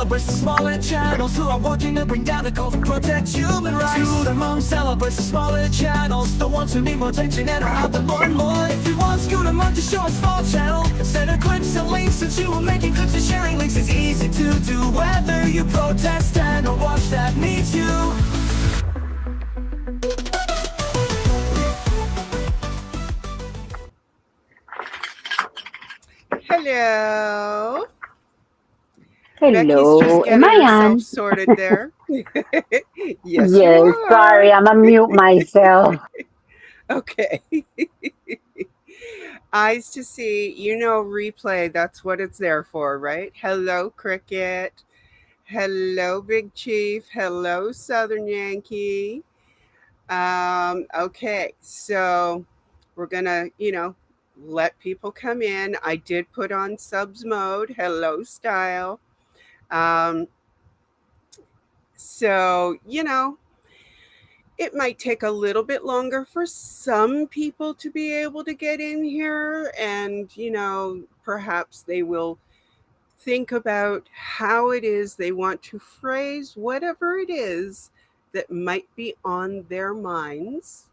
celebrates the smaller channels who are working to bring down the cult to protect human rights. To the mom celebrates the smaller channels, the ones who need more attention and are out there more and more. If you want Scooter Month to show a small channel, send her clips and links since you were making clips and sharing links is easy to do. Whether you protest and or watch that needs you. Hello. Hello, Becky's just am getting I herself on? sorted there. Yes, you Yes, sorry, are. I'm gonna mute myself. Okay. Eyes to see, replay. That's what it's there for, right? Hello, Cricket. Hello, Big Chief. Hello, Southern Yankee. Okay, so we're gonna, let people come in. I did put on subs mode. Hello, style. Um, so, it might take a little bit longer for some people to be able to get in here, and, perhaps they will think about how it is they want to phrase whatever it is that might be on their minds.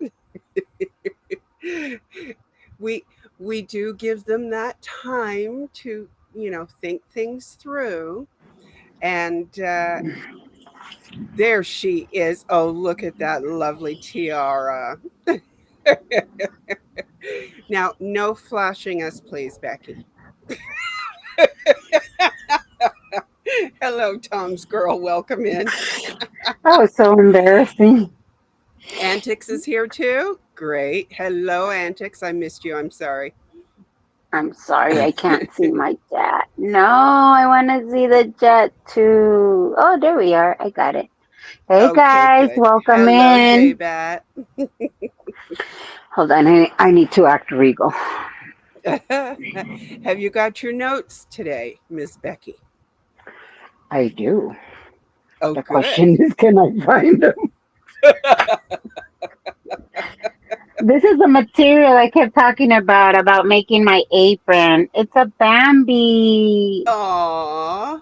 we we do give them that time to think things through, and there she is. Oh, look at that lovely tiara. Now, no flashing us, please, Becky. Hello, Tom's girl. Welcome in. That was so embarrassing. Antics is here too. Great. Hello, Antics. I missed you. I'm sorry. I'm sorry, I can't see my chat. No, I want to see the chat too. Oh, there we are. I got it. Hey Okay, guys, good. welcome Hello, in. J-Bat. Hold on, I need to act regal. Have you got your notes today, Miss Becky? I do. Oh, The good. question is, can I find them? This is the material I kept talking about making my apron. It's a Bambi. Aw.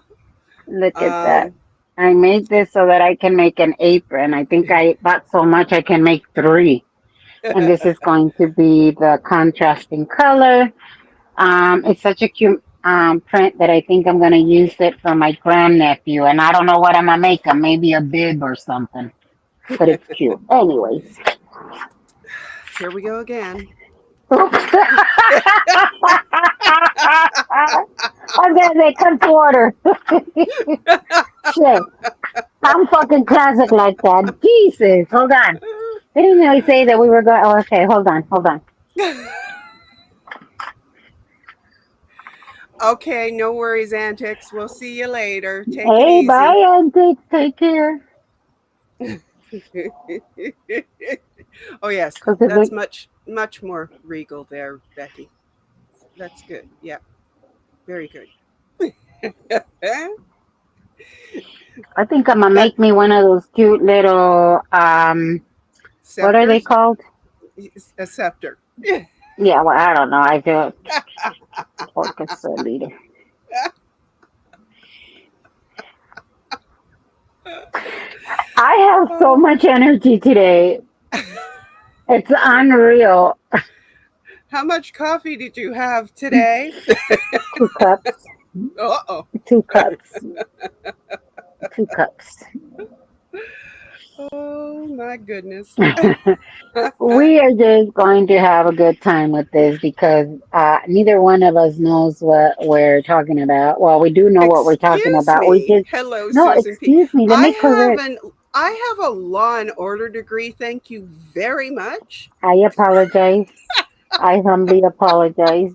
Look at that. Um, I made this so that I can make an apron. I think I bought so much I can make three. And this is going to be the contrasting color. It's such a cute print that I think I'm going to use it for my grandnephew. And I don't know what I'm going to make him. Maybe a bib or something. But it's cute. Anyways. Here we go again. I'm going to say, come to order. Shit. I'm fucking classic like that. Jesus. Hold on. They didn't really say that we were going. Oh, okay. Hold on. Okay, no worries, Antics. We'll see you later. Take it Hey, easy. bye, Antics. Take care. Oh, yes. That's Because much more regal there, Becky. That's good. Yeah, very good. I think I'm gonna That make me one of those cute little what are they scepters, called? a scepter. Yeah, well, I don't know. I feel porque soy leader. I have so much energy today. It's unreal. How much coffee did you have today? 2 cups. Uh-oh. 2 cups. 2 cups. Oh, my goodness. We are just going to have a good time with this because neither one of us knows what we're talking about. Well, we do know what we're talking Excuse about. We me. just Hello, no. Susan P. Excuse me. Let me correct. I have a law and order degree. Thank you very much. I apologize. I humbly apologize.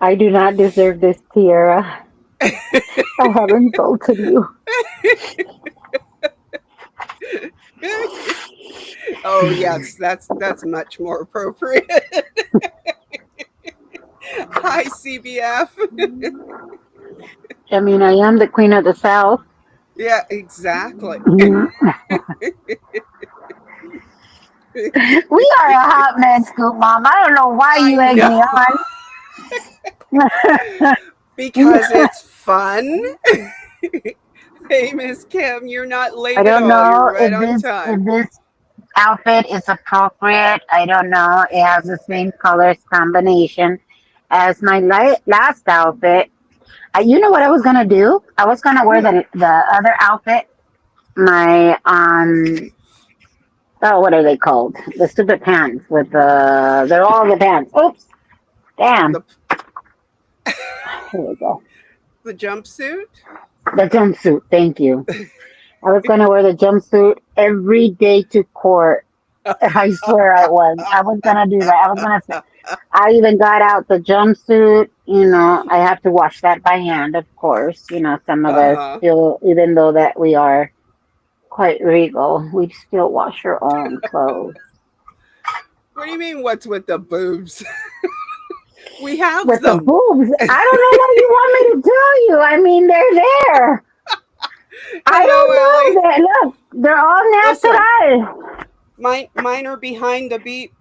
I do not deserve this tiara. I have insulted you. Oh yes, that's much more appropriate. Hi, CBF. I mean, I am the queen of the South. Yeah, exactly. We are a hot mess, Scoop Mom. I don't know why I you egged know. me on. because it's fun. Hey, Miss Kim, you're not I late at don't all. You're know right on time. if this outfit is appropriate. I don't know. It has the same colors combination as my last outfit. You know what I was gonna do? I was gonna wear Hmm. the other outfit. My oh, what are they called? The stupid pants with the they're all the pants. Oops, damn. The Here we go. the jumpsuit. The jumpsuit. Thank you. I was gonna wear the jumpsuit every day to court. I swear I was. I was gonna do that. I was gonna say. I even got out the jumpsuit. You know, I have to wash that by hand, of course. You know, some of us Uh-huh. still, even though that we are quite regal, we still wash our own clothes. What do you mean? What's with the boobs? We have With the them. boobs, I don't know what you want me to tell you. I mean, they're there. I Hello, don't Ellie. know. Look, they're all Listen, natural. mine are behind the beat.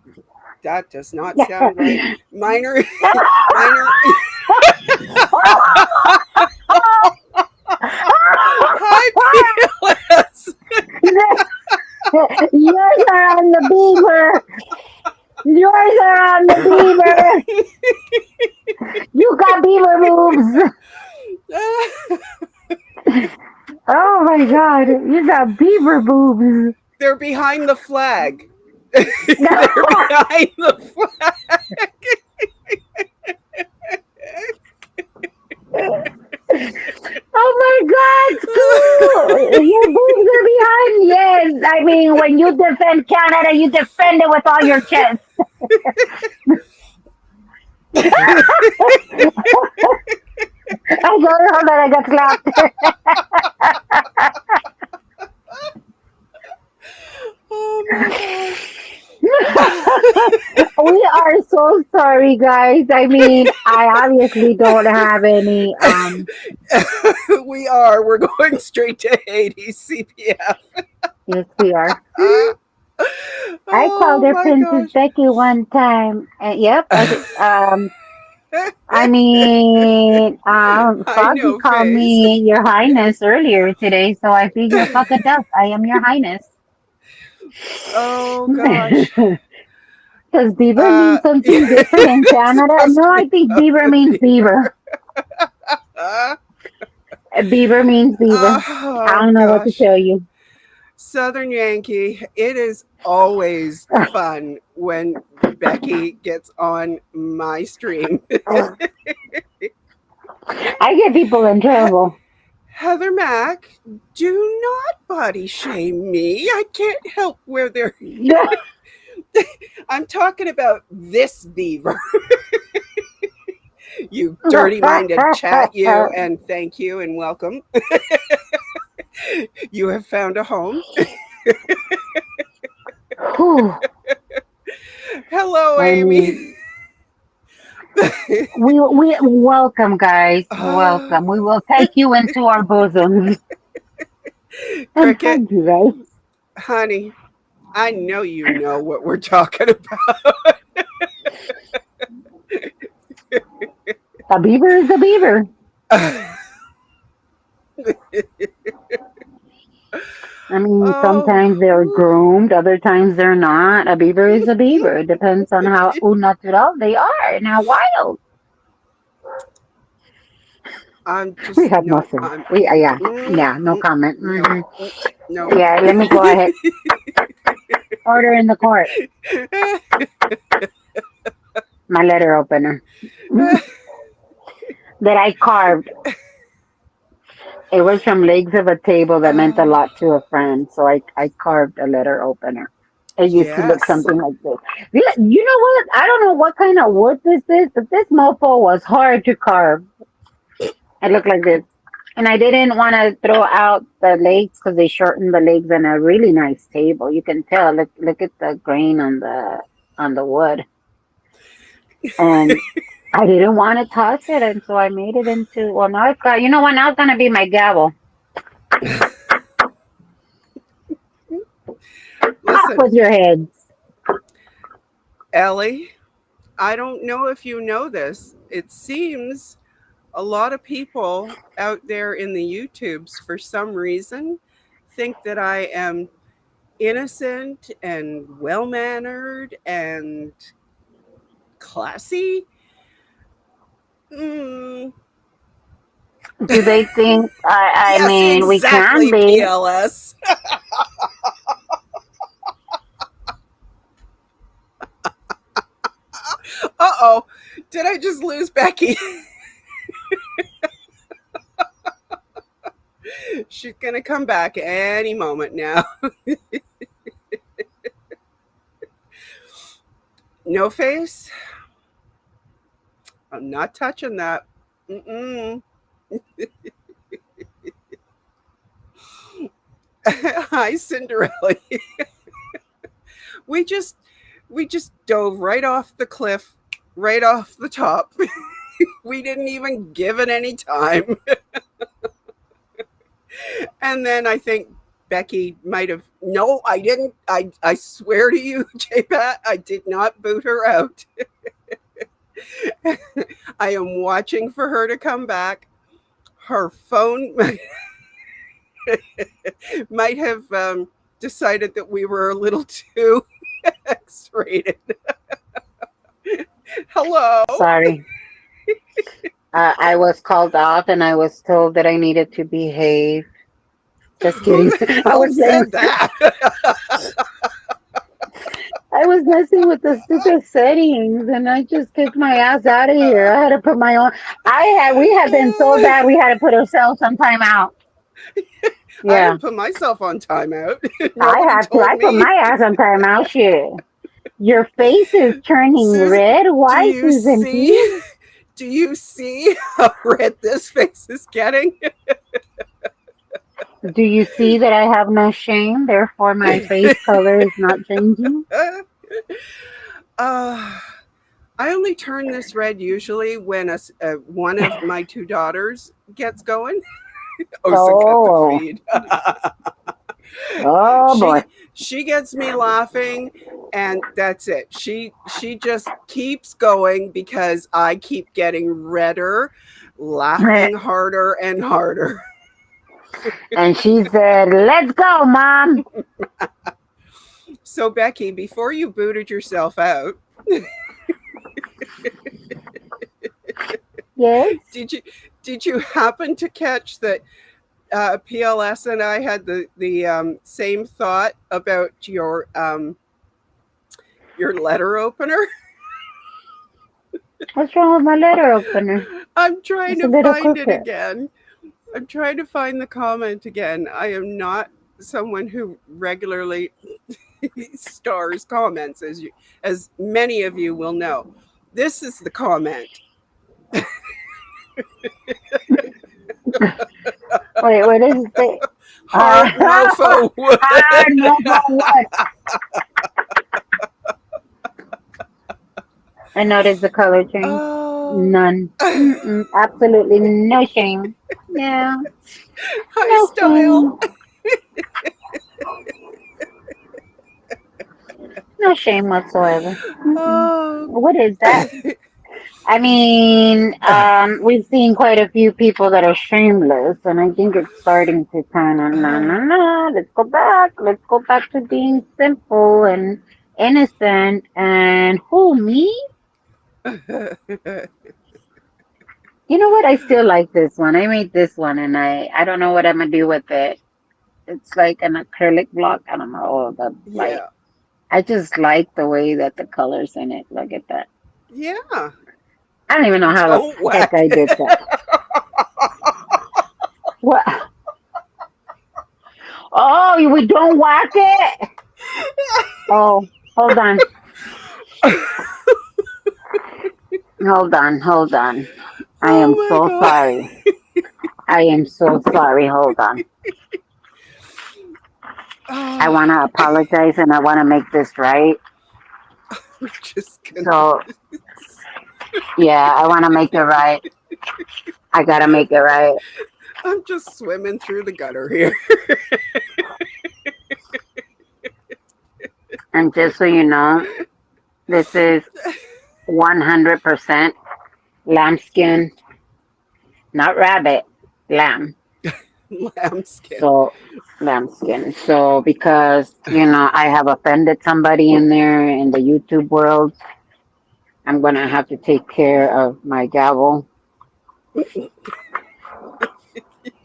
That does not Yeah. sound right. Mine are, mine are. Hi, PLS. Yours are on the beaver. Yours are on the beaver. You got beaver boobs. Oh my god, you got beaver boobs. They're behind the flag. They're behind the flag. Oh my god, school! Your boobs are behind. Yes, I mean when you defend Canada, you defend it with all your chest. I got it. Hold on, I got Oh my gosh. slapped. We are so sorry, guys. I mean, I obviously don't have any. We are. We're going straight to Hades CPF. Yes, we are. I called Oh her my Princess gosh. Becky one time. And yep. I mean, I Foggy know called face. me Your Highness earlier today, so I figure fuck a duck. I am Your Highness. Oh gosh. Does beaver mean something different in You're Canada? supposed No, to I be think beaver talking means to beaver. beaver. Uh, Beaver means beaver. I oh don't know what to gosh. tell you. Southern Yankee, it is always fun when Becky gets on my stream. I get people in trouble. Heather Mack, do not body shame me. I can't help where they're. I'm talking about this beaver. You dirty minded chat, you, and thank you and welcome. You have found a home. Whew. Hello, I Amy. mean, we welcome, guys. Ah, Welcome. We will take you into our bosoms and Cricket, hug you, guys. honey, I know you know what we're talking about. A beaver is a beaver. I mean, Oh, sometimes they're whew. groomed, other times they're not. A beaver is a beaver. It depends on how au natural they are and how wild. I'm We just have no. nothing. I'm Yeah, mm, yeah, no mm, comment. no, no. Yeah, let me go ahead. Order in the court. My letter opener that I carved. It was from legs of a table that meant a Oh, lot to a friend. So I carved a letter opener. It used to look yes. something like this. You know what? I don't know what kind of wood this is, but this mofo was hard to carve. It looked like this. And I didn't want to throw out the legs because they shortened the legs on a really nice table. You can tell. Look at the grain on the wood. And I didn't want to toss it, and so I made it into. Well, now it's got. You know what? Now it's gonna be my gavel. Off Listen, with your heads. Ellie, I don't know if you know this. It seems a lot of people out there in the YouTubes, for some reason, think that I am innocent and well mannered and classy. Mm, Do they think? I yes, mean, we can exactly, be. PLS. Uh-oh. Did I just lose Becky? She's going to come back any moment now. No face? I'm not touching that. Mm-mm. Hi, Cinderella. we just we just dove right off the cliff, right off the top. We didn't even give it any time. And then I think Becky might have. No, I didn't. I swear to you, J-Pat, I did not boot her out. I am watching for her to come back. Her phone might have decided that we were a little too X-rated. Hello. Sorry. I was called off and I was told that I needed to behave. Just Who kidding. the I hell was playing. said that? I was messing with the stupid settings and I just kicked my ass out of here. I had to put my own. We had been so bad we had to put ourselves on timeout. I Yeah, didn't put myself on timeout. I Nobody had to. told I put me. my ass on timeout. Shit. Your face is turning Susan, red. do Why, you Susan see? P? Do you see how red this face is getting? Do you see that I have no shame? Therefore, my face color is not changing. uh, I only turn this red usually when one of my two daughters gets going. Oh, so cut the Oh, feed. oh boy. She gets me laughing, and that's it. She just keeps going because I keep getting redder, laughing harder and harder. And she said, "Let's go, Mom." So Becky, before you booted yourself out, Yes. did you happen to catch that PLS and I had the same thought about your letter opener? What's wrong with my letter opener? I'm trying It's a to little find it crooked. again. I'm trying to find the comment again. I am not someone who regularly stars comments, as many of you will know. This is the comment. Wait, what does it say? Hard mofo wood. Hard mofo wood. I noticed the color change. Oh. None. Absolutely no shame. Yeah, Hi, no style. shame. No shame whatsoever. Oh. What is that? I mean, we've seen quite a few people that are shameless, and I think it's starting to kind of, no, no, no, let's go back. Let's go back to being simple and innocent. And who, me? You know what? I still like this one. I made this one, and I don't know what I'm gonna do with it. It's like an acrylic block. I don't know. Like, Yeah. I just like the way that the colors in it. Look at that. Yeah. I don't even know how the Don't heck whack I did it. that. What? Oh, we don't whack it. Oh, hold on. Hold on. I Oh am my so god. sorry. I am so sorry. Hold on. I Oh, want to apologize and I want to make this right. I'm just gonna. So, yeah, I want to make it right. I got to make it right. I'm just swimming through the gutter here. And just so you know, this is 100% lambskin not rabbit, lamb. Lambskin. So lambskin. So because I have offended somebody in there in the YouTube world, I'm gonna have to take care of my gavel.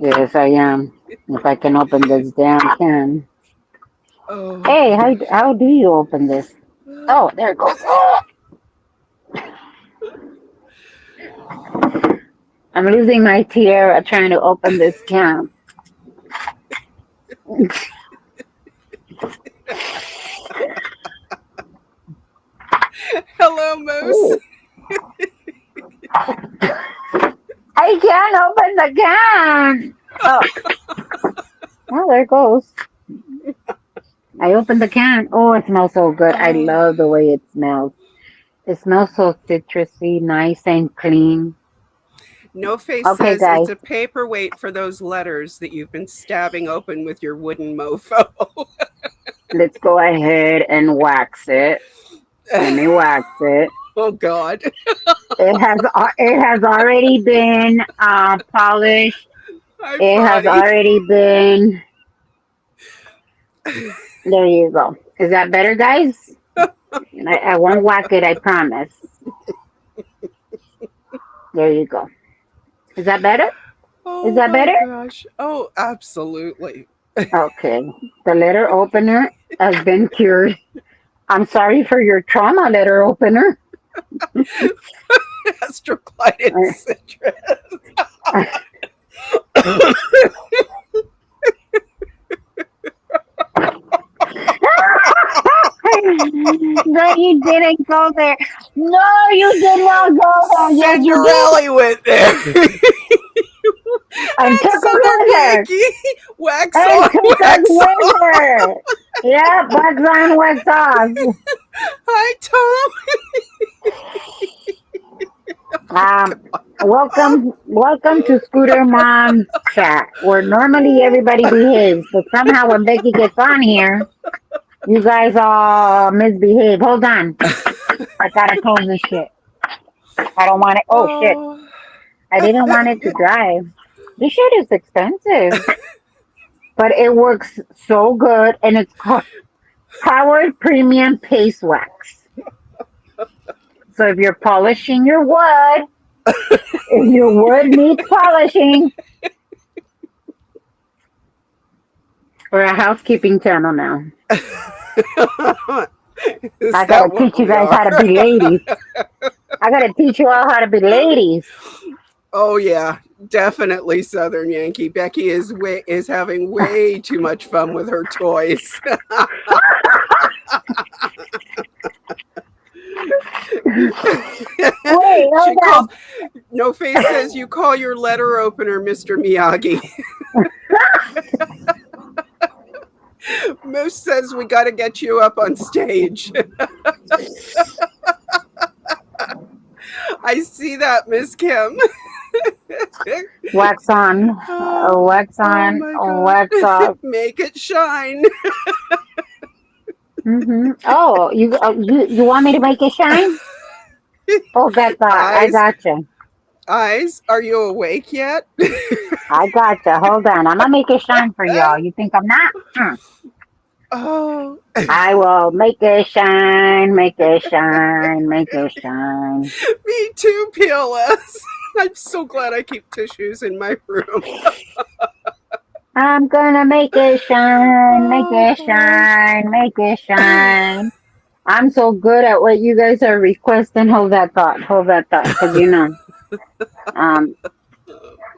Yes, I am. If I can open this damn can. Oh Hey, gosh. how do you open this? Oh, there it goes. Oh, I'm losing my tiara trying to open this can. Hello, Moose. Ooh, I can't open the can. Oh, well, there it goes. I opened the can. Oh, it smells so good. I Oh, love the way it smells. It smells so citrusy, nice and clean. No Face Okay, says guys, it's a paperweight for those letters that you've been stabbing open with your wooden mofo. let's go ahead and wax it. Let me wax it. Oh God. It has already been polished. Hi, It has Frotty. already been. There you go. Is that better, guys? I won't whack it. I promise. There you go. Is that better? Is Oh that my better? gosh. Oh, absolutely. Okay. The letter opener has been cured. I'm sorry for your trauma, letter opener. Astroglide citrus. No, you didn't go there. No, you did not go there. Yes, you did. Cinderella went there. And And took us Southern with her. Yankee. Wax And on, took us wax with off. her. Yeah, wax on, wax off. Hi, Tom. Um, welcome to Scooter Mom's chat, where normally everybody behaves, but somehow when Becky gets on here, you guys all misbehave. Hold on, I gotta close this shit. I don't want it. Oh shit, Oh. I didn't want it to drive. This shit is expensive, but it works so good, and it's called Powered Premium Paste Wax. So if you're polishing your wood, if your wood needs polishing, we're a housekeeping channel now. Is I that gotta what teach you we guys are? how to be ladies. I gotta teach you all how to be ladies. Oh yeah, definitely Southern Yankee. Becky is having way too much fun with her toys. Wait, She hold calls on. No Face says you call your letter opener Mr. Miyagi. Moose says we got to get you up on stage. I see that, Miss Kim. Wax on, wax Oh on, my gosh. wax off. Make it shine. Oh, you want me to make it shine? Oh, that thought. I Eyes, gotcha. eyes, are you awake yet? I gotcha. Hold on. I'm gonna make it shine for y'all. You think I'm not? Oh, I will make it shine, make it shine, make it shine. me too, PLS. I'm so glad I keep tissues in my room. I'm gonna make it shine, make Oh it gosh. shine, make it shine. I'm so good at what you guys are requesting. Hold that thought, because um,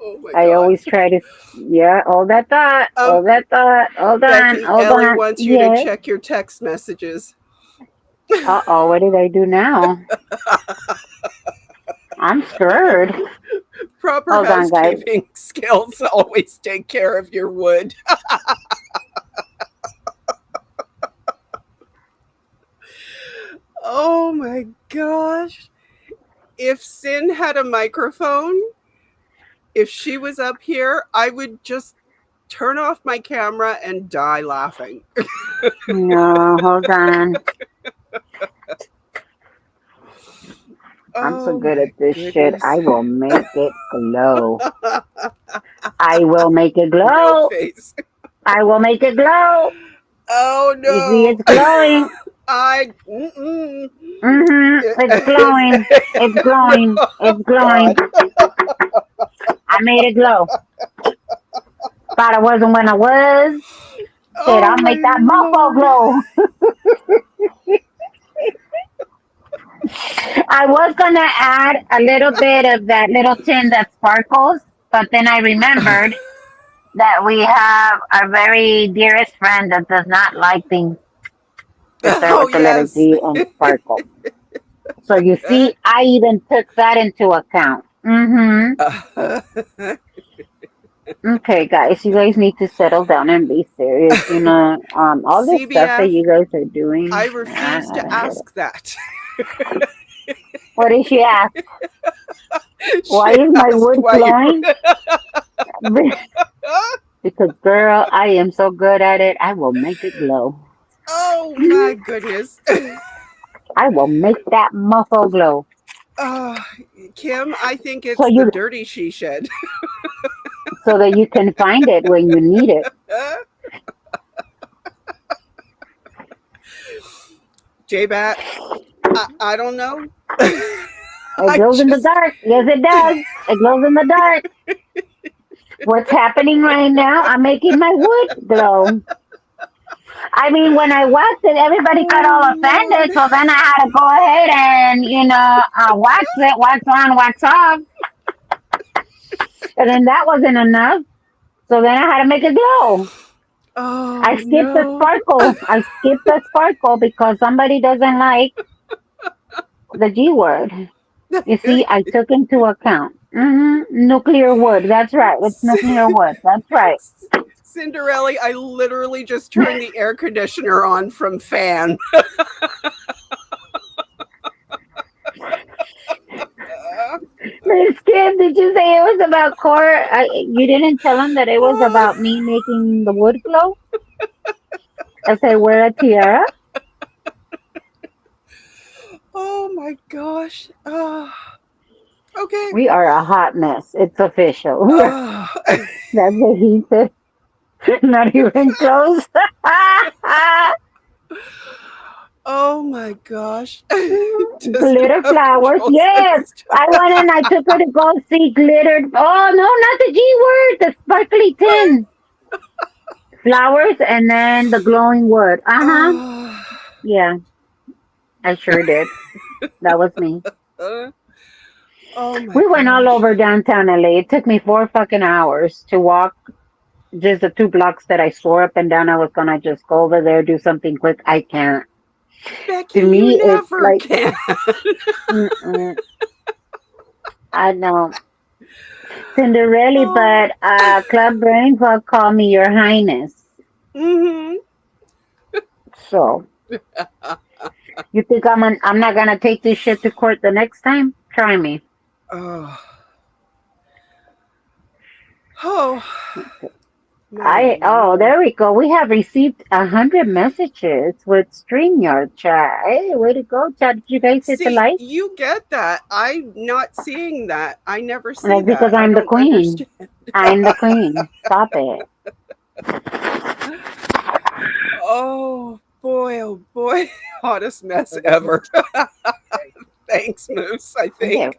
Oh my I god. always try to, yeah, Um, hold that thought, Becky, hold Ellie on, wants you to yes. check your text messages. Uh-oh, what did I do now? I'm scared. Proper Hold on, guys. housekeeping skills always take care of your wood. Oh my gosh. If Sin had a microphone, if she was up here, I would just turn off my camera and die laughing. No, hold on. I'm so Oh good my at this shit. goodness. I will make it glow. I will make it Real glow. face. I will make it glow. Oh You see, no. it's glowing. I mm-mm. It's It's, glowing. It's glowing. oh It's glowing. God. I made it glow. Thought I wasn't when I was. Shit, Oh I'll my make that mofo Lord. glow. I was gonna add a little bit of that little tin that sparkles, but then I remembered that we have our very dearest friend that does not like things that start Oh with the letter yes. G and sparkle. So you see, I even took that into account. Okay, guys, you guys need to settle down and be serious. You know, all this stuff that CBF, you guys are doing. I I refuse to don't get it. ask that. What did she ask? Why She is my asked wood why you glowing? Because, girl, I am so good at it. I will make it glow. Oh my goodness. I will make that muffle glow. Uh, Kim, I think So it's the you, dirty she shed. so that you can find it when you need it. J-Bat, I don't know. It I glows in the just dark. Yes, it does. It glows in the dark. What's happening right now? I'm making my wood glow. I mean, when I waxed it, everybody got oh all Lord. offended. So then I had to go ahead and, wax it, wax on, wax off. And then that wasn't enough. So then I had to make it glow. I Oh skipped the no. sparkle. I skipped the sparkle because somebody doesn't like the G word. You see, I took into account. Nuclear wood. That's right. It's nuclear wood. That's right. Cinderella, I literally just turned the air conditioner on from fan. Miss Kim, did you say it was about core? You didn't tell him that it was about me making the wood glow? If I wear a tiara? Oh my gosh. Okay. We are a hot mess. It's official. Uh, That's what he said. Not even close. oh my gosh. Does it Glitter have flowers. controls in Yes. this I went and I took her to go see glittered. Oh, no, not the G word. The sparkly tin. Flowers and then the glowing wood. Uh huh. uh, Yeah, I sure did. That was me. uh, oh my We went all gosh. over downtown LA. It took me 4 fucking hours to walk just the 2 blocks that I swore up and down I was gonna just go over there, do something quick. I can't. Becky, To you me, it's never like, can. mm-mm, I know. Cinderella, Oh. but Club Brains will call me Your Highness. Mm-hmm. So, you think I'm not gonna take this shit to court the next time? Try me. Oh. Oh. My Lord. There we go. We have received 100 messages with StreamYard chat. Hey, way to go, chat. Did you guys hit the See, like? you get that. I'm not seeing that. I never And see that's because that. I I'm the don't queen. understand. I'm the queen. Stop it. Oh boy, oh boy. Hottest mess ever. Thanks, Moose, I There. think.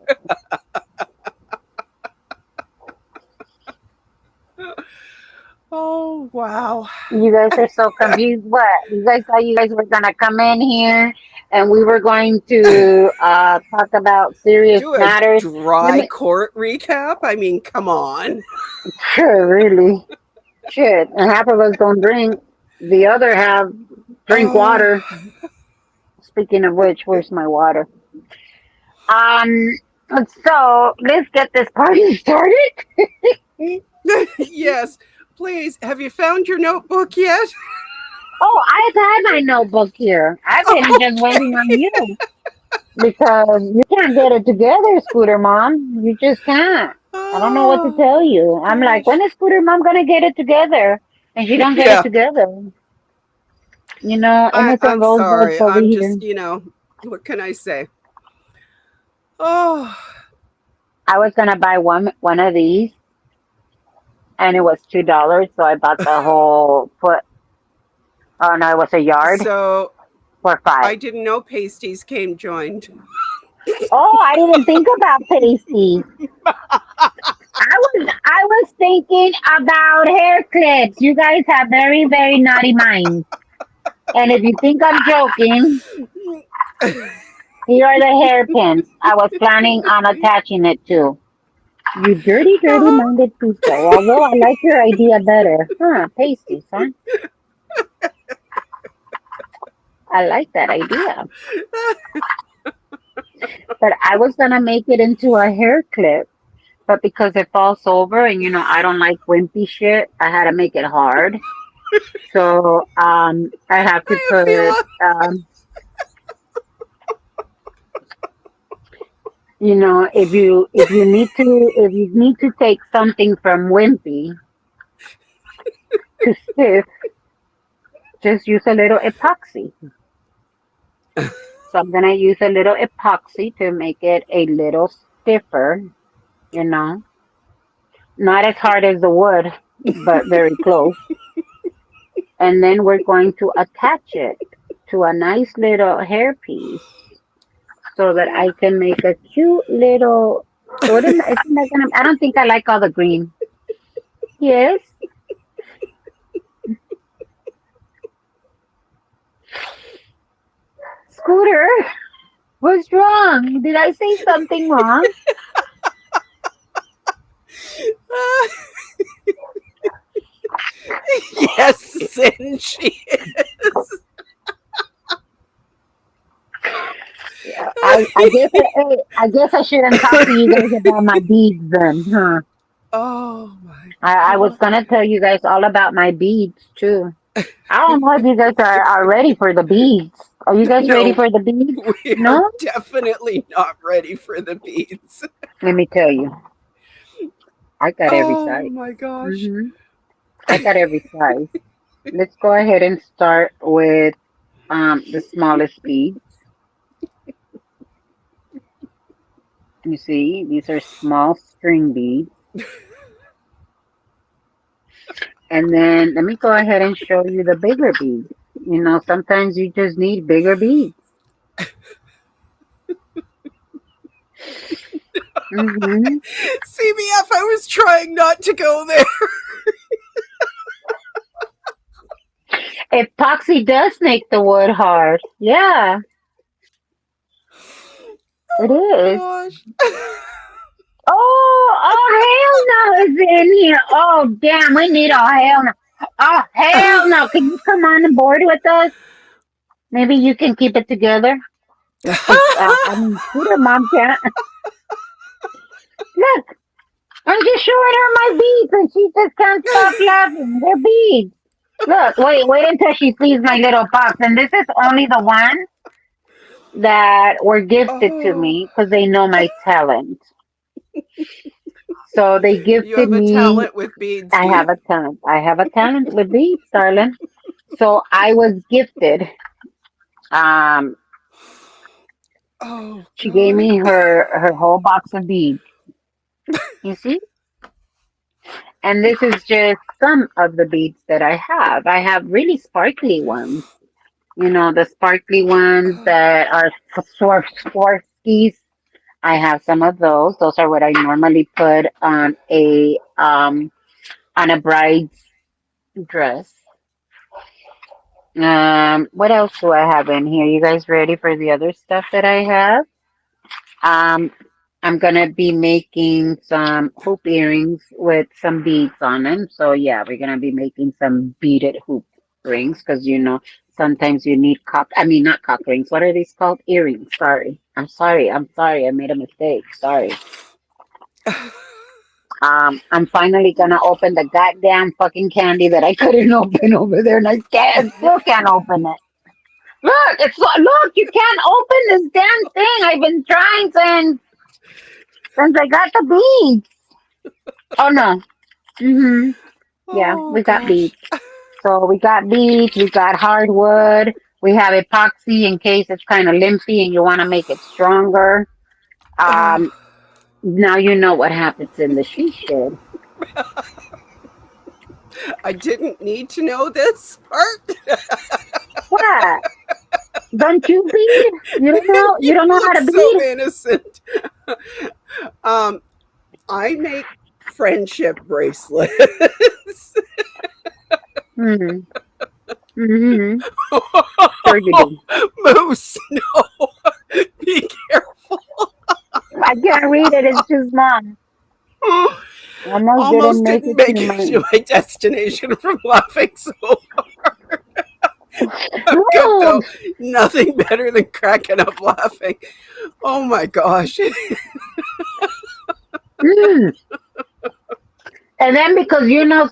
Oh wow. You guys are so confused. What? You guys thought you guys were gonna come in here and we were going to talk about serious Do a matters. Let dry me court recap? I mean, come on. sure, really. Shit. And half of us don't drink. The other half drink Oh. water. Speaking of which, where's my water? Um, so let's get this party started. Yes. Please, have you found your notebook yet? Oh, I've had my notebook here. I've been just Okay. waiting on you because you can't get it together, Scooter Mom. You just can't. I don't know what to Oh tell you. I'm like, gosh. when is Scooter Mom gonna get it together? And she don't get it Yeah. together. Innocent I'm Rosebuds sorry. over I'm here. just, what can I say? Oh, I was gonna buy one of these, and it was $2, so I bought the whole foot. Oh no, it was a yard so for 5. I didn't know pasties came joined. Oh, I didn't think about pasties. I was thinking about hair clips. You guys have very, very naughty minds. And if you think I'm joking, here are the hairpins. I was planning on attaching it to. You dirty, dirty Uh-huh. minded people. Although I like your idea better. Huh, pasties, huh? I like that idea. But I was gonna make it into a hair clip. But because it falls over and I don't like wimpy shit, I had to make it hard. So I have to I put feel if you need to take something from wimpy to stiff, just use a little epoxy. So I'm gonna use a little epoxy to make it a little stiffer, you know. Not as hard as the wood, but very close. And then we're going to attach it to a nice little hairpiece so that I can make a cute little. Isn't that gonna? I don't think I like all the green. Yes, Scooter. What's wrong? Did I say something wrong? yes, and she is. Yeah, I guess I shouldn't talk to you guys about my beads then, huh? Oh my I was god. gonna tell you guys all about my beads too. I don't know if you guys are ready for the beads. Are you guys ready No, for the beads? we are No? definitely not ready for the beads. Let me tell you, I got every Oh size. my gosh. hmm I got every size. Let's go ahead and start with the smallest beads. You see, these are small string beads. And then let me go ahead and show you the bigger beads. Sometimes you just need bigger beads. hmm CBF, I was trying not to go there. Epoxy does make the wood hard. Yeah, it is. Gosh. Oh, hell no, it's in here. Oh, damn, we need a hell no. Oh, hell no. Can you come on board with us? Maybe you can keep it together. Scooter mom can't. Look, I'm just showing her my beads and she just can't stop laughing. They're beads. Look, wait until she sees my little box. And this is only the one that were gifted to Oh, me because they know my talent. So they you gifted have a me. talent with beads, I do have you? a talent. I have a talent with beads, darling. So I was gifted. Um, Oh she gave god. me her whole box of beads. You see? And this is just some of the beads that I have. I have really sparkly ones. The sparkly ones Oh, that are Swarovskis. I have some of those. Those are what I normally put on a bride's dress. What else do I have in here? You guys ready for the other stuff that I have? Um, I'm gonna be making some hoop earrings with some beads on them. So yeah, we're gonna be making some beaded hoop rings because sometimes you need I mean not cock rings. What are these called? Earrings. Sorry. I'm sorry. I made a mistake. Sorry. I'm finally gonna open the goddamn fucking candy that I couldn't open over there, and still can't open it. Look, you can't open this damn thing. I've been trying since I got the beads. Oh no. Yeah, oh we got gosh. beads. So we got beads, we got hardwood, we have epoxy in case it's kind of limpy and you want to make it stronger. Um, now you know what happens in the she shed. I didn't need to know this part. What? Don't you bead? You don't know? You You don't know how look to so bead? innocent. Um, I make friendship bracelets. Hmm. Mm-hmm. Sure you do. Moose, no, be careful. I can't read it. It's too small. Almost didn't Almost make didn't it make to it my. to my destination from laughing so good Rude. though. Nothing better than cracking up laughing. Oh my gosh. Mm. And then because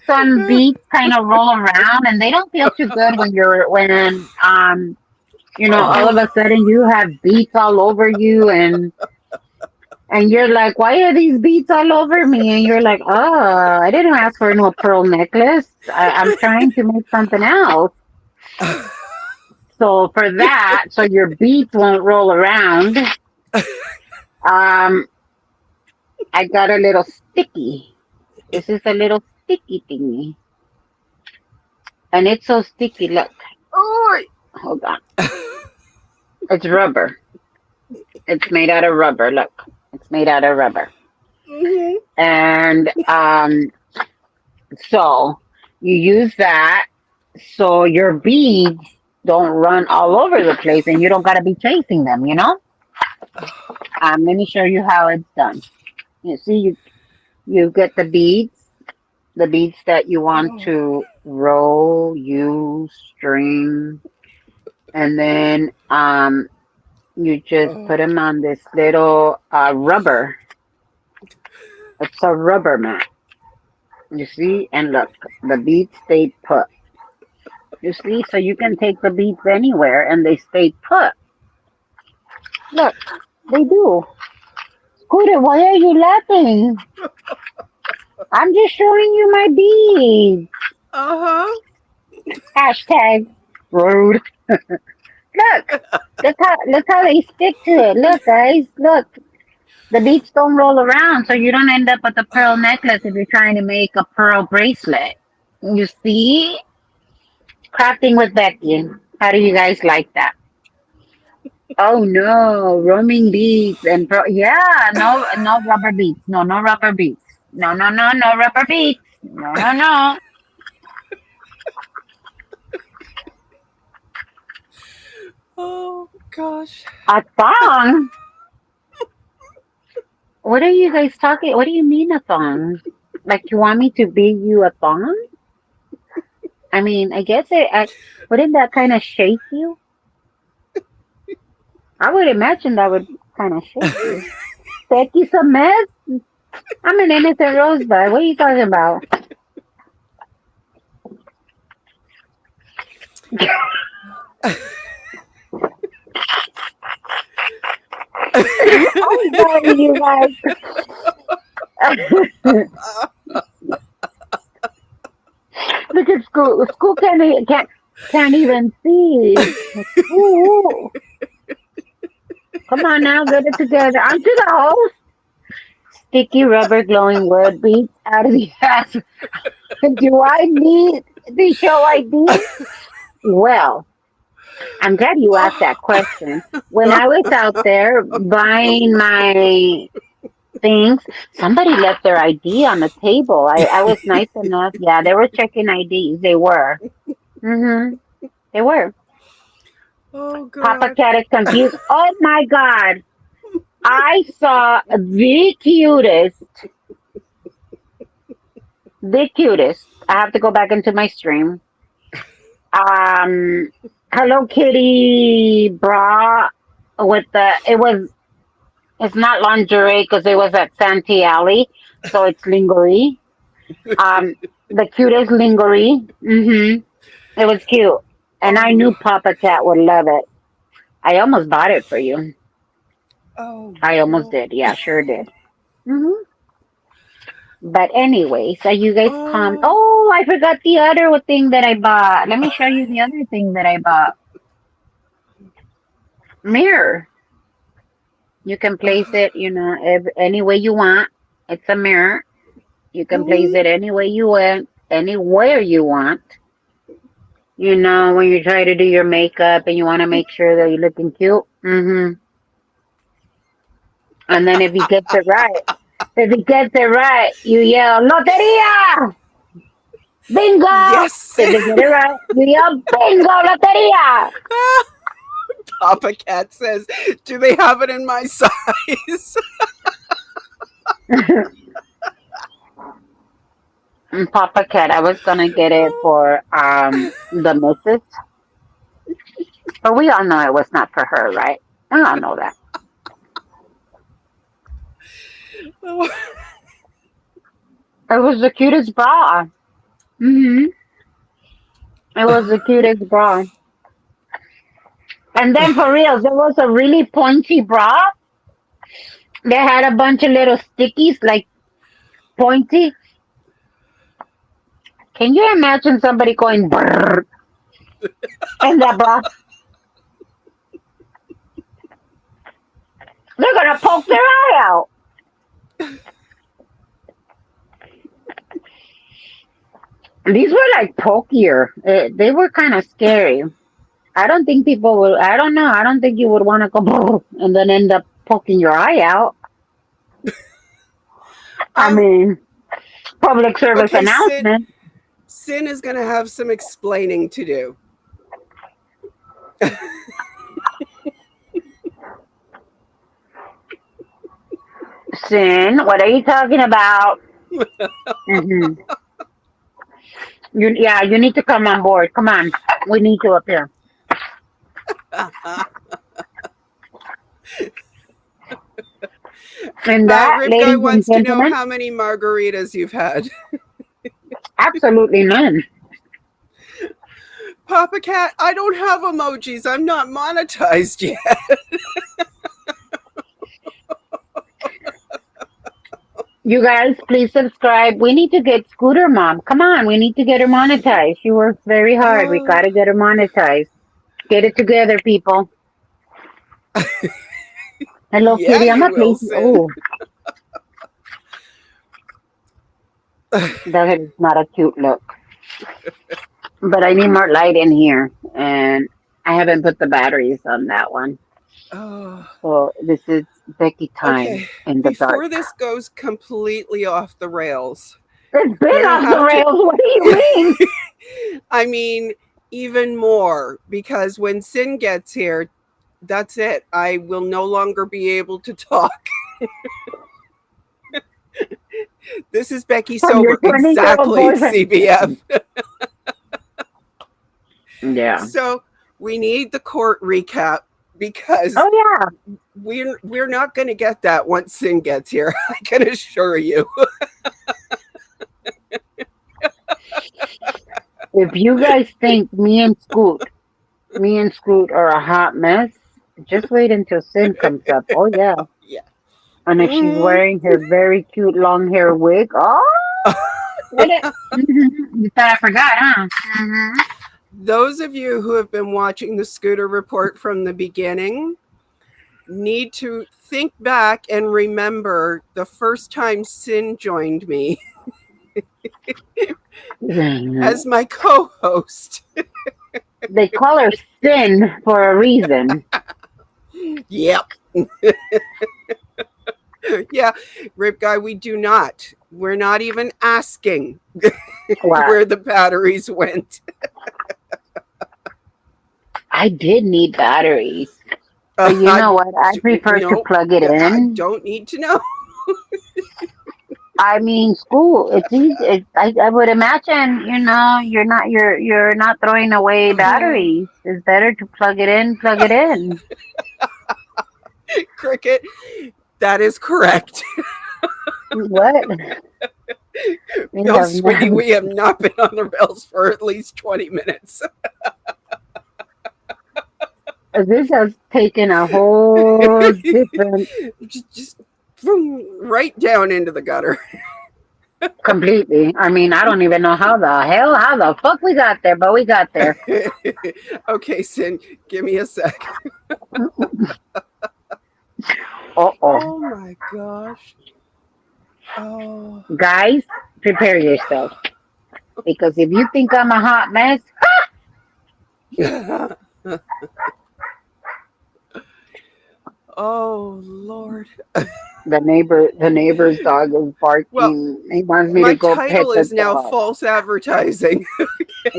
some beats kind of roll around and they don't feel too good when all of Oh, a sudden you have beats all over you and you're like, why are these beats all over me? And you're like, oh, I didn't ask for no pearl necklace. I'm trying to make something else. So for that, so your beats won't roll around, um, I got a little sticky. This is a little sticky thingy. And it's so sticky. Look. Oh, hold on. It's rubber. It's made out of rubber. Look. It's made out of rubber. mhm. And so you use that so your beads don't run all over the place and you don't got to be chasing them. Let me show you how it's done. You see, you get the beads that you want Oh, to roll, use, string, and then you just put oh, them on this little rubber. It's a rubber mat. You see, and look, the beads stayed put. You see, so you can take the beads anywhere and they stay put. Look, they do. Scooter, why are you laughing? I'm just showing you my beads. uh-huh. Hashtag rude. Look how they stick to it. Look, guys, look. The beads don't roll around, so you don't end up with a pearl necklace if you're trying to make a pearl bracelet. You see? Crafting with Becky. How do you guys like that? Oh no, roaming beads and yeah, no rubber beads. No rubber beads. No rubber beads. No. Oh gosh. A thong? What are you guys talking? What do you mean a thong? Like you want me to beat you a thong? I mean, I guess wouldn't that kind of shake you? I would imagine that would kind of shake you. Becky's a mess. I'm an innocent rosebud. What are you talking about? I'm sorry, you guys. Look at school. School can't even see. Ooh, come on now, get it together. Aren't you the host? Sticky rubber glowing word beads out of the ass. Do I need the show ID? Well, I'm glad you asked that question. When I was out there buying my things, somebody left their ID on the table. I was nice enough. Yeah, they were checking IDs. They were. Mm-hmm. They were. Oh Papa god. Cat is confused. Oh my God. I saw the cutest. I have to go back into my stream. Um, Hello Kitty bra with it's not lingerie because it was at Santee Alley, so it's lingerie. Um, the cutest lingerie. It was cute, and I knew Oh. Papa Cat would love it. I almost bought it for you. Oh I almost boy. did. Yeah, sure did. hmm But anyway, so you guys come. Oh. Oh, I forgot the other thing that I bought. Let me show you the other thing that I bought. Mirror. You can place it, any way you want. It's a mirror. You can place Mhm. it any way you want, anywhere you want. When you try to do your makeup and you want to make sure that you're looking cute. And then if he gets it right, you yell, Loteria! Bingo! Yes, If Sin. they get it right, you yell, Bingo, Loteria! Papa Cat says, "Do they have it in my size?" And Papa Cat, I was gonna get it for the missus, but we all know it was not for her, right? We all know that. It was the cutest bra. hmm It was the cutest bra. And then for real, there was a really pointy bra. They had a bunch of little stickies, like pointy. Can you imagine somebody going brrr in that bra? They're gonna poke their eye out. These were like pokier. They were kind of scary. I don't think people would. I don't know. I don't think you would want to go brrr and then end up poking your eye out. I I mean, public service Okay, announcement. Sin is going to have some explaining to do. Sin, what are you talking about? hmm you need to come on board. Come on, we need you up here. And that, Rib Guy ladies and wants to know gentlemen, how many margaritas you've had. absolutely none. Papa Cat, I don't have emojis. I'm not monetized yet. You guys, please subscribe. We need to get Scooter Mom. Come on, we need to get her monetized. She works very hard. We Oh, gotta get her monetized. Get it together, people. Hello, yeah, Kitty. I'm you a will, place. Sin. Oh, that is not a cute look. But I need more light in here, and I haven't put the batteries on that one. Oh, So this is Becky time okay. in the dark. Before this goes completely off the rails, It's been gonna off the have to. rails. What do you mean? I mean, even more because when Sin gets here, that's it. I will no longer be able to talk. This is Becky From your Sober. 20-year-old Exactly, boyfriend. CBF. Yeah. So we need the court recap because Oh yeah. we're not going to get that once Sin gets here. I can assure you. If you guys think me and Scoot are a hot mess, just wait until Sin comes up. Oh yeah. Yeah. And if she's Mhm. wearing her very cute long hair wig, oh, get it? You thought I forgot, huh? Those of you who have been watching the Scooter Report from the beginning need to think back and remember the first time Sin joined me as my co-host. They call her Sin for a reason. Yep. Yeah, Rip Guy, we do not. We're not even asking What? where the batteries went. I did need batteries. But you know what? I prefer to No, plug it I in. don't need to know. I mean, school. It's easy. I would imagine. You're not throwing away batteries. It's better to plug it in. Plug it in. Cricket, that is correct. What? We No, have sweetie, no. we have not been on the rails for at least 20 minutes. This has taken a whole different. just boom, right down into the gutter. Completely. I mean, I don't even know how the fuck we got there, but we got there. Okay, Sin, give me a sec. gosh. Oh. Guys, prepare yourself. Because if you think I'm a hot mess, Oh, Lord. the neighbor's dog is Well, barking. He wants me to my go pet title the is now dog. false advertising.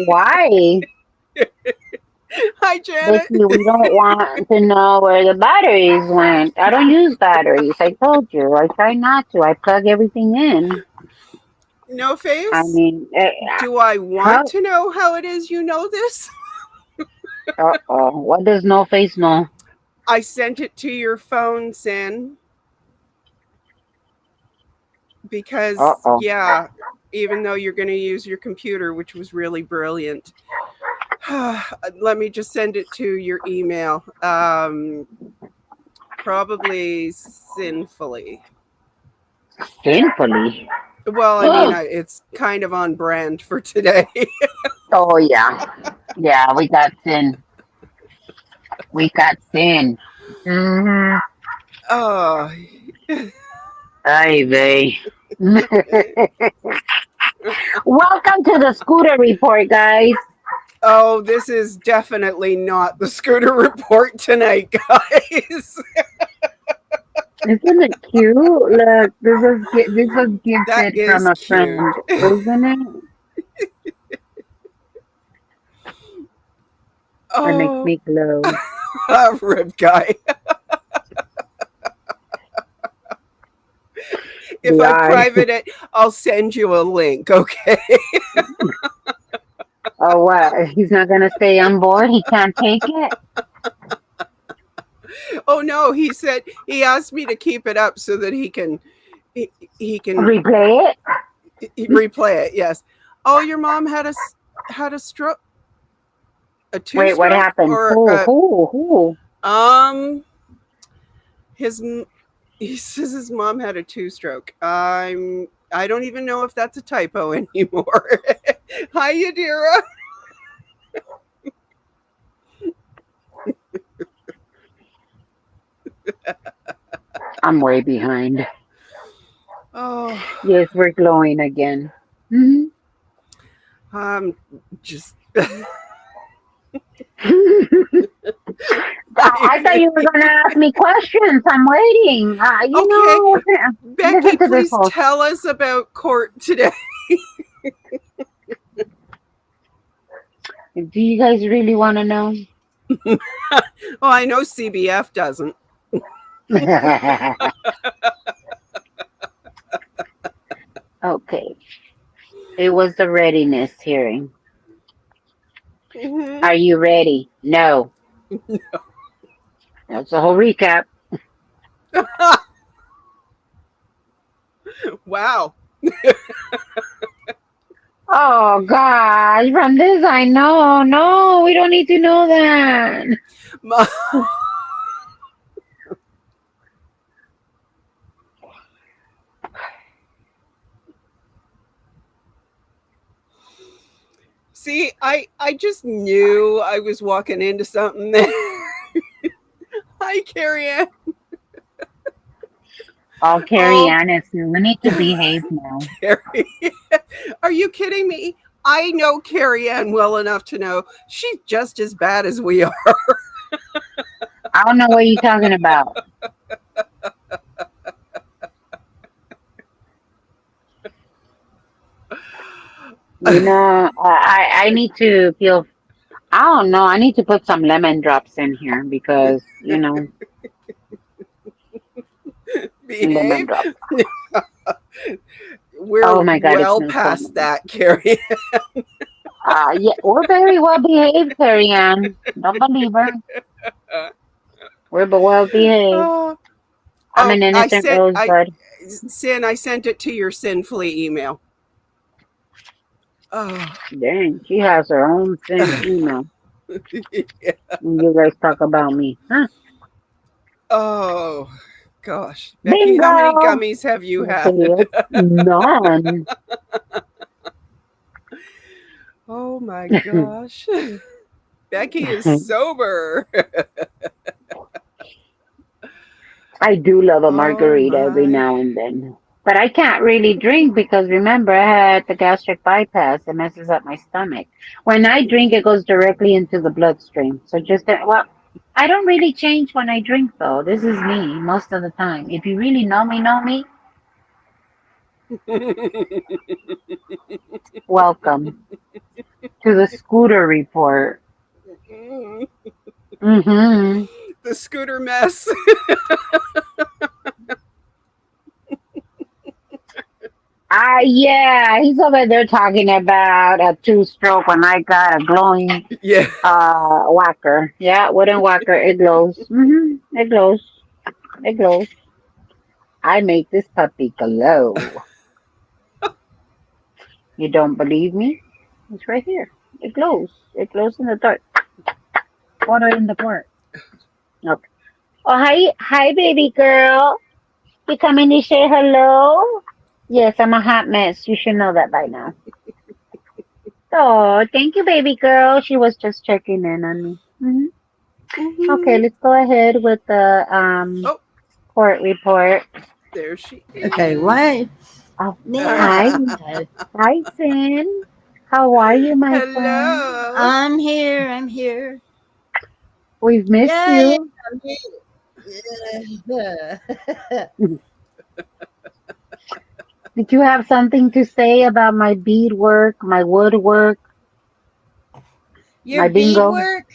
Why? Hi, Janet. Becky, we don't want to know where the batteries went. I don't use batteries. I told you. I try not to. I plug everything in. No I face? mean, Do I want how? to know how it is you know this? Uh-oh. What does no face know? I sent it to your phone, Sin, because, Uh-oh. yeah, even though you're going to use your computer, which was really brilliant. Let me just send it to your email. Probably sinfully. Sinfully. Well, I mean, it's kind of on brand for today. Oh, yeah. Yeah, we got sin. We got sin. Mm-hmm. Oh. Ay, vey. Welcome to the scooter report, guys. Oh, this is definitely not the scooter report tonight, guys. Isn't it cute? Look, this was That gifted from is a cute. friend, isn't it? It makes Oh, me glow. rib guy. If I Lie. private it, I'll send you a link, okay? Oh, what? He's not gonna stay on board. He can't take it. Oh no, he said he asked me to keep it up so that he can Replay replay it. Yes. Oh, your mom had a stroke, a it. two Wait, what stroke, happened? or Who? his he says his mom had a two stroke. I don't even know if that's a typo anymore. Hi, Yadira. I'm way behind. Oh, Yes, we're glowing again. Hmm. I'm just. I thought you were gonna ask me questions. I'm waiting. Okay, Becky, Listen to this please whole. tell us about court today. Do you guys really want to know? Well, I know CBF doesn't. Okay. It was the readiness hearing. Mhm. Are you ready? No. That's the whole recap. Wow. Oh gosh, from this I know. No, we don't need to know that. See, I just knew I was walking into something there. Hi, Carrie Ann. Oh, Carrie Oh, Ann, we need to behave now. Carrie. Are you kidding me? I know Carrie Ann well enough to know she's just as bad as we are. I don't know what you're talking about. You know, I need to feel. I don't know. I need to put some lemon drops in here because lemon Behave. drops. Oh We're my God, it well smells so past nice. that, Carrie. Yeah, we're very well behaved, Carrie Ann. Don't believe her. We're well behaved. Oh, I'm an I innocent sent rosebud. I sent it to your sinfully email. Oh. Dang, she has her own email. Yeah. And you guys talk about me, huh? Oh gosh, Becky, how many Bingo. gummies have you Yes, it had? is. None. Oh my gosh, Becky is sober. I do love a Oh margarita every my. now and then. But I can't really drink because remember, I had the gastric bypass. It messes up my stomach. When I drink, it goes directly into the bloodstream. So just that, well, I don't really change when I drink, though. This is me most of the time. If you really know me, welcome to the scooter report. Mm-hmm. The scooter mess. Yeah, he's over there talking about a two-stroke when I got a glowing Yeah. whacker. Yeah, wooden whacker. It glows. It glows. It glows. I make this puppy glow. You don't believe me? It's right here. It glows. It glows in the dark. Water in the park. Okay. Oh, hi, baby girl. You coming to say hello? Yes, I'm a hot mess. You should know that by now. Oh, thank you, baby girl. She was just checking in on me. Okay, Hmm. let's go ahead with the Oh, court report. there she Okay, is. what? Oh, Yeah. hi. Hi, Sin. How are you, my friend? Hello. I'm here. I'm here. We've missed Yeah, yeah, you. I'm here. Yeah. Did you have something to say about my beadwork, my woodwork, Your my bingo? beadwork?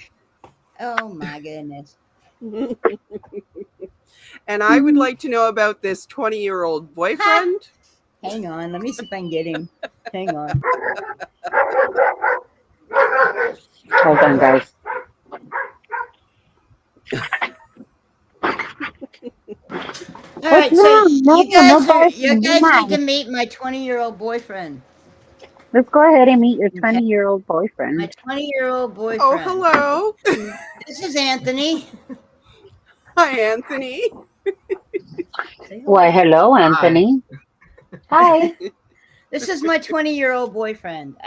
Oh my goodness. And I would Mhm. like to know about this 20-year-old Ha! boyfriend. Hang on. Let me see if I can get him. Hang on. Hold on, guys. All What's right. So wrong? No, you no guys are you barking. Be guys need to nice. meet my 20-year-old boyfriend. Let's go ahead and meet your Okay. 20-year-old My boyfriend. 20-year-old Oh, boyfriend. hello. This is Anthony. Hi, Anthony. Say Why, hello. hello, Hi. Anthony. Hi. This is my 20-year-old boyfriend.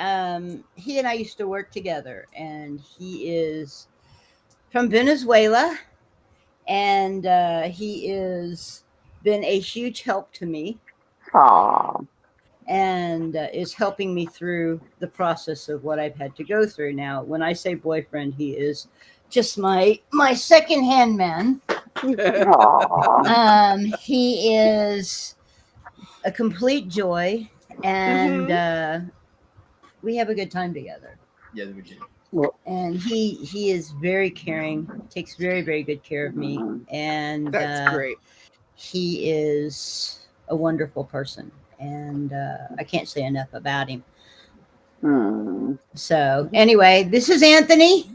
He and I used to work together, and he is from Venezuela, and he is been a huge help to me, Aw. and is helping me through the process of what I've had to go through. Now, when I say boyfriend, he is just my secondhand man. Aw. He is a complete joy, and Hmm. we have a good time together. Yes, we do. Well, And he is very caring, takes very very good care of me, and That's great. he is a wonderful person, and I can't say enough about him. mm. So anyway, this is Anthony.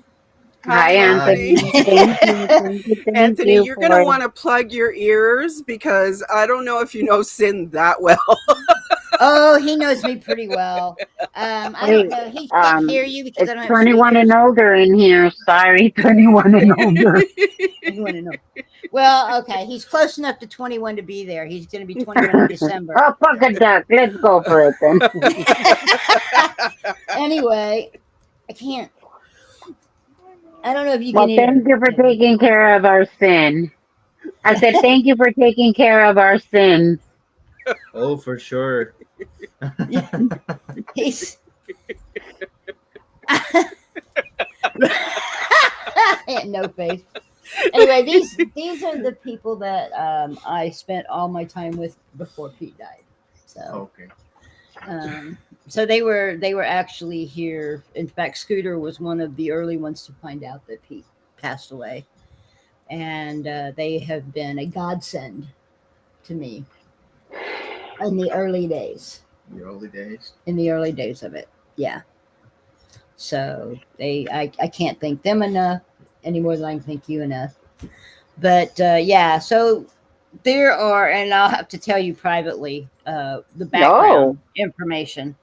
Hi, Hi, Hi. Anthony. Anthony. Thank Anthony, you you're going to for. want to plug your ears because I don't know if you know Sin that well. Oh, he knows me pretty well. I don't Wait, know, he can't hear you because it's I don't have 21 and speakers. older in here. Sorry, 21 and older. You want to know? Well, okay, he's close enough to 21 to be there. He's going to be 21 in December. Oh, fuck a duck. Let's go for it then. Anyway, I can't. I don't know if you can Well, hear. thank you for taking care of our sin. I said, thank you for taking care of our sins. Oh, for sure. Yeah, he's no face. Anyway, these are the people that I spent all my time with before Pete died. So Okay. um, so they were actually here. In fact, Scooter was one of the early ones to find out that Pete passed away, and they have been a godsend to me in the early days. The early days. In the early days of it, yeah. So I can't thank them enough any more than I can thank you enough. But yeah, so there are, and I'll have to tell you privately the background Oh, information.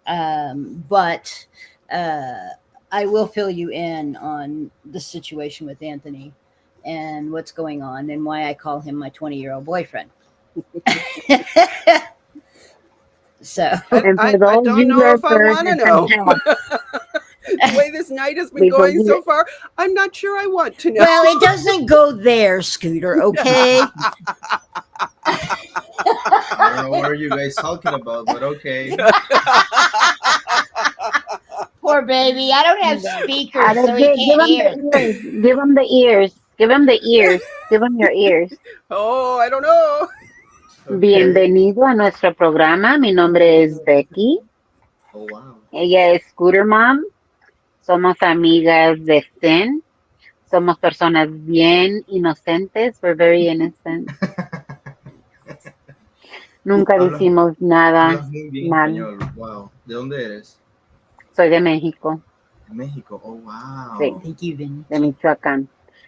But uh, I will fill you in on the situation with Anthony and what's going on and why I call him my 20-year-old boyfriend. So, and for I those don't know if I viewers, want to it's an know. help. The way this night has been Because going so far, I'm not sure I want to know. Well, it doesn't go there, Scooter, okay? I don't know what are you guys talking about, but okay. Poor baby. I don't have speakers, so he give can't him hear. the ears. Give him the ears. Give him the ears. Give him your ears. Oh, I don't know. Okay. Bienvenido a nuestro programa. Mi nombre es Becky. Oh wow. Ella es Scooter Mom. Somos amigas de Sin. Somos personas bien inocentes. We're very innocent. Nunca Hablas, decimos nada hablas muy bien mal. español. Wow. ¿De dónde eres? Soy de México. De México. Oh wow. Sí, Thank you, Vinny. de Michoacán.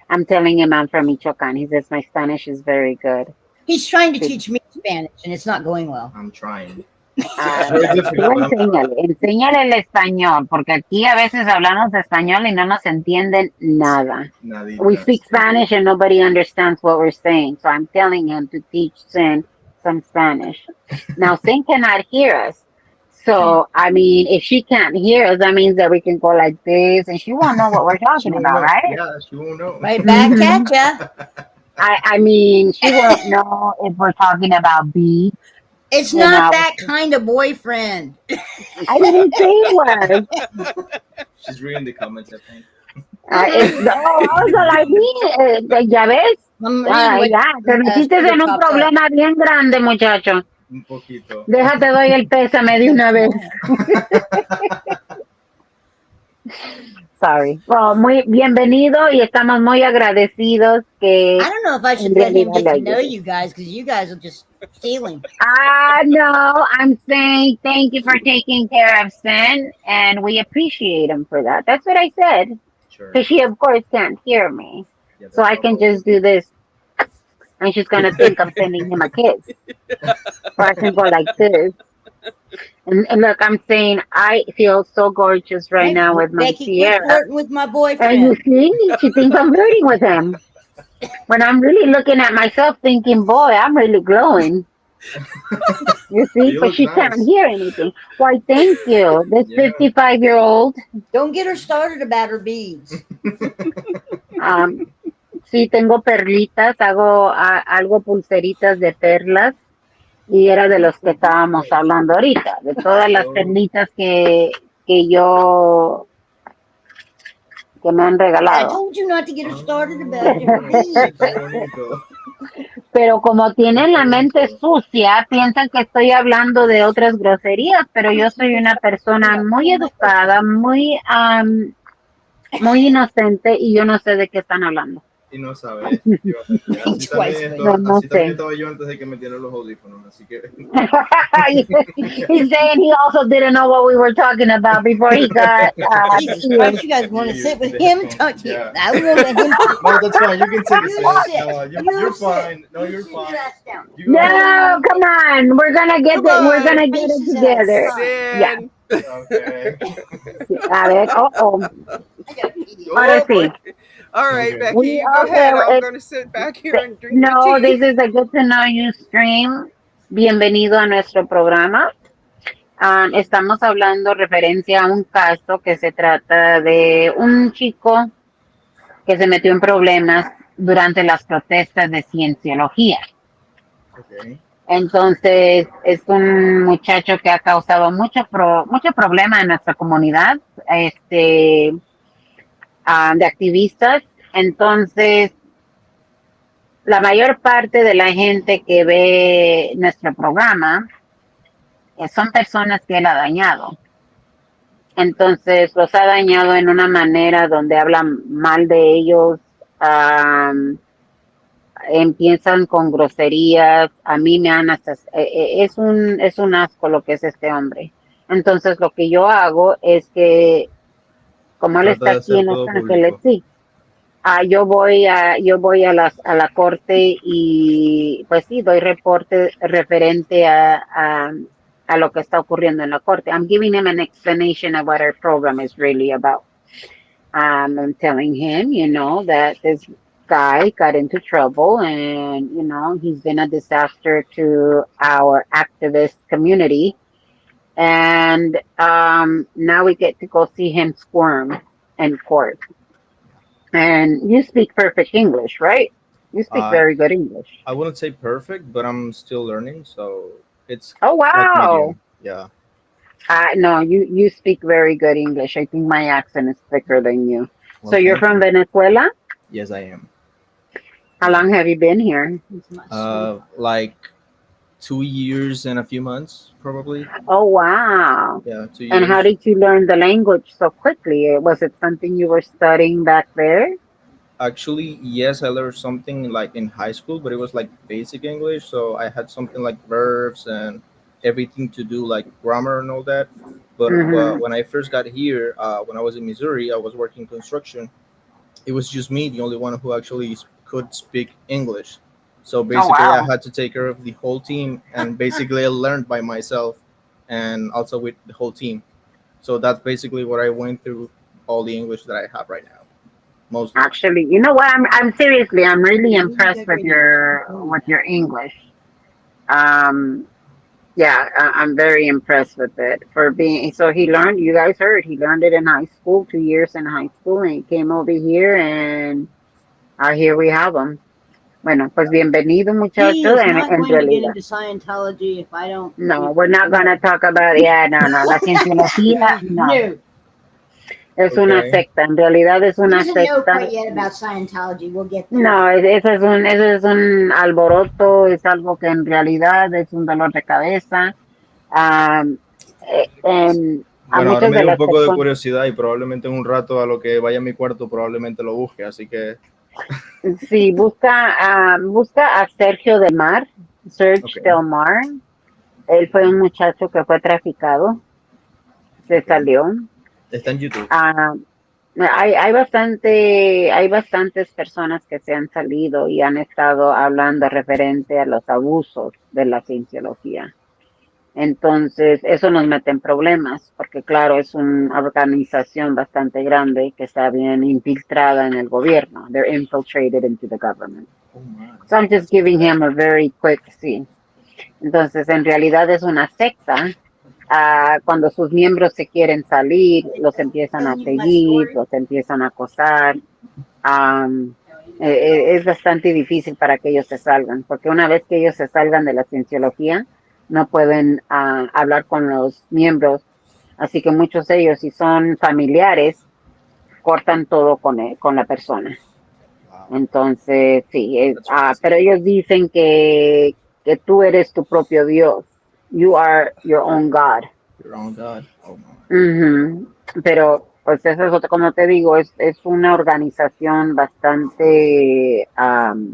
I'm telling him I'm from Michoacán. He says my Spanish is very good. He's trying to teach me Spanish, and it's not going well. I'm trying. Ah, Very tú difficult. enséñale el español, porque aquí a veces hablamos español y no nos entienden nada. Nadita. We speak Spanish and nobody understands what we're saying. So I'm telling him to teach Sin some Spanish. Now, Sin cannot hear us. So, I mean, if she can't hear us, that means that we can go like this and she won't know what we're She talking won't about, know. right? Yeah, she won't know. Right back at ya. I mean, she won't know if we're talking about beef. It's You not know. that kind of boyfriend. I didn't say it was. She's reading the comments, I think. Also like me, ya ves. I'm reading what Ya, te metiste Scooter en un popped up. problema bien grande, muchacho. Un poquito. Déjate doy el pésame de una vez. Sorry. Well, muy bienvenido y estamos muy agradecidos que I don't know if I should en let him realidad get le to know ayudes. you guys because you guys are just stealing. No, I'm saying thank you for taking care of Sin and we appreciate him for that. That's what I said. Sure. Because she of course can't hear me. Yeah, So that's I no can problem. just do this. And she's gonna think I'm sending him a kiss. Or I can go like this. And look, I'm saying I feel so gorgeous right now with my Becky, quit Sierra. flirting with my And you boyfriend. see, she thinks I'm flirting with him. When I'm really looking at myself thinking, boy, I'm really glowing. You see, You but look she nice. can't hear anything. Why, thank you. This Yeah. 55-year-old, Don't get her started about her beads. sí tengo perlitas, hago algo pulseritas de perlas. Y era de los que estábamos hablando ahorita, de todas las perlitas que yo, que me han I regalado. told you not to get her started about her Oh, beads. qué bonito. Pero como tienen la mente sucia, piensan que estoy hablando de otras groserías, pero yo soy una persona muy educada, muy inocente y yo no sé de qué están hablando. Y no sabes. Así también, No así también sé. estaba yo antes de que metieran los audífonos, así que He's saying he also didn't know what we were talking about before he got Jesus here. Christ, you guys want to sit with him? Don't you? Yeah. I will let him. No, that's fine. You can take a You seat. sit. No, You you're sit. fine. No, you're You sit fine. your ass down. You go No, come on. We're gonna get Come on. we're gonna get it Faces together. Sin. Okay. A ver, oh. I gotta pee. Ahora Oh, boy. sí. All right, Okay. Becky, We you go also, ahead. I'm going to sit back here and drink No, my tea. this is a Get to Know You stream. Bienvenido a nuestro programa. Estamos hablando referencia a un caso que se trata de un chico que se metió en problemas durante las protestas de cienciología. Okay. Entonces, es un muchacho que ha causado mucho problema en nuestra comunidad de activistas. Entonces, la mayor parte de la gente que ve nuestro programa son personas que él ha dañado. Entonces, los ha dañado en una manera donde hablan mal de ellos, empiezan con groserías, a mí me han hasta... es un asco lo que es este hombre. Entonces, lo que yo hago es que, como él está aquí en Los Ángeles, sí, yo voy a la corte y pues sí, doy reporte referente a lo que está ocurriendo en la corte. I'm giving him an explanation of what our program is really about. I'm telling him, that this guy got into trouble and, he's been a disaster to our activist community. And now we get to go see him squirm in court. And you speak perfect English, right? You speak Uh, very good English. I wouldn't say perfect, but I'm still learning, so it's Oh like wow! medium. Yeah. No, you speak very good English. I think my accent is thicker than you. Well, So you're thank from you. Venezuela? Yes, I am. How Yeah. long have you been here? It's my sweet. Like 2 years and a few months, probably. Oh wow! Yeah, two And how years. did you learn the language so quickly? Was it something you were studying back there? Actually, yes, I learned something like in high school, but it was like basic English. So I had something like verbs and everything to do like grammar and all that. But Mm-hmm. when I first got here, when I was in Missouri, I was working construction. It was just me, the only one who actually could speak English. So Oh basically, I wow! had to take care of the whole team, and basically, I learned by myself and also with the whole team. So that's basically what I went through all the English that I have right now, mostly. Actually, you know what? I'm seriously, I'm really You impressed got great English. I'm telling you with that. your English. Um, yeah, I'm very impressed with it for being. So he learned. You guys heard he learned it in high school, 2 years in high school, and he came over here, and here we have him. Bueno, pues bienvenido, He muchacho. is not En going to get realidad, into Scientology if I don't. no, we're not gonna talk about. Yeah, no, no, la cienciología, no, No, es una Okay. secta. En realidad es he una doesn't know secta. quite yet about Scientology. We'll get there. No, ese es un alboroto, es algo que en realidad es un dolor de cabeza. Am, a Bueno, ahora muchas me de dio un las poco de personas, curiosidad y probablemente en un rato a lo que vaya a mi cuarto probablemente lo busque, así que, sí, busca a Sergio Del Mar, ok. Serge Del Mar. Él fue un muchacho que fue traficado, se Ok. salió. Está en YouTube. Ah, hay bastantes personas que se han salido y han estado hablando referente a los abusos de la cienciología. Entonces, eso nos mete en problemas, porque claro, es una organización bastante grande que está bien infiltrada en el gobierno. They're infiltrated into the government. Oh man, So I'm just that's giving bad. him a very quick sí. Entonces, en realidad es una secta. Cuando sus miembros se quieren salir, los empiezan a Telling you my seguir, story. los empiezan a acosar. Am, es bastante difícil para que ellos se salgan, porque una vez que ellos se salgan de la cienciología, no pueden hablar con los miembros. Así que muchos de ellos, si son familiares, cortan todo con la persona. Wow, Entonces, sí, that's crazy. pero ellos dicen que tú eres tu propio Dios. You are your own God. Your own God. Oh man. Ujú. Pero, pues eso es otro, como te digo, es una organización bastante Cerrado.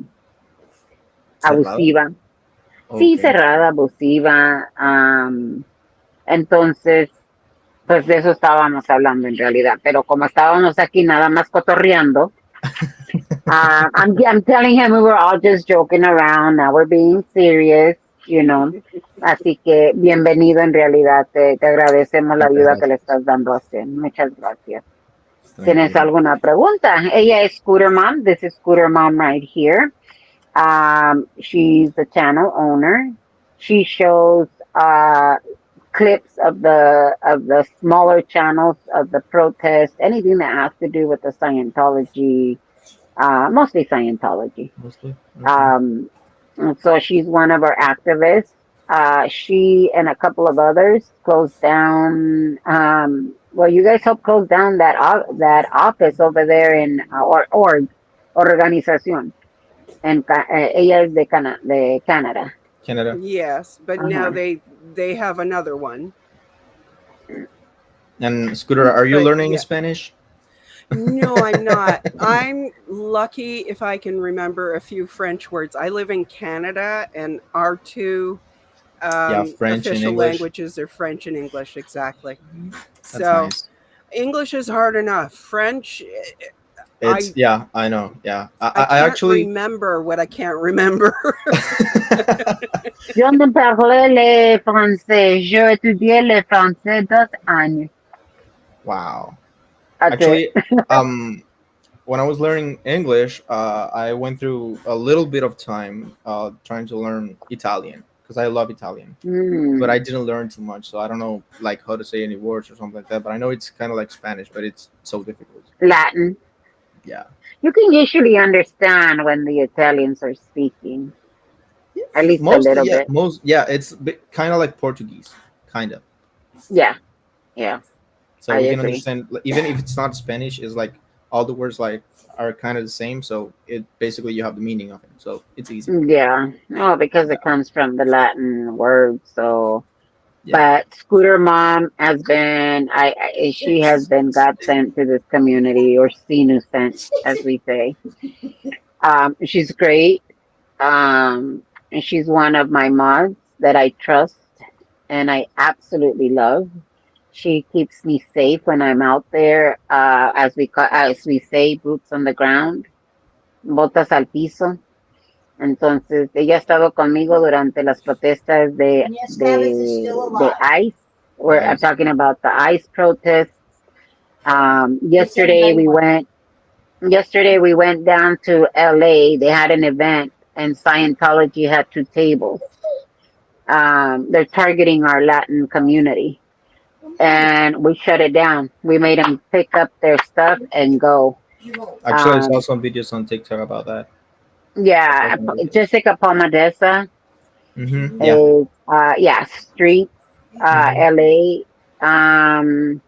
abusiva. Sí, Ok. cerrada, abusiva. Entonces, pues de eso estábamos hablando en realidad. Pero como estábamos aquí nada más cotorreando, I'm telling him we were all just joking around. Now we're being serious, you know. Así que bienvenido en realidad. Te agradecemos la Muchas ayuda que le gracias. estás dando a usted. Muchas gracias. ¿Tienes Tranquilo. alguna pregunta? Ella es Scooter Mom. This is Scooter Mom right here. She's the channel owner. She shows clips of the smaller channels of the protest, anything that has to do with the Scientology, mostly Scientology. Mostly. Okay. Um, so she's one of our activists. She and a couple of others closed down. Well, you guys helped close down that office over there in or organización. Ella es de Canada. Canada. Yes, but now Uh-huh. they have another one. And Scooter, are you But learning yeah. Spanish? No, I'm not. I'm lucky if I can remember a few French words. I live in Canada, and our two Yeah, French and official English. languages are French and English, exactly. That's So nice. English is hard enough. French, It's I yeah, I know. Yeah, I I can't actually. remember what I can't remember. Je ne parlais le français. Je étudié le français 2 años. Wow. That's it. Actually, um, when I was learning English, I went through a little bit of time trying to learn Italian because I love Italian, but I Mm, didn't learn too much, so I don't know like how to say any words or something like that. But I know it's kind of like Spanish, but it's so difficult. Latin. Yeah. You can usually understand when the Italians are speaking, at least a Mostly, little yeah, bit. it's kind of like Portuguese, kind of. Yeah, yeah, So I we can agree. understand, like, even if it's not Spanish, is like all the words like are kind of the same. So it basically you have the meaning of it. So it's easy. Yeah, no, because Yeah, it comes from the Latin word. So, yeah. but Scooter Mom has been, she has been God sent to this community, or Sinu sent, as we say. She's great. And she's one of my mods that I trust and I absolutely love. She keeps me safe when I'm out there, as we say, boots on the ground, botas al piso. Entonces, ella ha estado conmigo durante las protestas And yes, Tavis is still de alive. ICE. I'm Nice. talking about the ICE protests. Yes, everybody went. Yesterday we went down to LA. They had an event, and Scientology had two tables. They're targeting our Latin community, and we shut it down. We made them pick up their stuff and go. Actually, I saw Um, some videos on TikTok about that. I saw yeah, some videos. Jessica Pomadesa Yeah. is, yeah, Streets, Hmm. LA, um,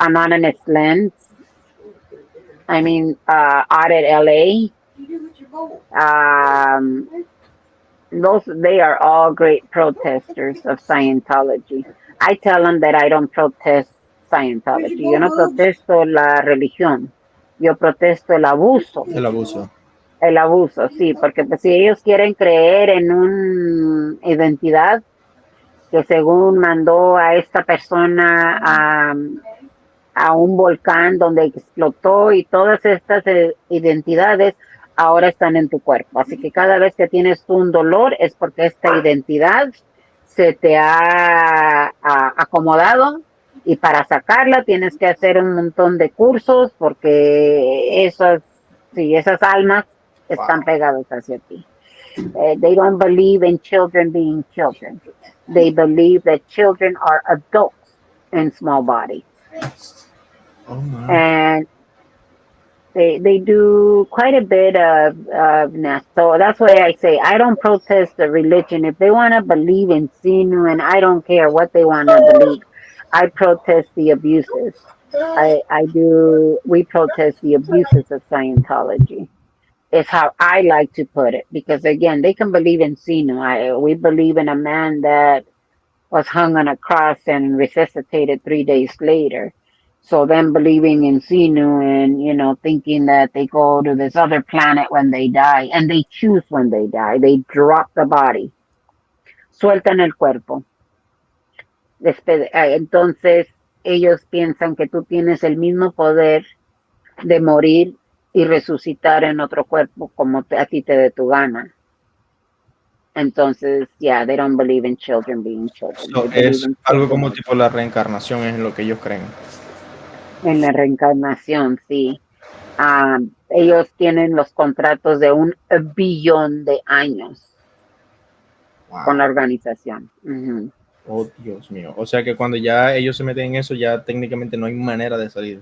Anonymous Lens. Audit LA. Um, they are all great protesters of Scientology. I tell them that I don't protest Scientology. Yo no protesto la religión. Yo protesto El abuso. el abuso, sí, porque pues, si ellos quieren creer en una identidad que según mandó a esta persona a un volcán donde explotó y todas estas identidades ahora están en tu cuerpo. Así que cada vez que tienes tú un dolor es porque esta identidad se te ha acomodado y para sacarla tienes que hacer un montón de cursos porque sí, esas almas están Wow. pegadas hacia ti. They don't believe in children being children. They believe that children are adults in small bodies. Oh my. And they do quite a bit of now. So that's why I say I don't protest the religion. If they want to believe in Sinu, and I don't care what they want to believe, I protest the abuses. I do. We protest the abuses of Scientology. Is how I like to put it because again, they can believe in Sinu. We believe in a man that was hung on a cross and resuscitated 3 days later. So them believing in Sinu and thinking that they go to this other planet when they die, and they choose when they die. They drop the body, sueltan el cuerpo. Entonces ellos piensan que tú tienes el mismo poder de morir y resucitar en otro cuerpo como a ti te dé tu gana. Entonces, yeah, they don't believe in children being children. So, They believe es in algo children como tipo la reencarnación, es lo que ellos creen. en la reencarnación, sí. Ellos tienen los contratos de 1 billón de años con la Wow. organización. Ujú. Oh, Dios mío. O sea que cuando ya ellos se meten en eso, ya técnicamente no hay manera de salir.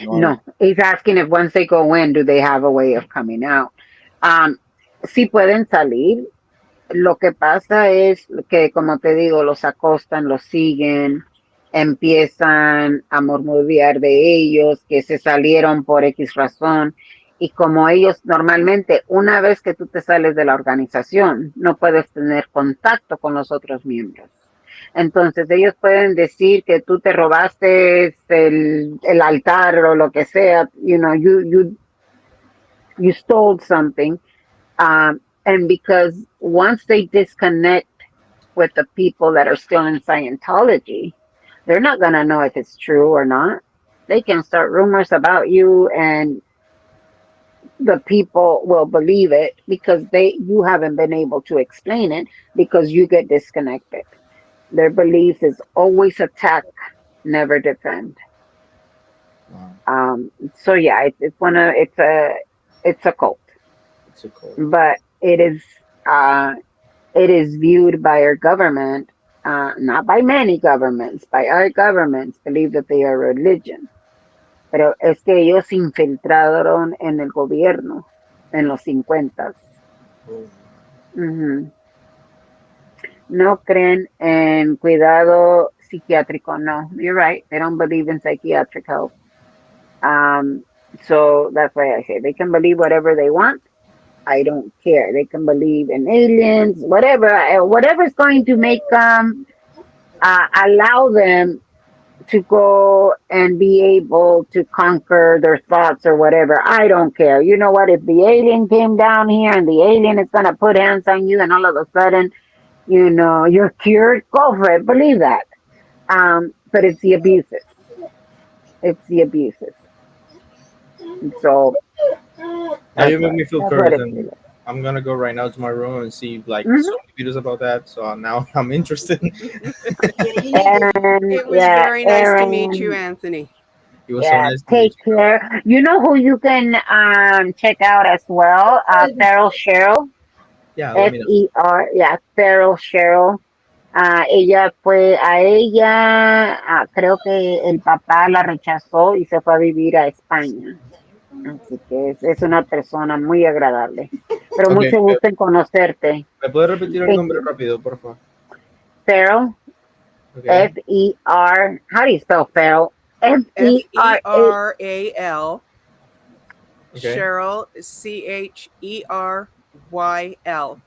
No hay. No, he's asking if once they go in, do they have a way of coming out? Um, sí pueden salir. Lo que pasa es que, como te digo, los acostan, los siguen, empiezan a murmurar de ellos, que se salieron por X razón. Y como ellos normalmente, una vez que tú te sales de la organización, no puedes tener contacto con los otros miembros. Entonces ellos pueden decir que tú te robaste el altar o lo que sea, you stole something. And because once they disconnect with the people that are still in Scientology, they're not going to know if it's true or not. They can start rumors about you, and the people will believe it because you haven't been able to explain it because you get disconnected. Their belief is always attack, never defend. Wow. So yeah, it's a cult, It's a cult. but it is. it is viewed by our government, not by many governments, by our governments, believe that they are religion. Pero es que ellos se infiltraron en el gobierno en los 50. Oh, Ujú. No creen en cuidado psiquiátrico. No, you're right. They don't believe in psychiatric help. Um, so that's why I say they can believe whatever they want. I don't care. They can believe in aliens, whatever, whatever's going to make them allow them to go and be able to conquer their thoughts or whatever. I don't care. You know what? If the alien came down here and the alien is going to put hands on you and all of a sudden, you're cured, go for it. Believe that. But it's the abuses. It's the abuses. So now that's you make me feel that's what curious, it and is. I'm gonna go right now to my room and see like Mhm. so many videos about that. So now I'm interested. Yeah, you need to. And It was yeah, very nice to meet you, Aaron. Anthony. It was so Yeah, nice to take meet you. care. You know who you can check out as well? Feral Cheryl. Yeah, let me know. F-E-R, yeah, Feral Cheryl. Ella fue a ella, creo que el papá la rechazó y se fue a vivir a España. Así que es una persona muy agradable. Pero Okay, mucho gusto en conocerte. ¿me puedes repetir el Thank nombre you. rápido, por favor? Feral, Okay, F-E-R. How do you spell Feral? F-E-R-A. Feral. okay. Cheryl, Cheryl.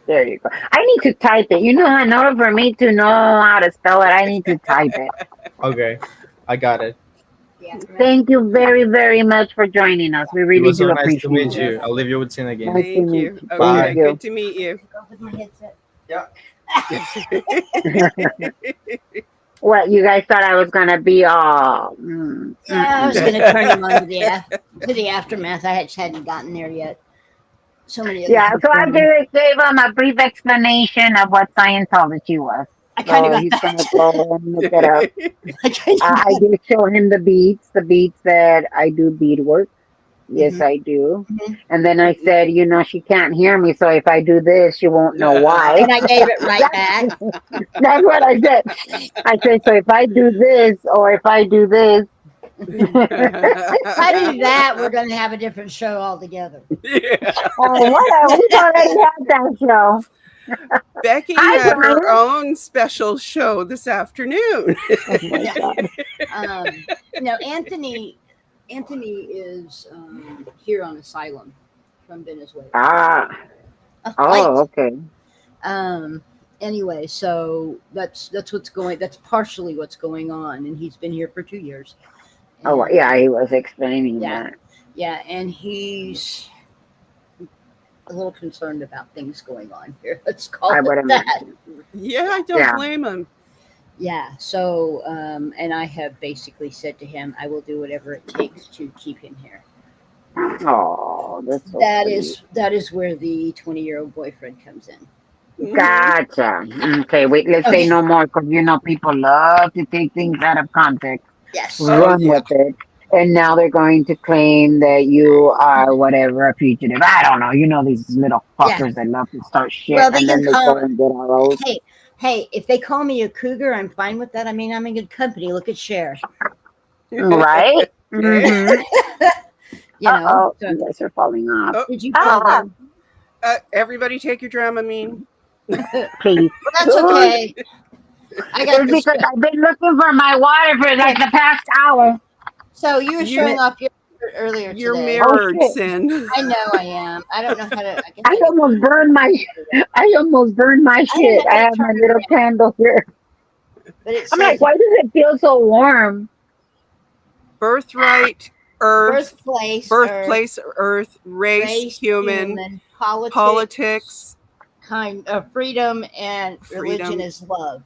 There you go. I need to type it. In order for me to know how to spell it, I need to type it. Okay, I got it. Yeah. Thank you very, very much for joining us. We It really was so do nice to appreciate meet it. you. Yes. I'll leave you with Sin again. Nice to Thank meet you. you. Bye. Okay, Thank you. good to meet you. Go with my headset. Yeah. What, you guys thought I was going to be all. Yeah, I was going to turn him on to the aftermath. I just hadn't gotten there yet. So many other Yeah, things so I going on. gave him a brief explanation of what Scientology was. I kind of So got he's going to that. go and look it up. I kind of I got did show him the beads that I do beadwork. Yes, Mhm. I do. Mhm. And then I said, she can't hear me, so if I do this, she won't know why. and I gave it right back. That's what I said. I said, so if I do this or if I do this. If I do that, we're going to have a different show altogether. Yeah. Oh, whatever. We've already had that show. Becky Hi, had her Brian. own special show this afternoon. Oh, my Yeah. God. Anthony is here on asylum from Venezuela. Ah. Like, Oh, okay. anyway, so that's what's going. That's partially what's going on, and he's been here for 2 years. Oh, And, yeah, he was explaining Yeah. that. yeah, and he's a little concerned about things going on here. Let's call I it would that. imagine. Yeah, I don't Yeah. blame him. Yeah. So, and I have basically said to him, I will do whatever it takes to keep him here. Oh, that's so That sweet. is where the 20-year-old boyfriend comes in. Mhm. Gotcha. Okay, wait, let's say Okay. no more because people love to take things out of context, Yes. Oh, run yeah. with it. And now they're going to claim that you are whatever, a fugitive. I don't know. These little Yeah. fuckers that love to start shit Well, they and can then they call. go and get all those. Hey, if they call me a cougar, I'm fine with that. I mean, I'm in good company. Look at Cher. Right? Mm-hmm. Uh-oh, So, you guys are falling off. did you call Ah, them? Everybody take your Dramamine. please. Well, that's okay. I got It's this. because I've been looking for my water for like the past hour. So you were You- showing off your earlier You're today. mirrored, shit. Sin. I know I am. I don't know how to. I guess I almost burned my shit. know I how to have my turn it little candle here. But it I'm says like, why does it feel so warm? Birthright, Earth, birthplace, Earth, race, human, politics, kind of freedom, and Freedom. religion is love.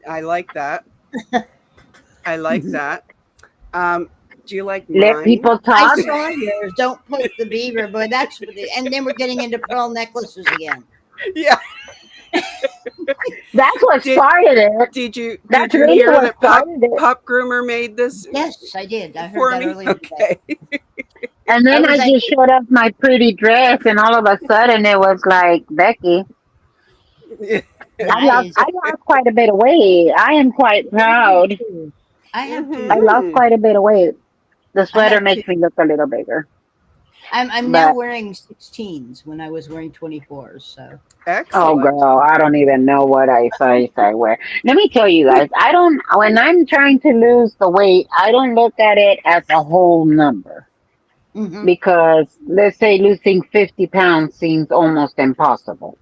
I like that. I like that. Do you like Let mine? people I talk. saw yours. Don't put the beaver, but that's what and then we're getting into pearl necklaces again. Yeah. That's what Did- started it. Did you That's hear really that what started it. Pop Groomer made this Yes, I did. I heard for that me? earlier today. Okay. And I then was I like, just showed up my pretty dress, and all of a sudden it was like, Becky, nice. I lost quite a bit of weight. I am quite proud. I have I two. lost Mhm. quite a bit of weight. The I sweater have two. makes me look a little bigger, I'm now but wearing 16s when I was wearing 24s. So oh Excellent. girl, I don't even know what I size I wear. Let me tell you guys, I don't. When I'm trying to lose the weight, I don't look at it as a whole number hmm because let's say losing 50 pounds seems almost impossible.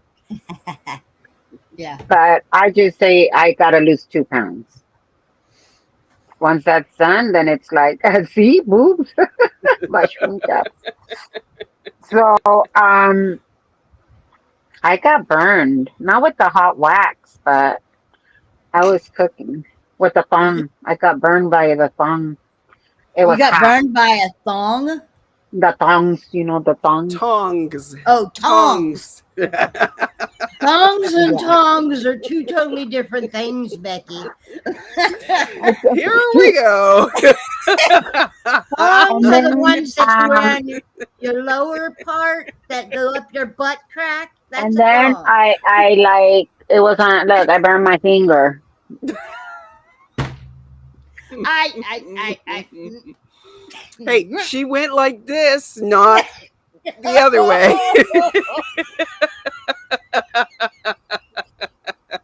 yeah. But I just say I gotta lose 2 pounds. Once that's done, then it's like, see, boobs, mushroom cups. So, I got burned, not with the hot wax, but I was cooking with the thong. I got burned by the thong. It You was got hot. burned by a thong? The thongs, you know, the thongs. Tongs. Oh, tongs. Tongs. Thongs and Yeah. tongs are two totally different things, Becky. Here we go. Thongs And are the then, ones that you wear on your lower part that go up your butt crack. That's and a then thong. I like, it was on, look, I burned my finger. I. Hey, she went like this, not the other way.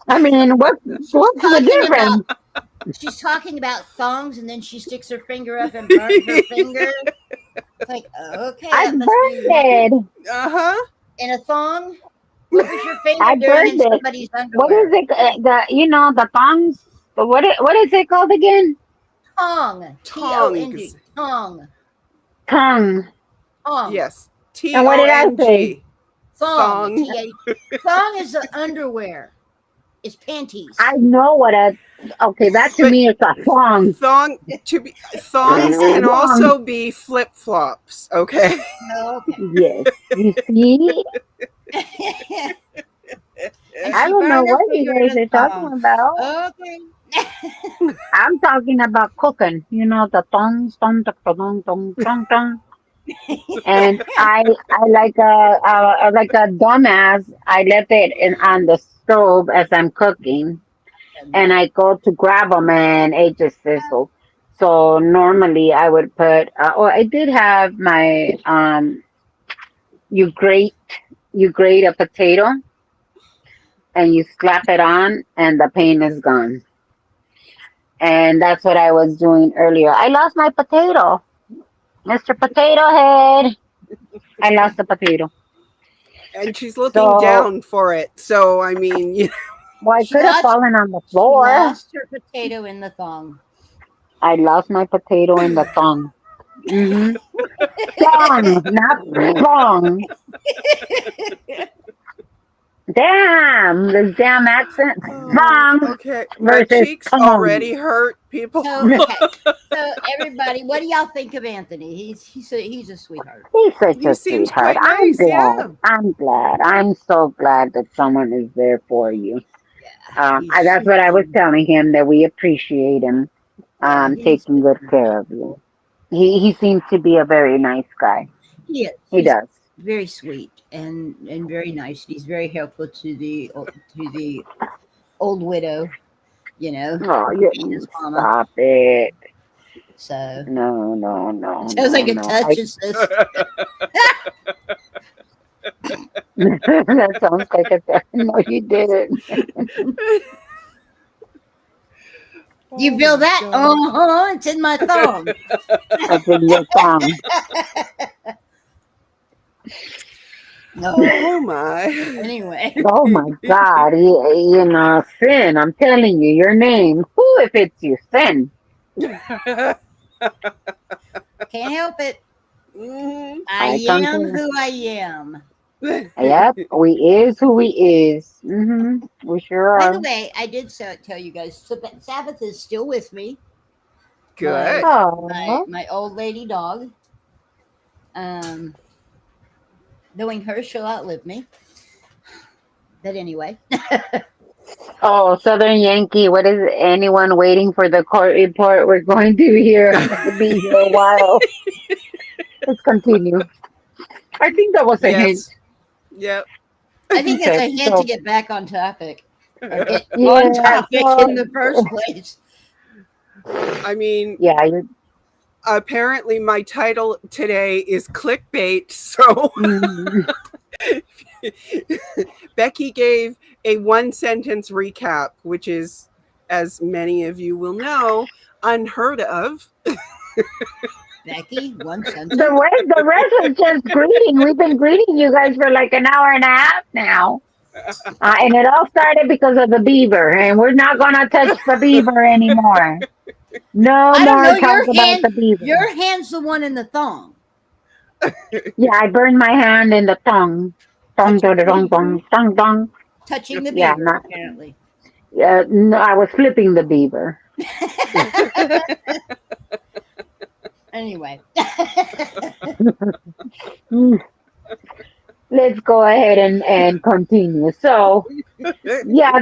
I mean, what's the talking about difference? she's talking about thongs, and then she sticks her finger up and burnt her finger. It's like, okay, I that must burned be it. Uh-huh. in a thong. What was your finger I doing in burned it. somebody's What is underwear? it? The thongs. What is it called again? Tong. Tong. Tongs. Tong. Tongue. Tong. Yes. And what did I say? T-O-N-G. Thong. Thong. T-A. Thong is the underwear. It's panties. I know what a. Okay, that to But me is a thong. thongs can Thong. also be flip-flops, okay? Oh, okay. Yes. You see, And I she don't know burned her what you finger guys in a are talking thong. about. Okay. I'm talking about cooking. You know the tongs, tong, tong, tong, tong, tong, tong. And I like a dumbass. I left it on the stove as I'm cooking, and I go to grab them, and it just sizzled. So normally I would put. I did have my you grate you grate a potato and you slap it on, and the pain is gone. And that's what I was doing earlier. I lost my potato, Mr. Potato Head. I lost the potato. And she's looking So, down for it. So, I mean, well, I She could have lost. fallen on the She floor. lost her potato in the thong. I lost my potato in the thong. Mm-hmm. Thong, not thong. Damn, this damn accent. Thong okay. My versus cheeks thong. already hurt, people. So okay. So everybody, what do y'all think of Anthony? He's a sweetheart. He's such He a seems sweetheart. quite I'm nice, glad. yeah. I'm glad. I'm so glad that someone is there for you. He's That's what I was super. telling him, that we appreciate him Yeah, he's taking good care of you. He seems to be a very nice guy. he is. He He's does. very sweet and very nice. He's very helpful to the old widow. You know, Oh, and his mama. stop it. So No, no, no, sounds no, like a no. touch assist. That sounds like a. No, you didn't. You Oh feel my that? gosh. It's in my thumb. That's in your song. No. Oh my. Anyway, Oh my God. Sin. I'm telling you, your name. Who if it's you, Sin? can't help it. Mhm. I I am concur. who I am. Yep, we is who we is. We sure By are. the way, I did tell you guys. So that Sabbath is still with me. My Good. Oh, my old lady dog. Um, knowing her, she'll outlive me. But anyway, oh, Southern Yankee. What is it? Anyone waiting for the court report? We're going to be here a while. Let's continue. I think that was a hint. Yes. Yep. I think it's Okay, a hint to so get back on topic or get on yeah, topic in the first place. I mean, yeah, you apparently my title today is clickbait. So mm, Becky gave a one sentence recap, which is, as many of you will know, unheard of. Becky, one the sentence. way the rest was just greeting. We've been greeting you guys for like an hour and a half now. And it all started because of the beaver, and we're not gonna touch the beaver anymore. No I don't more know. talk about the beaver. Your hand's the one in the thong. Yeah, I burned my hand in the tongue. Tongue, Touching tongue, the tongue, beaver. tongue, tongue, tongue. Touching the Yeah, beaver, not. apparently. Yeah, no, I was flipping the beaver. Anyway. Hmm, let's go ahead and continue. So, yeah,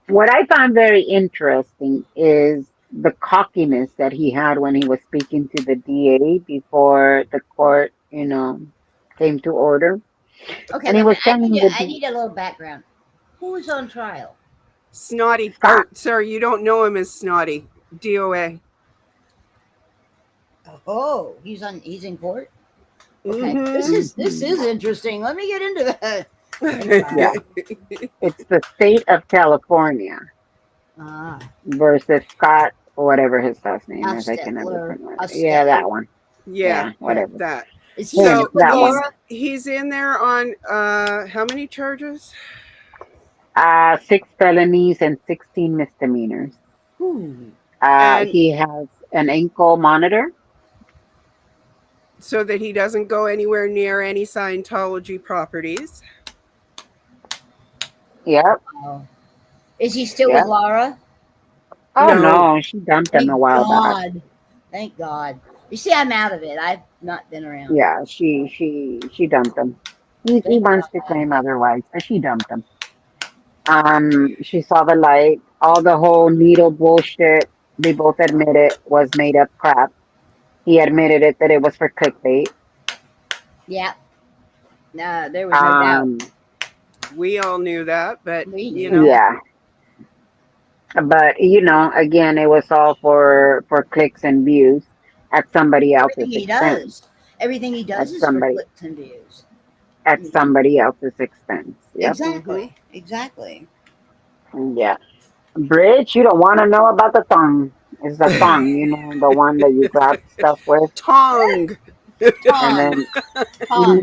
what I found very interesting is the cockiness that he had when he was speaking to the DA before the court, came to order. Okay, And he let me. was telling the I need a little background. Who's on trial? Snotty. Scott. Or, sorry, you don't know him as Snotty. DOA. Oh, he's in court. Okay, Mm-hmm. this is interesting. Let me get into that. Yeah, it's the state of California Ah, versus Scott, whatever his last name is. I can never Hostetler. pronounce it. Yeah, Hostetler. that one. Yeah, Yeah, whatever. that. Is he Him, still So with that one. he's in there on how many charges? 6 felonies and 16 misdemeanors. Ooh. And He has an ankle monitor. so that he doesn't go anywhere near any Scientology properties. Yep, Oh. Is he still with yep. Laura? Oh No. no, she dumped him a Thank while back. God. Thank God. You see, I'm out of it. I've not been around. Yeah, she dumped him. He Thank wants to God. claim otherwise, but she dumped him. She saw the light. All the whole needle bullshit, they both admitted was made up crap. He admitted it that it was for clickbait. Yeah. No, there was no doubt. Um, We all knew that, but We you knew know, that. yeah, but again, it was all for clicks and views at somebody else's Everything he expense. does. Everything he does At is for somebody clicks and views. at somebody else's expense. Yep. mm-hmm. Exactly. Exactly. Yeah. Bridge, you don't want to know about the thong. It's the thong, the one that you grab stuff with, Tong. and Tom. then Tom.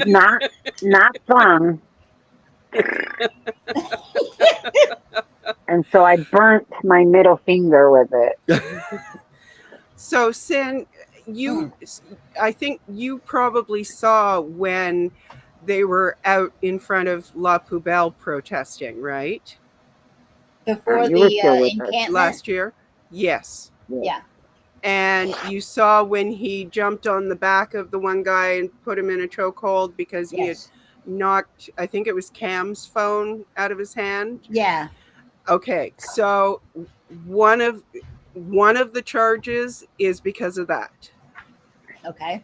not thong. And so I burnt my middle finger with it. So Sin, I think you probably saw when they were out in front of La Poubelle protesting, right? Before You were the still with us. encampment. Last year. Yes. Yeah. Yeah. And you saw when he jumped on the back of the one guy and put him in a chokehold because he had Yes. knocked, I think it was Cam's phone out of his hand. Yeah. Okay, so one of the charges is because of that. Okay.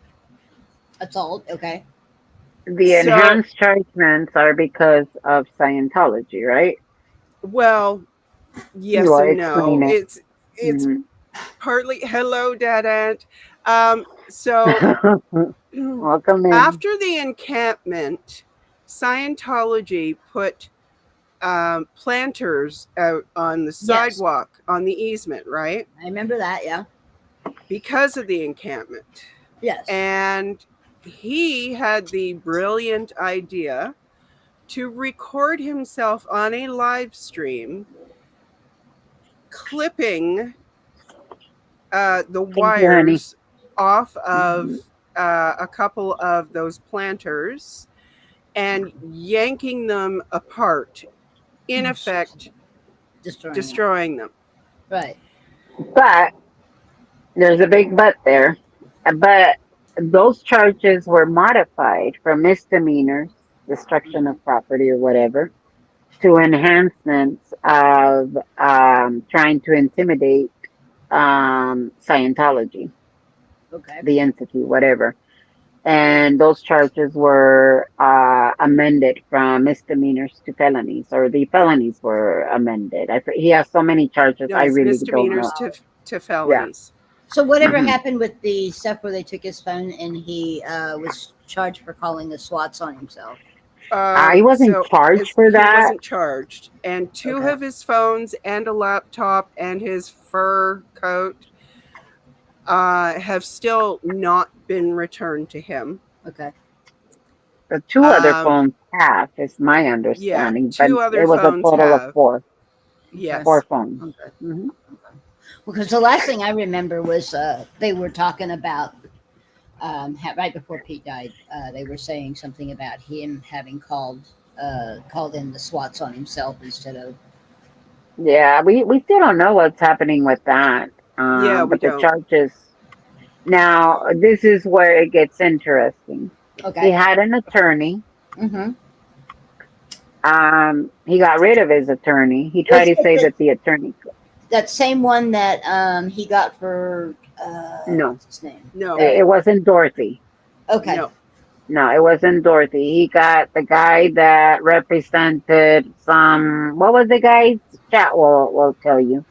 Assault. Okay. The So, enhanced chargements are because of Scientology, right? well, yes Well, and no. explain it. It's partly hello, Dad Aunt. So Welcome in. after the encampment, Scientology put planters out on the Yes. sidewalk on the easement, right? I remember that. Yeah. Because of the encampment. Yes. And he had the brilliant idea to record himself on a live stream clipping the Thank you, honey. wires off of a couple of those planters and yanking them apart, in effect, destroying them. Right. But there's a big but there. But those charges were modified from misdemeanors, destruction of property or whatever, to enhancements of trying to intimidate Scientology. Okay. the entity, whatever. And those charges were amended from misdemeanors to felonies, or the felonies were amended. He has so many charges, No, I it's really don't misdemeanors know. Wow. to Yeah. felonies. So whatever Hmm. happened with the stuff where they took his phone and he was charged for calling the SWATs on himself? I wasn't So charged for he that. wasn't charged, and two Okay. of his phones and a laptop and his fur coat have still not been returned to him. Okay. The two other Um, phones have, is my yeah, understanding, but two other it was a phones total of have. Okay. four Yes. phones. Okay. Hmm. Because the last thing I remember was they were talking about right before Pete died. They were saying something about him having called in the SWATs on himself instead of. Yeah, we still don't know what's happening with that. Yeah, we But the don't. charges now, this is where it gets interesting. He Okay. had an attorney. Mm-hmm. He got rid of his attorney. He tried Was to it say that the attorney, that same one that he got for no, what's his name? No, it wasn't Dorothy. Okay. no. No, it wasn't Dorothy. He got the guy that represented some. What was the guy's chat? Will tell you.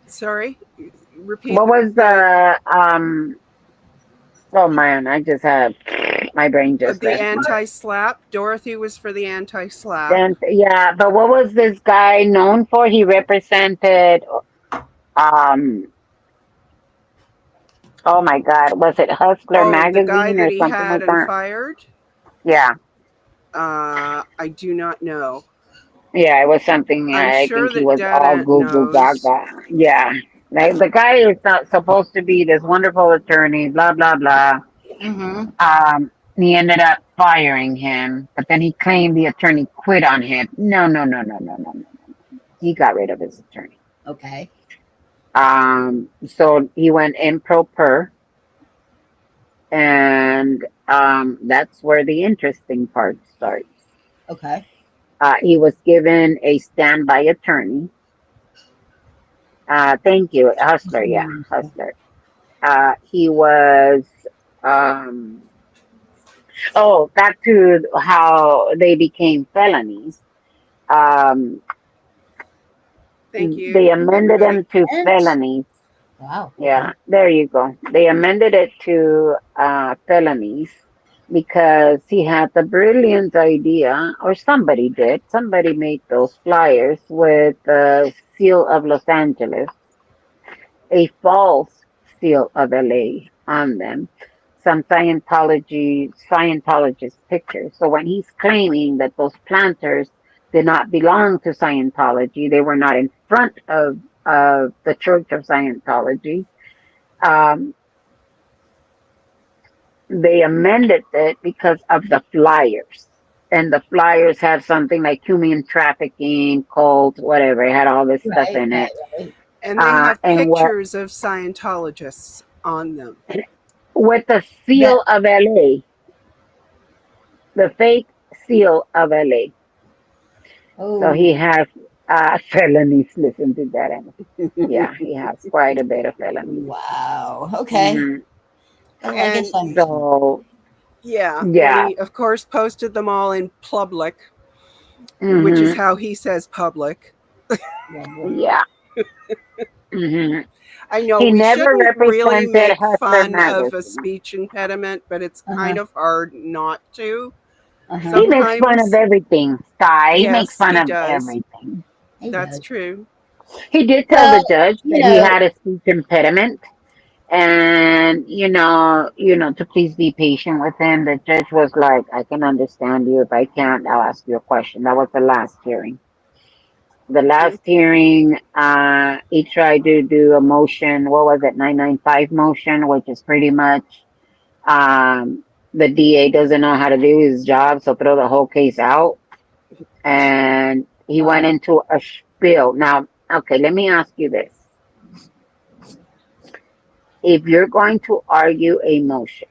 Sorry, repeat What was the the? Oh man, I just have my brain just the left me. anti-slap. Dorothy was for the anti-slap. Then yeah, but what was this guy known for? He represented um. Oh my God, was it Hustler Oh, the guy magazine that or he something had like and that? fired. Yeah, I do not know. yeah, it was something. I'm I sure think he that was all Dada Google knows. Gaga. Yeah, like the guy is not supposed to be this wonderful attorney. Blah blah blah. Mm-hmm. He ended up firing him, but then he claimed the attorney quit on him. No, no, no, no, no, no, no. He got rid of his attorney. Okay. So he went improper, and that's where the interesting part starts. Okay. He was given a standby attorney. Thank you, Hustler. Yeah, Hustler. He was. Um, oh, back to how they became felonies. Um, Thank you, they amended them everybody. to And felonies. wow. Okay. Yeah, there you go. They amended it to felonies because he had the brilliant idea, or somebody did. Somebody made those flyers with the seal of Los Angeles, a false seal of LA on them, some Scientologist pictures. So when he's claiming that those planters did not belong to Scientology, they were not in front of the Church of Scientology. Um, they amended it because of the flyers. And the flyers had something like human trafficking, cult, whatever. It had all this stuff Right. in Right. it. Right. And they have And what pictures of Scientologists on them. with the That. seal of LA, the fake seal of LA. So Oh. he has felonies. Listen to that. And yeah, he has quite a bit of felonies. Wow. Okay. Hmm. Well, I guess And I'm. So yeah, and yeah. he of course posted them all in public, which is Hmm. how he says public. Yeah. Hmm. I know He we never shouldn't really represented make Hustler fun of a magazine. speech impediment, but it's Uh kind huh. of hard not to. Uh huh. He makes fun of Sometimes, everything, Sky. He makes yes, fun he of does. everything. He That's does. true. He did tell the Well, judge you that he know. had a speech impediment, and to please be patient with him. The judge was like, "I can understand you. If I can't, I'll ask you a question." That was the last hearing. The last hearing, he tried to do a motion. What was it? 995 motion, which is pretty much um, the DA doesn't know how to do his job, so throw the whole case out. And he went Wow. into a spiel. Now, okay, let me ask you this. If you're going to argue a motion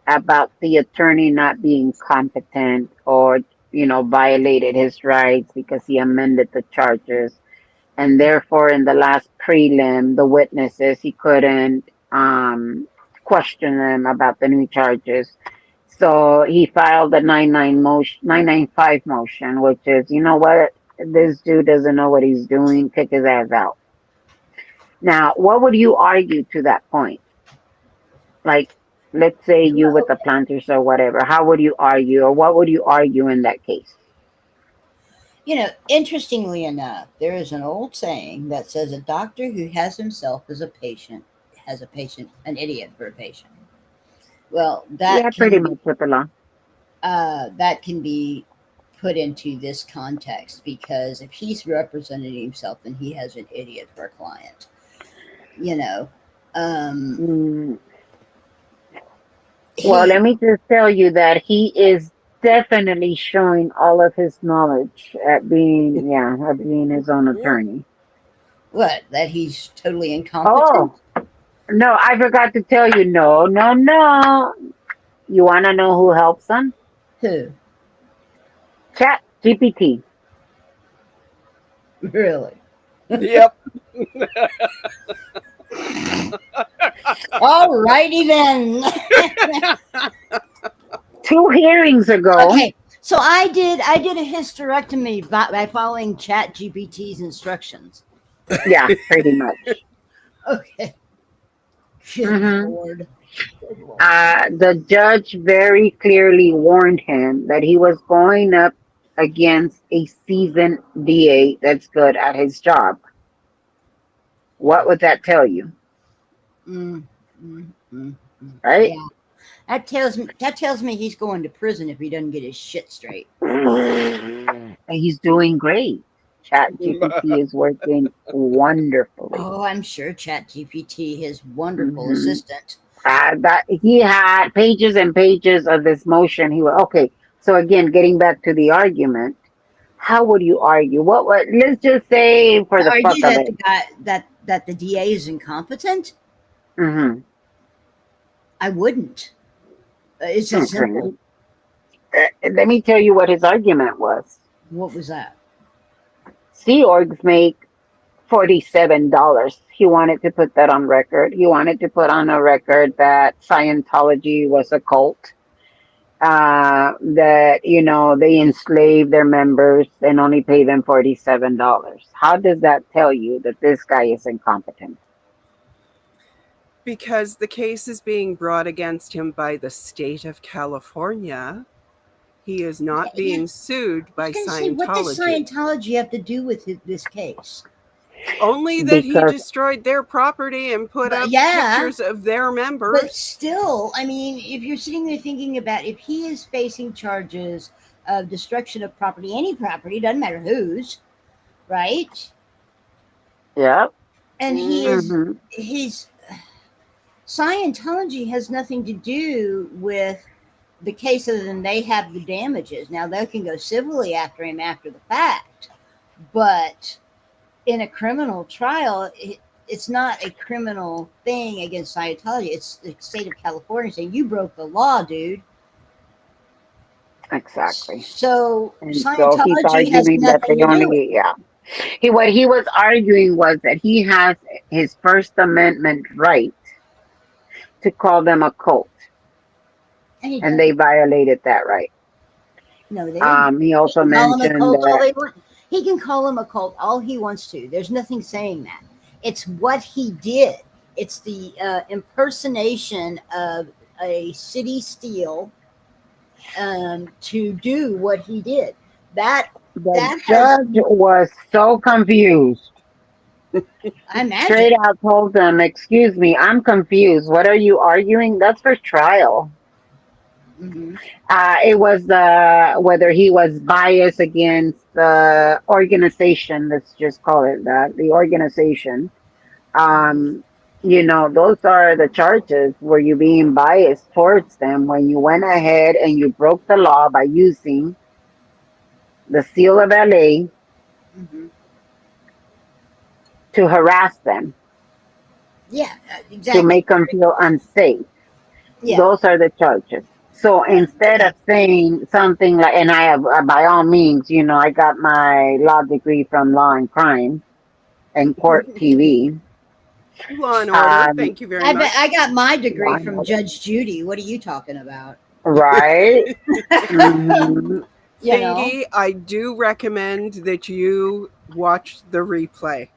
about the attorney not being competent or, violated his rights because he amended the charges, and therefore in the last prelim, the witnesses, he couldn't question them about the new charges. So he filed a 995 motion, which is, you know what, this dude doesn't know what he's doing, kick his ass out. Now, what would you argue to that point? Like, let's say you with the planters or whatever, how would you argue, or what would you argue in that case? Interestingly enough, there is an old saying that says a doctor who has himself as a patient has a patient, an idiot for a patient. Well, Yeah, pretty much with the law. that can be put into this context, because if he's representing himself, then he has an idiot for a client. Mm. Well, let me just tell you that he is definitely showing all of his knowledge at being his own attorney. What? That he's totally incompetent? Oh, no, I forgot to tell you. No. You want to know who helps him? Who? Chat GPT. Really? Yep. All righty then. 2 hearings ago. Okay, so I did a hysterectomy by following Chat GPT's instructions. Yeah, pretty much. Okay. Good Mhm. Lord. Good Lord. The judge very clearly warned him that he was going up against a seasoned DA that's good at his job. What would that tell you? Mm, mm, mm, mm. Right? Yeah, that tells me he's going to prison if he doesn't get his shit straight. And he's doing great. Chat GPT is working wonderfully. Oh, I'm sure Chat GPT, his wonderful Mhm. assistant. That he had pages and pages of this motion. He was okay. So again, getting back to the argument, how would you argue? What would, let's just say for the fuck Argue of that it. the guy that the DA is incompetent? Mm-hmm. I wouldn't. It's that simple. Let me tell you what his argument was. What was that? Sea orgs make $47. He wanted to put that on record. He wanted to put on a record that Scientology was a cult. That they enslave their members and only pay them $47. How does that tell you that this guy is incompetent? Because the case is being brought against him by the state of California. He is not being sued by I was going to say, what does Scientology. Scientology have to do with this case? Only that he Because destroyed their property and put But up yeah. pictures of their But members. still, I mean, if you're sitting there thinking about if he is facing charges of destruction of property, any property, doesn't matter whose, right? yeah. And Mm-hmm. his Scientology has nothing to do with the case other than they have the damages. Now they can go civilly after him after the fact, but in a criminal trial, it's not a criminal thing against Scientology. It's the state of California saying you broke the law, dude. Exactly. So And so he's Scientology has arguing that nothing they to do with it. what he was arguing was that he has his First Amendment right to call them a cult, And he and they violated that right. no, they didn't. He also Call them a mentioned cult all that they want. He can call them a cult all he wants to. There's nothing saying that. It's what he did. It's the impersonation of a city steal to do what he did. That the has, judge was so confused. I imagine. Straight out told them, "Excuse me, I'm confused. What are you arguing? That's for trial." Mhm. It was whether he was biased against the organization. Let's just call it that. The organization. Those are the charges. Were you being biased towards them when you went ahead and you broke the law by using the seal of LA Mhm. to harass them, Yeah, to exactly. make them feel unsafe? Yeah. Those are the charges. So instead of saying something and I have, by all means, I got my law degree from Law and Crime. and court TV. Law and order. Um, Thank you very I much. got my degree one from of it, Judge Judy. What are you talking about? right? Hmm. You know? Thingy, I do recommend that you watch the replay.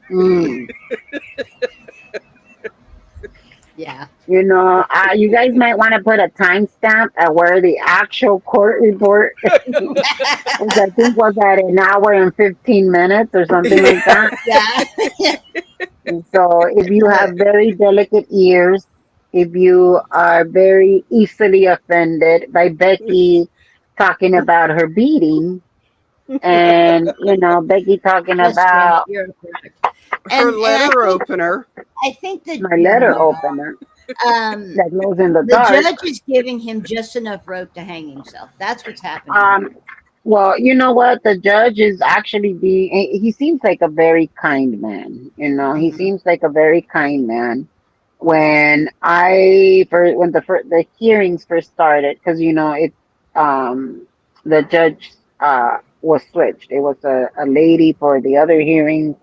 Mm. Yeah. You guys might want to put a timestamp at where the actual court report, which I think was at an hour and 15 minutes or something like that. Yeah. And so if you have very delicate ears, if you are very easily offended by Becky talking about her beating, and Becky talking That's true. about You're correct. Her And letter opener. I think that my oh letter my God. opener that glows in the The dark. judge is giving him just enough rope to hang himself. That's what's happening Um, here. well, you know what? The judge is actually he seems like a very kind man. He Hmm. seems like a very kind man. When the hearings first started, because um, the judge was switched. It was a lady for the other hearings,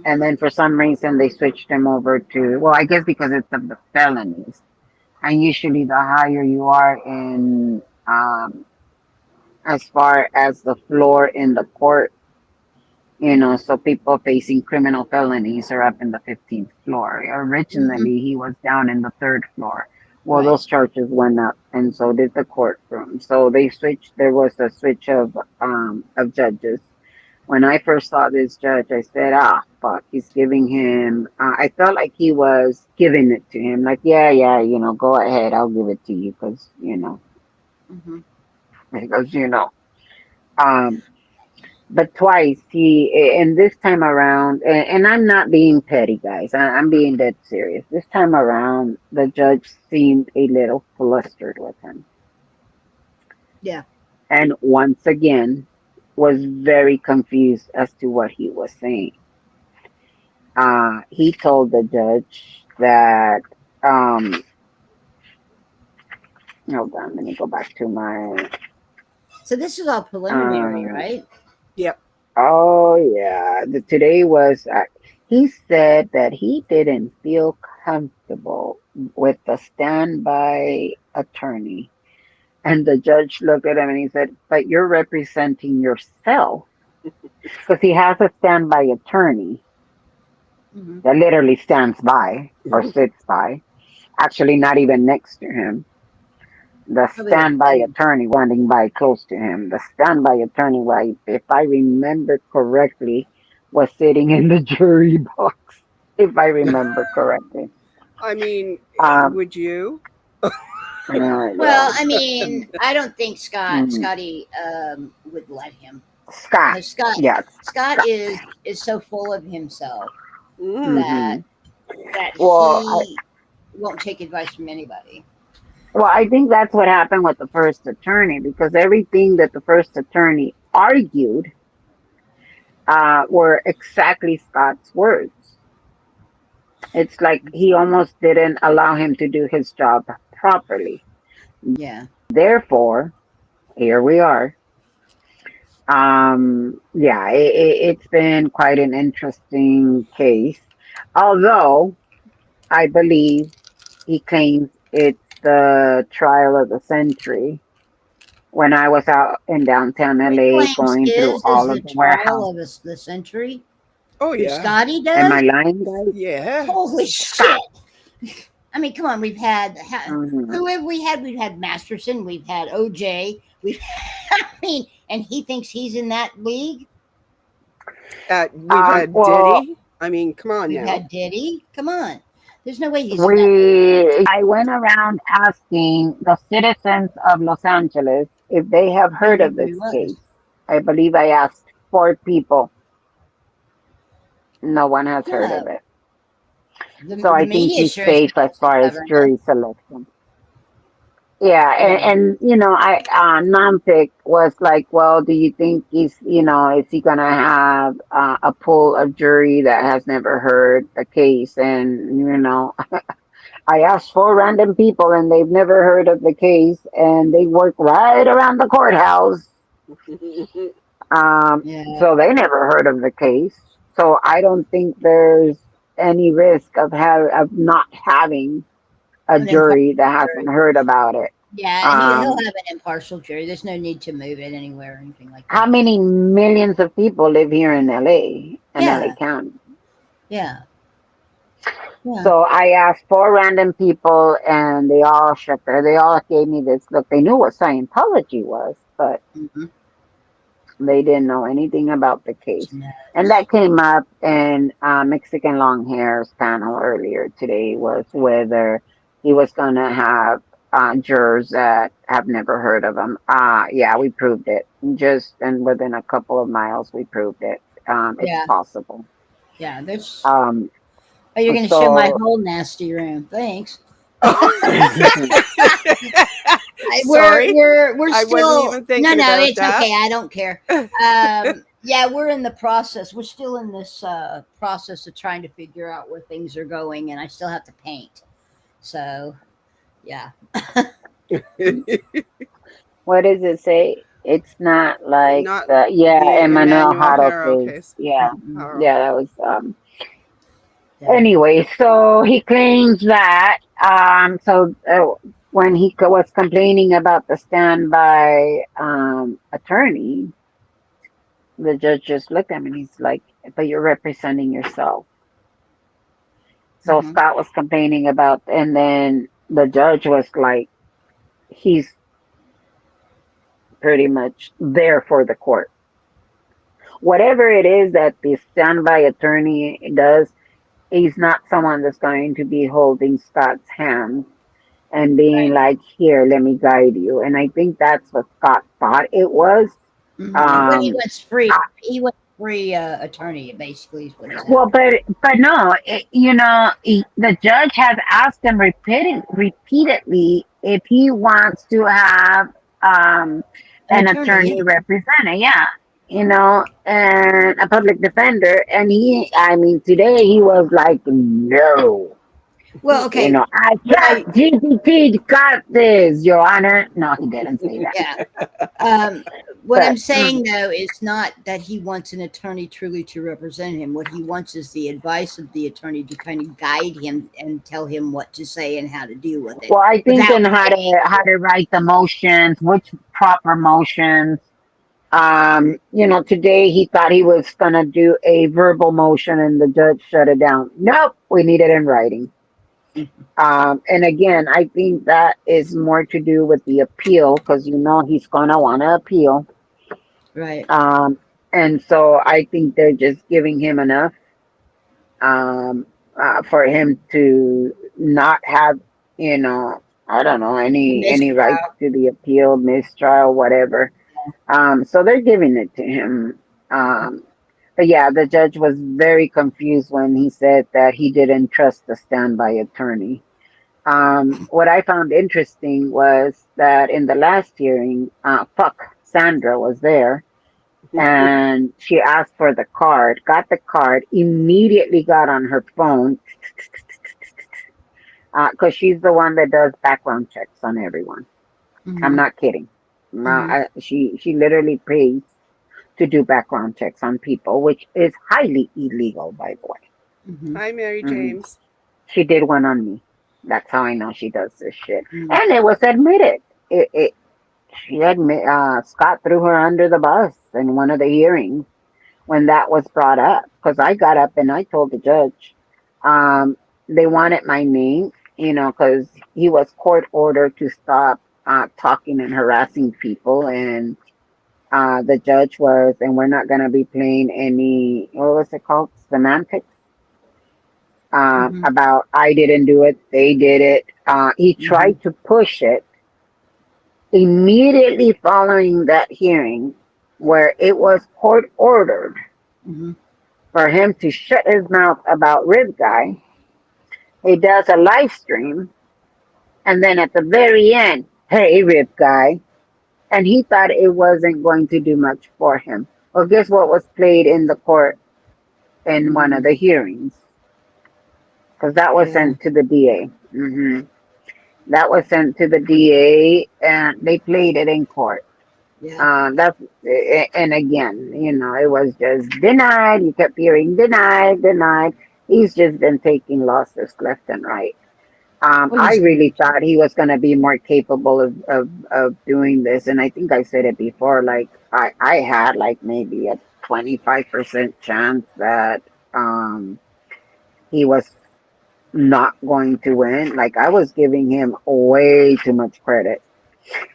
and then for some reason they switched him over to, well, I guess because it's of the felonies. And usually the higher you are in as far as the floor in the court, so people facing criminal felonies are up in the 15th floor. Hmm. Originally, he was down in the third floor. Well, Right. those charges went up, and so did the courtroom. So they switched. There was a switch of judges. When I first saw this judge, I said, "Ah, fuck, he's giving him." I felt like he was giving it to him, like, "Yeah, yeah, go ahead, I'll give it to you," Hmm. because. Um, but twice and this time around, and I'm not being petty, guys. I'm being dead serious. This time around, the judge seemed a little flustered with him, Yeah. and once again was very confused as to what he was saying. He told the judge that, um, hold on, let me go back to my, So this is all preliminary, uh, right? Yep. oh yeah, today was. He said that he didn't feel comfortable with the standby attorney, and the judge looked at him and he said, "But you're representing yourself, because he has a standby attorney Hmm. that literally stands by or sits by, actually not even next to him." The Probably the standby same. attorney standing by close to him. The standby attorney, right, if I remember correctly, was sitting in the jury box. If I remember correctly. I mean, Um, would you? Well, yeah. I mean, I don't think Mm. Scotty would let him Scott. because Yes. Scott Scott. is so full of himself Mm. that Hmm. Well, he won't take advice from anybody. I think that's what happened with the first attorney, because everything that the first attorney argued were exactly Scott's words. It's like he almost didn't allow him to do his job properly. Yeah. Therefore, here we are. Yeah, it's been quite an interesting case. Although I believe he claims it's the trial of the century. When I was out in downtown Three LA claims going through is all the of the trial warehouse. of the century. Oh Who yeah. Scotty Am does? I lying, guys? Yeah. Holy Scott. shit! I mean, come on. We've had Hmm. who have we had? We've had Masterson. We've had OJ. We've I mean, and he thinks he's in that league. We've had Well, Diddy. I mean, come on We've now. had Diddy. Come on. There's no way he's in that league. I went around asking the citizens of Los Angeles if they have Who heard knew of who this he was? case. I believe I asked four people. No one has heard of No. it. The, So the I think media he's sure as safe as heck's far as covering it. jury selection. Yeah, Yeah. and I Nampic was like, well, do you think is he gonna have a pool of jury that has never heard a case? And I asked four random people, and they've never heard of the case, and they work right around the courthouse, Yeah. so they never heard of the case. So I don't think there's any risk of not having a An impartial jury that hasn't jury. heard about it. Yeah, he'll Um, have an impartial jury. There's no need to move it anywhere or anything like how that. many millions of people live here in LA and LA Yeah, County? yeah, yeah. So I asked four random people, and they all they all gave me this look. They knew what Scientology was, but Hmm. they didn't know anything about the case. And Nuts. that came up in Mexican Long Hair's panel earlier today, was whether he was going to have jurors that have never heard of him. Yeah, we proved it. Just and within a couple of miles, we proved it. It's Yeah, possible. yeah. There's. Um, Oh, you're going to show my so whole nasty room. Thanks. Sorry, We're I wasn't still even no thinking no. about It's that. okay. I don't care. Yeah, we're in the process. We're still in this process of trying to figure out where things are going, and I still have to paint. So yeah. what does it say? It's not like Not the the Emmanuel Emmanuel Haro Harrow case. case. Yeah, Mhm. Harrow. yeah, that was Yeah. anyway. So he claims that when he was complaining about the standby attorney, the judge just looked at him and he's like, "But you're representing yourself." So Hmm. Scott was complaining about, and then the judge was like, "He's pretty much there for the court. Whatever it is that the standby attorney does, he's not someone that's going to be holding Scott's hand and being Right. like, here, let me guide you." And I think that's what Scott thought it was. But Um, I- he wants free attorney. Basically, is what he's well, after. but no, the judge has asked him repeatedly if he wants to have um, An an attorney. attorney Yeah. representing, yeah, and a public defender. And I mean, today he was like, no. Well, okay. I What trust I GPT got this, Your Honor. No, he didn't say that. yeah. Um, what But I'm saying though is not that he wants an attorney truly to represent him. What he wants is the advice of the attorney to kind of guide him and tell him what to say and how to deal with it well, I think without in saying. how to write the motions, which proper motions. Today he thought he was gonna do a verbal motion, and the judge shut it down. Nope, we need it in writing. And again, I think that is more to do with the appeal because he's gonna want to appeal. Right. Um, and so I think they're just giving him enough um, for him to not have, I don't know, any rights Mistrial. to the appeal, mistrial, whatever. So they're giving it to him. Um, but yeah, the judge was very confused when he said that he didn't trust the standby attorney. What I found interesting was that in the last hearing, Sandra was there, and she asked for the card, got the card, immediately got on her phone because she's the one that does background checks on everyone. I'm Hmm. not kidding. Hmm. She literally pays to do background checks on people, which is highly illegal, by the way. Hmm. Hi, Mary Mhm. James. She did one on me. That's how I know she does this shit. Hmm. And it was admitted. She admit Scott threw her under the bus in one of the hearings when that was brought up. Because I got up and I told the judge, um, they wanted my name, because he was court ordered to stop talking and harassing people, and the judge was, and we're not going to be playing any, what was it called? Semantics Hmm. about I didn't do it, they did it. He Hmm. tried to push it immediately following that hearing, where it was court ordered Hmm. for him to shut his mouth about Rib Guy. He does a live stream, and then at the very end, hey, Rib Guy. And he thought it wasn't going to do much for him. Well, guess what was played in the court in one of Hmm. the hearings? Because that was Yeah. sent to the DA. That was sent to the DA, and they played it in court. Yeah. That's and again, it was just denied. You kept hearing denied, denied. He's just been taking losses left and right. Well, I he's really going to. thought he was going to be more capable of doing this, and I think I said it before. Like I had like maybe a 25% chance that he was not going to win. Like I was giving him way too much credit.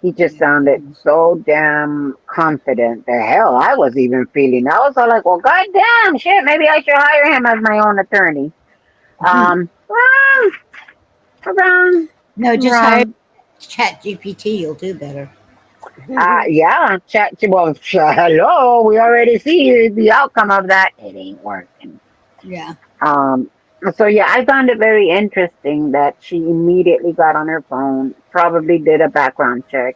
He just Yeah. sounded so damn confident. The hell, I was even feeling. I was all like, "Well, goddamn shit, maybe I should hire him as my own attorney." Wrong, wrong, No, just hire wrong. Chat GPT. You'll do better. Yeah, chat. Well, hello. We already see the outcome of that. It ain't working. Yeah. Um. So yeah, I found it very interesting that she immediately got on her phone, probably did a background check.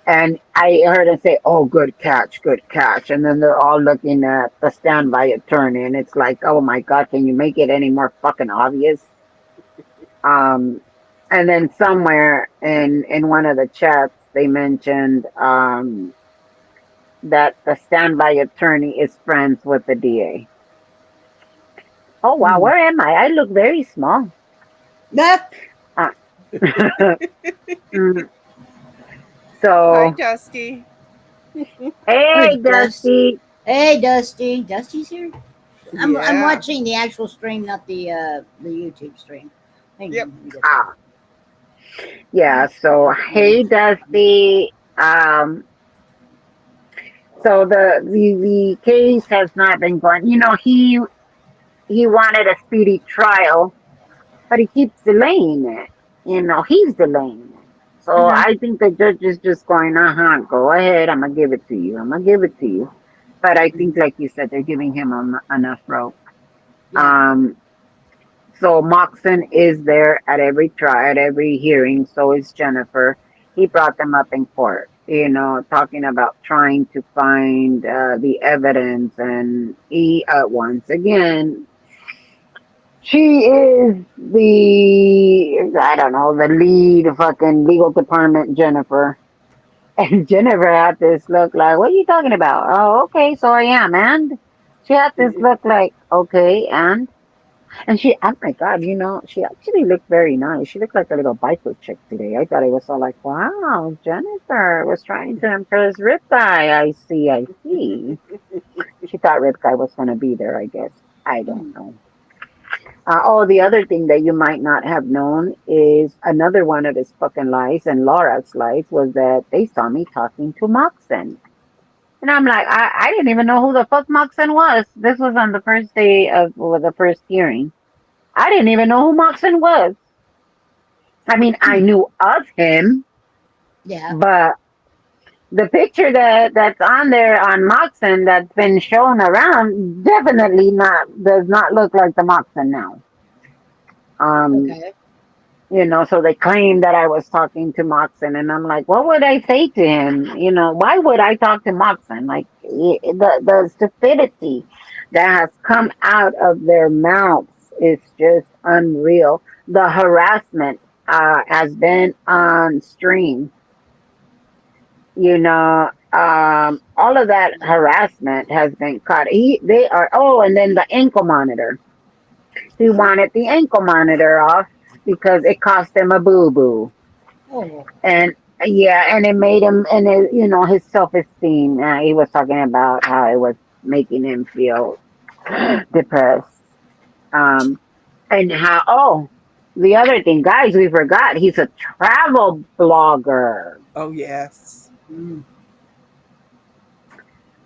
And I heard him say, "Oh, good catch, good catch." And then they're all looking at the standby attorney, and it's like, "Oh my God, can you make it any more fucking obvious?" Um, and then somewhere in one of the chats, they mentioned that the standby attorney is friends with the DA. Oh wow, Mm. where am I? I look very small. Ah, Uh, mm, Hi, so, Dusty. hey, there's Dust. Dusty. Hey, Dusty. Dusty's here. I'm Yeah. watching the actual stream, not the YouTube stream. Hang Yep. on, let me get Ah, yeah. So, hey, Dusty. So the case has not been going. He wanted a speedy trial, but he keeps delaying it. He's delaying it. So Mhm. I think the judge is just going, go ahead. I'm gonna give it to you. I'm gonna give it to you. But I think, like you said, they're giving him enough rope. Yeah. Um, so Moxon is there at every trial, at every hearing. So is Jennifer. He brought them up in court. Talking about trying to find the evidence, and he once again she is I don't know, the lead fucking legal department, Jennifer. And Jennifer had this look like, what are you talking about? Oh, okay, so I am. And she had this look like, okay, and oh my God, she actually looked very nice. She looked like a little biker chick today. I thought it was all like, wow, Jennifer was trying to impress Rip Guy. I see, I see. She thought Rip Guy was going to be there, I guess. I don't Mm. know. Oh, the other thing that you might not have known is another one of his fucking lies and Laura's lies was that they saw me talking to Moxon. And I'm like, I didn't even know who the fuck Moxon was. This was on the first day of the first hearing. I didn't even know who Moxon was. I mean, I knew of him, Yeah. but the picture that's on there on Moxon that's been shown around definitely not does not look like the Moxon now. Um, Okay. so they claimed that I was talking to Moxon, and I'm like, what would I say to him? Why would I talk to Moxon? Like the stupidity that has come out of their mouths is just unreal. The harassment has been on stream. All of that harassment has been caught. They are. Oh, and then the ankle monitor. He wanted the ankle monitor off because it cost him a boo boo. Oh. And yeah, and it made him, and his self esteem. He was talking about how it was making him feel depressed. Um, and how, the other thing, guys, we forgot he's a travel blogger. Oh, yes. Mm.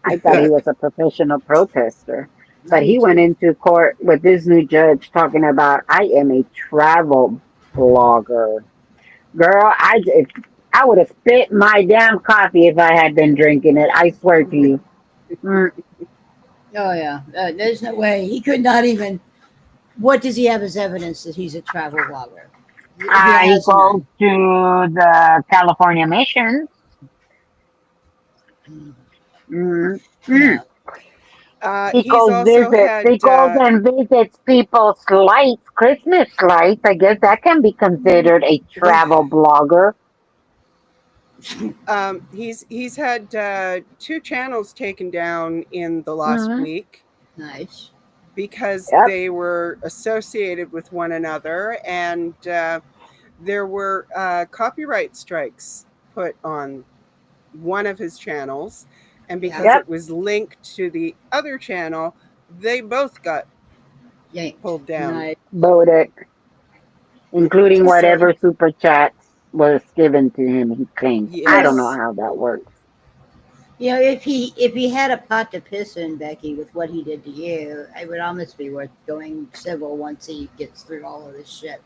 I thought he was a professional protester. I But did he went too. into court with this new judge talking about, I am a travel blogger. Girl, I would have spit my damn coffee if I had been drinking it. I swear to you. Mm, Oh yeah. There's no way he could not even. What does he have as evidence that he's a travel blogger? He he has goes none. to the California missions. Mm. Mm, mm. No. He He's goes also visits. had, He goes and visits people's lights, Christmas lights. I guess that can be considered a travel blogger. He's had 2 channels taken down in the last Mhm. week Nice. because Yep. they were associated with one another, and there were copyright strikes put on one of his channels, and Yeah. because Yep. it was linked to the other channel, they both got Yanked. pulled down. Nice. Voted, including So whatever super chats was given to him. He claimed. I don't know yes, how that works. You know, if he had a pot to piss in, Becky, with what he did to you, it would almost be worth going civil once he gets through all of this shit.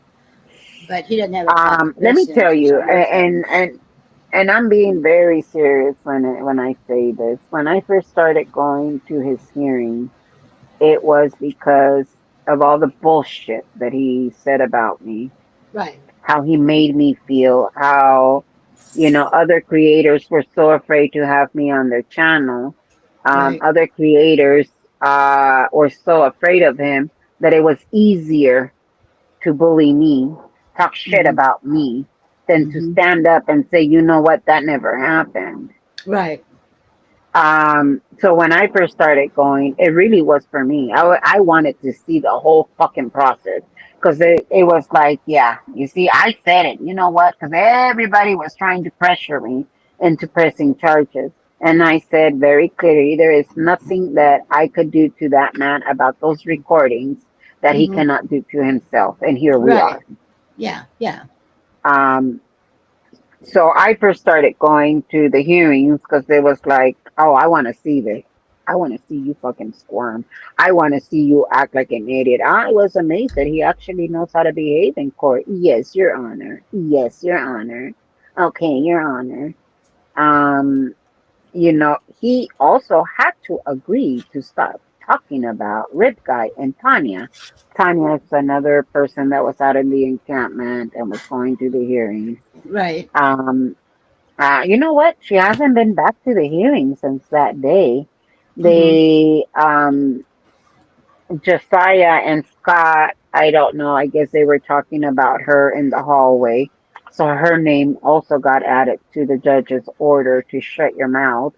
But he doesn't have a pot to Let me piss in tell for you, some reason. and I'm being very serious when I say this. When I first started going to his hearing, it was because of all the bullshit that he said about me, Right. how he made me feel, how, other creators were so afraid to have me on their channel. Right. Other creators were so afraid of him that it was easier to bully me, talk shit Mm-hmm. about me, than to Mm-hmm. stand up and say, you know what, that never happened. Right. So when I first started going, it really was for me. I wanted to see the whole fucking process because it was like, yeah, you see, I said it. You know what? Because everybody was trying to pressure me into pressing charges. And I said very clearly, there is nothing that I could do to that man about those recordings that he Mm-hmm. cannot do to himself. And here we Right. are. Yeah. Yeah. Um, so I first started going to the hearings because it was like, oh, I want to see this. I want to see you fucking squirm. I want to see you act like an idiot. I was amazed that he actually knows how to behave in court. Yes, Your Honor. Yes, Your Honor. Okay, Your Honor. Um, he also had to agree to stop talking about Red Guy and Tanya. Tanya is another person that was out in the encampment and was going to the hearings. Right. Um, you know what? She hasn't been back to the hearing since that day. Mm-hmm. They, Josiah and Scott, I don't know. I guess they were talking about her in the hallway. So her name also got added to the judge's order to shut your mouth.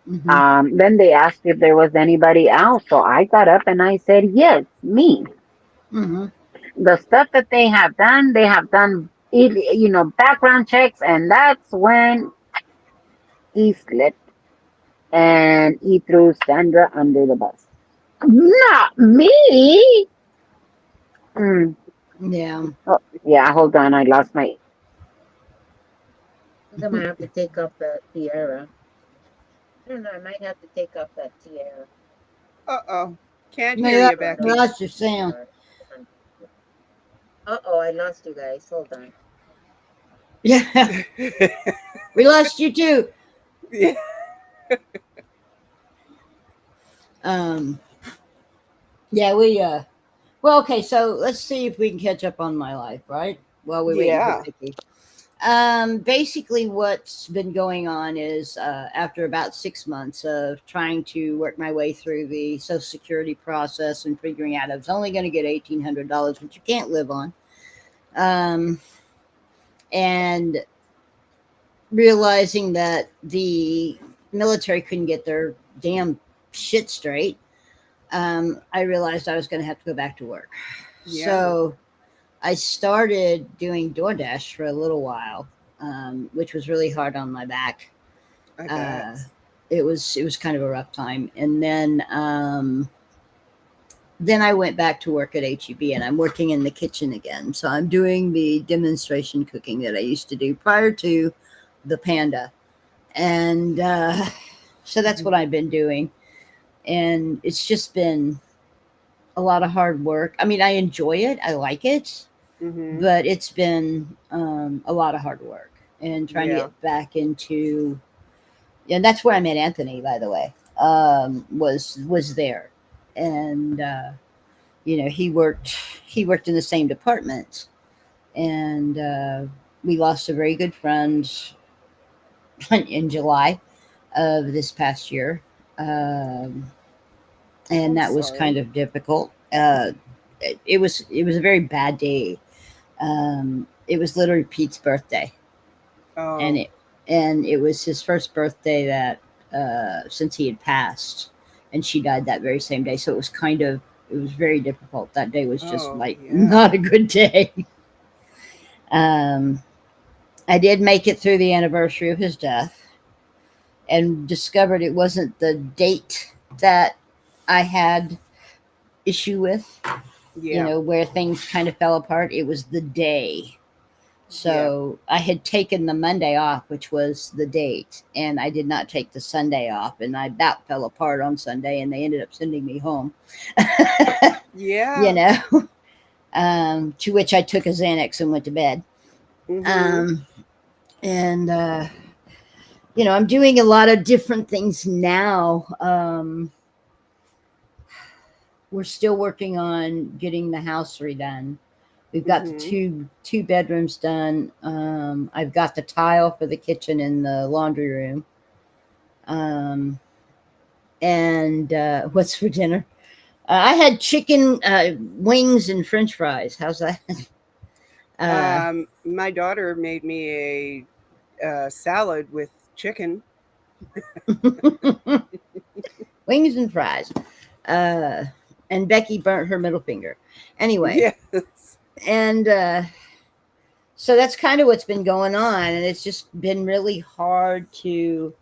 Mm-hmm. Then they asked if there was anybody else. So I got up and I said, yes, me. Mm-hmm. The stuff that they have done, background checks. And that's when he slipped and he threw Sandra under the bus. Not me. Mm. Yeah. Oh, yeah, hold on. I lost my. I think I might have to take off that tiara. I don't know. I might have to take off that tiara. uh-oh, can't No, hear you you, Becky. lost your sound. Uh oh, I lost you guys. Hold on. Yeah. We lost you too. Yeah. Um. Yeah. Well, okay. So let's see if we can catch up on my life, right? While we're waiting for Yeah. Vicky. Basically, what's been going on is after about 6 months of trying to work my way through the Social Security process and figuring out I was only going to get $1,800, which you can't live on, and realizing that the military couldn't get their damn shit straight, I realized I was going to have to go back to work. Yeah. So I started doing DoorDash for a little while, which was really hard on my back. I Uh, bet. it was kind of a rough time, and then I went back to work at HEB, and I'm working in the kitchen again. So I'm doing the demonstration cooking that I used to do prior to the panda, and so that's what I've been doing, and it's just been a lot of hard work. I mean, I enjoy it, I like it, Mm-hmm. but it's been a lot of hard work and trying to Yeah. get back into. And that's where I met Anthony, by the way. Was there, and he worked in the same department, and we lost a very good friend in July of this past year, um, and I'm that was kind sorry. of difficult. It was a very bad day. It was literally Pete's birthday, and Oh. and it was his first birthday that since he had passed, and she died that very same day. So it was very difficult. That day was just Oh, like yeah. not a good day. um, I did make it through the anniversary of his death, and discovered it wasn't the date that I had issue with, Yeah. where things kind of fell apart. It was the day. Yeah. So I had taken the Monday off, which was the date, and I did not take the Sunday off, and I about fell apart on Sunday, and they ended up sending me home. you Yeah. know, to which I took a Xanax and went to bed. Mm-hmm. Um, and I'm doing a lot of different things now. We're still working on getting the house redone. We've got the Mm-hmm. two bedrooms done. I've got the tile for the kitchen and the laundry room. Um, and what's for dinner? I had chicken wings and French fries. How's that? uh, My daughter made me a salad with chicken. wings and fries. Uh, and Becky burnt her middle finger. Anyway, Yes. and so that's kind of what's been going on, and it's just been really hard to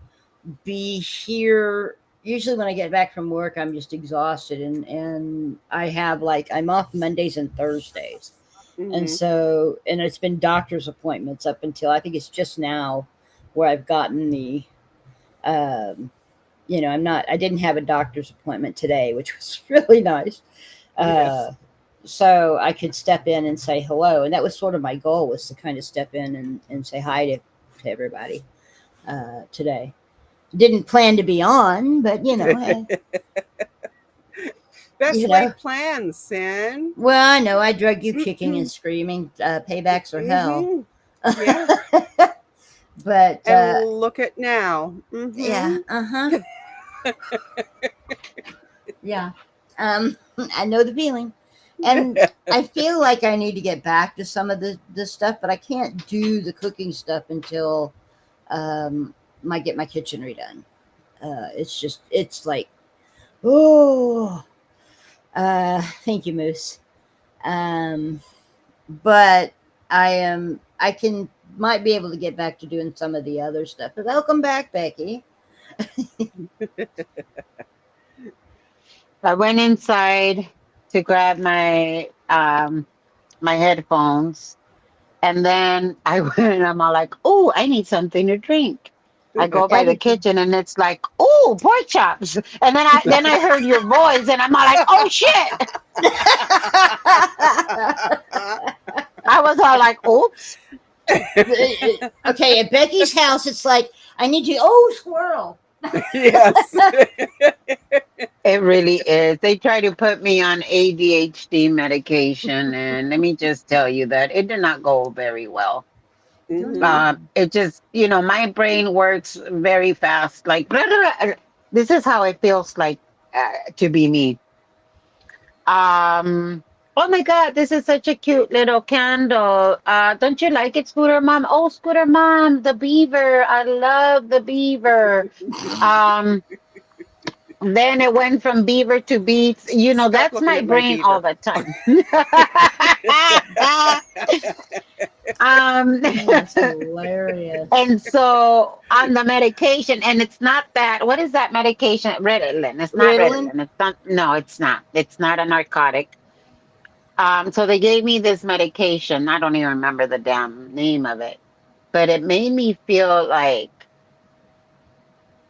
be here. Usually when I get back from work, I'm just exhausted, and I have like I'm off Mondays and Thursdays, and Mm-hmm. so it's been doctor's appointments up until I think it's just now where I've gotten the um, I didn't have a doctor's appointment today, which was really nice. Yes. Uh, so I could step in and say hello, and that was sort of my goal, was to kind of step in and say hi to everybody today. Didn't plan to be on, but hey, Best you know. laid plans, Sin. Well, I know I drug you kicking and screaming. Paybacks are hell. Mm-hmm. Yeah. But And look at now. yeah, Mm-hmm. yeah. I know the feeling, and I feel like I need to get back to some of this stuff, but I can't do the cooking stuff until I get my kitchen redone. It's like, oh, thank you, Moose. Um, but I can might be able to get back to doing some of the other stuff. But welcome back, Becky. I went inside to grab my headphones, and then I went and I'm all like, "Oh, I need something to drink." I go by How the did you? kitchen and it's like, "Oh, pork chops." And then I heard your voice and I'm all like, "Oh shit." I was all like, "Oops." Okay, at Becky's house, it's like I need to. Oh, squirrel! Yes. It really is. They try to put me on ADHD medication, and let me just tell you that it did not go very well. Mm-hmm. It just, my brain works very fast. Like, blah, blah, blah. This is how it feels like to be me. Um, oh my God, this is such a cute little candle. Don't you like it, Scooter Mom? Oh, Scooter Mom, the beaver. I love the beaver. Um, then it went from beaver to beets. Stop That's looking my at my brain all beaver. the time. um, Oh, that's hilarious. and so on the medication, and it's not that. What is that medication? Ritalin. It's not Ritalin. Ritalin. It's not. No, it's not. It's not a narcotic. So they gave me this medication. I don't even remember the damn name of it, but it made me feel like,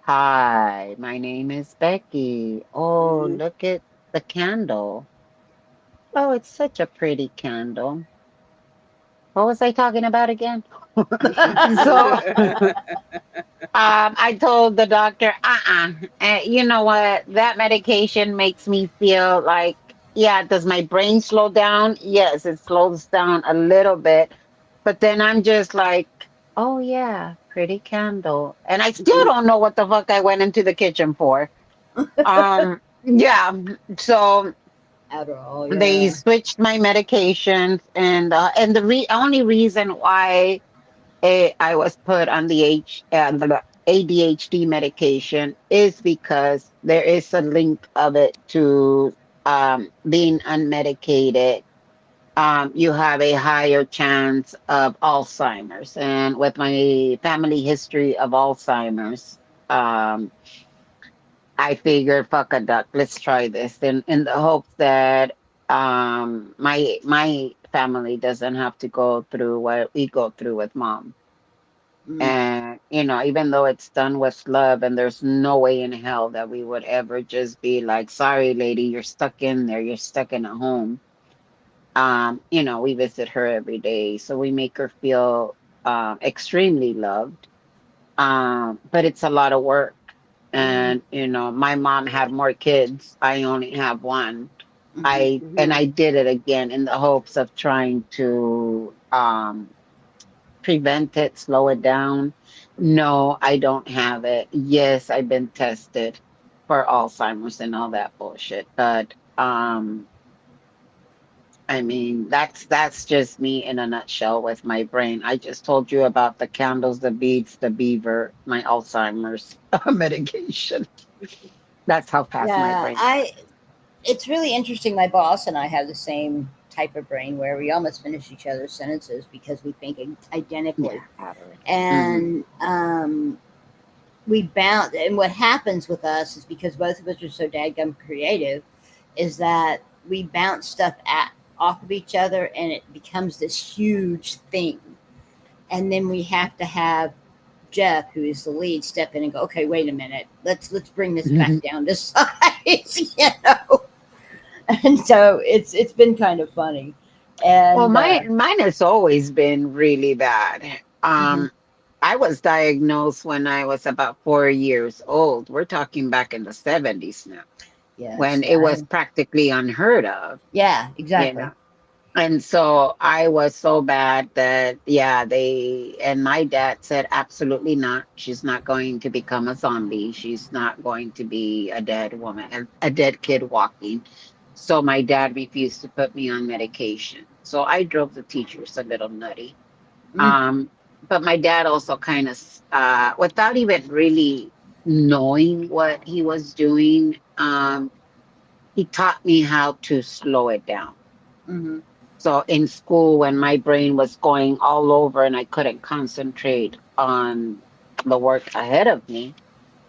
hi, my name is Becky. Oh, Mm-hmm. look at the candle. Oh, it's such a pretty candle. What was I talking about again? So I told the doctor, you know what? That medication makes me feel like, yeah, does my brain slow down? Yes, it slows down a little bit. But then I'm just like, oh, yeah, pretty candle. And I still don't know what the fuck I went into the kitchen for. Yeah. So Adderall, they yeah. switched my medications, and the only reason why I was put on the ADHD medication is because there is a link of it to being unmedicated. You have a higher chance of Alzheimer's. And with my family history of Alzheimer's, um, I figured, fuck a duck, let's try this. In the hopes that my family doesn't have to go through what we go through with mom. Mm, And, even though it's done with love, and there's no way in hell that we would ever just be like, sorry, lady, you're stuck in there, you're stuck in a home. We visit her every day, so we make her feel extremely loved. But it's a lot of work. mm, And, my mom had more kids. I only have one. mhm, I did it again in the hopes of trying to prevent it, slow it down. No, I don't have it. Yes, I've been tested for Alzheimer's and all that bullshit. But I mean, that's just me in a nutshell with my brain. I just told you about the candles, the beads, the beaver, my Alzheimer's medication. That's how fast my yeah, brain I. works. It's really interesting. My boss and I have the same type of brain where we almost finish each other's sentences because we think identically, Yeah, totally. Mm-hmm. and we bounce. And what happens with us is because both of us are so dadgum creative, is that we bounce stuff off of each other, and it becomes this huge thing. And then we have to have Jeff, who is the lead, step in and go, okay, wait a minute, let's bring this back down to size, And so it's been kind of funny, Well, and mine has always been really bad. mhm, I was diagnosed when I was about 4 years old. We're talking back in the 70s now, yes, when yeah, it was practically unheard of, yeah, you exactly. know. And so I was so bad that, yeah, and my dad said, absolutely not. She's not going to become a zombie. She's not going to be a dead woman, a dead kid walking. So my dad refused to put me on medication. So I drove the teachers a little nutty. Mm, Um, but my dad also kind of, without even really knowing what he was doing, he taught me how to slow it down. mm-hmm, So in school, when my brain was going all over and I couldn't concentrate on the work ahead of me,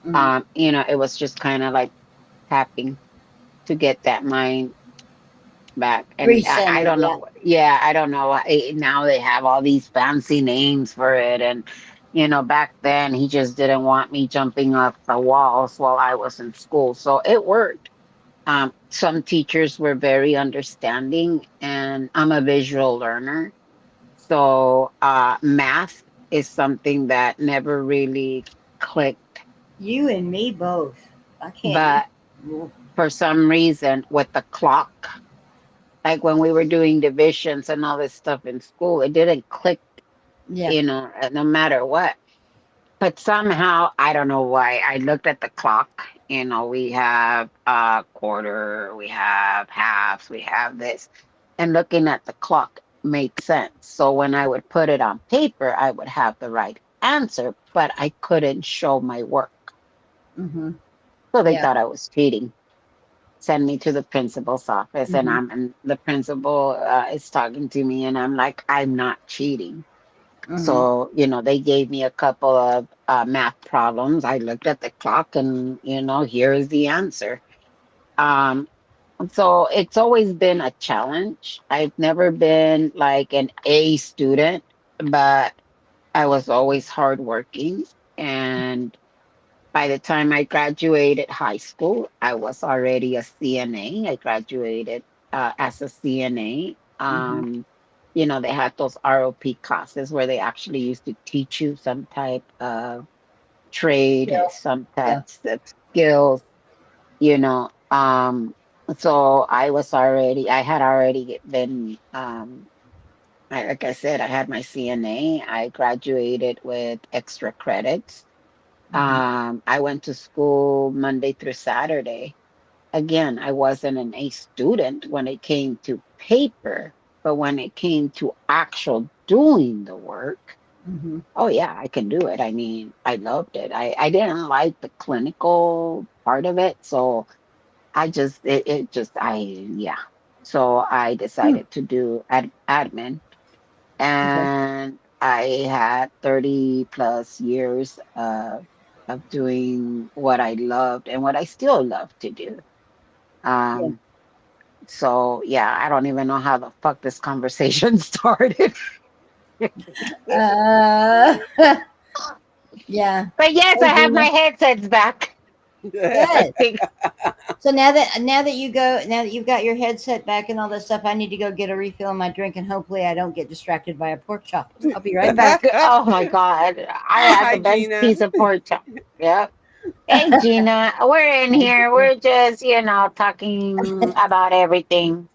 mm-hmm. it was just kind of like tapping to get that mind back. And I Recenter, don't yeah. know. Yeah, I don't know. Now they have all these fancy names for it. And, back then he just didn't want me jumping off the walls while I was in school. So it worked. Some teachers were very understanding, and I'm a visual learner. So math is something that never really clicked. You and me both. I can't. But for some reason, with the clock, like when we were doing divisions and all this stuff in school, it didn't click, Yeah. no matter what. But somehow, I don't know why, I looked at the clock. We have a quarter, we have halves, we have this. And looking at the clock made sense. So when I would put it on paper, I would have the right answer, but I couldn't show my work. Mm-hmm. So they Yeah. thought I was cheating. Send me to the principal's office, and Mm-hmm. and the principal is talking to me, and I'm like, I'm not cheating. Mm-hmm. So, they gave me a couple of math problems. I looked at the clock and, here is the answer. Um, so it's always been a challenge. I've never been like an A student, but I was always hardworking. And by the time I graduated high school, I was already a CNA. I graduated as a CNA. Mm-hmm. They had those ROP classes where they actually used to teach you some type of trade, Still. some Yeah. types of skills, you know. So I had already been, like I said, I had my CNA. I graduated with extra credits. Mm-hmm. I went to school Monday through Saturday. Again, I wasn't an A student when it came to paper, but when it came to actual doing the work, Mm-hmm. Oh yeah, I can do it. I mean, I loved it. I didn't like the clinical part of it, so it just I yeah. So I Hmm. decided to do admin, Okay. and I had 30 plus years of doing what I loved and what I still love to do. Yeah. Um, so yeah, I don't even know how the fuck this conversation started. Uh, yeah. But yes, I Hey, have my Gina. headsets back. I Good. think So now that you've got your headset back and all that stuff, I need to go get a refill on my drink, and hopefully I don't get distracted by a pork chop. I'll be right back. oh my God, I had the Hi, best Gina. piece of pork chop. Yep. Hey Gina, we're in here. We're just, talking about everything.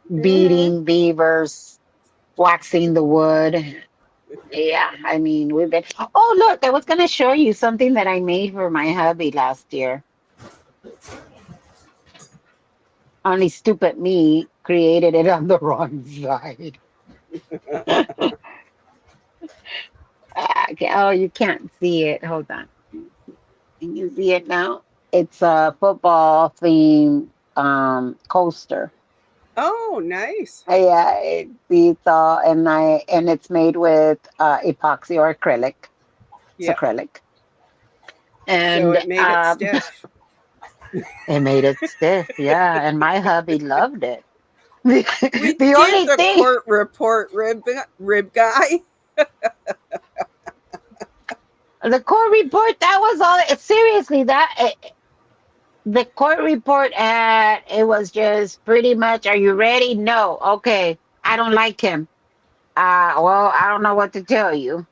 Hmm. Beating beavers, waxing the wood. Yeah, I mean, we've been. Oh, look, I was going to show you something that I made for my hubby last year. Only stupid me created it on the wrong side. Okay. Oh, you can't see it. Hold on. Can you see it now? It's a football theme coaster. Oh, nice. Yeah, it's all and it's made with epoxy or acrylic. It's Yep. acrylic, So and it made it stiff. it made it stiff. Yeah, and my hubby loved it. We The did only the thing, court report, rib guy. the court report, that was all. Seriously, the court report had it was just pretty much. Are you ready? No. Okay. I don't like him. Well, I don't know what to tell you.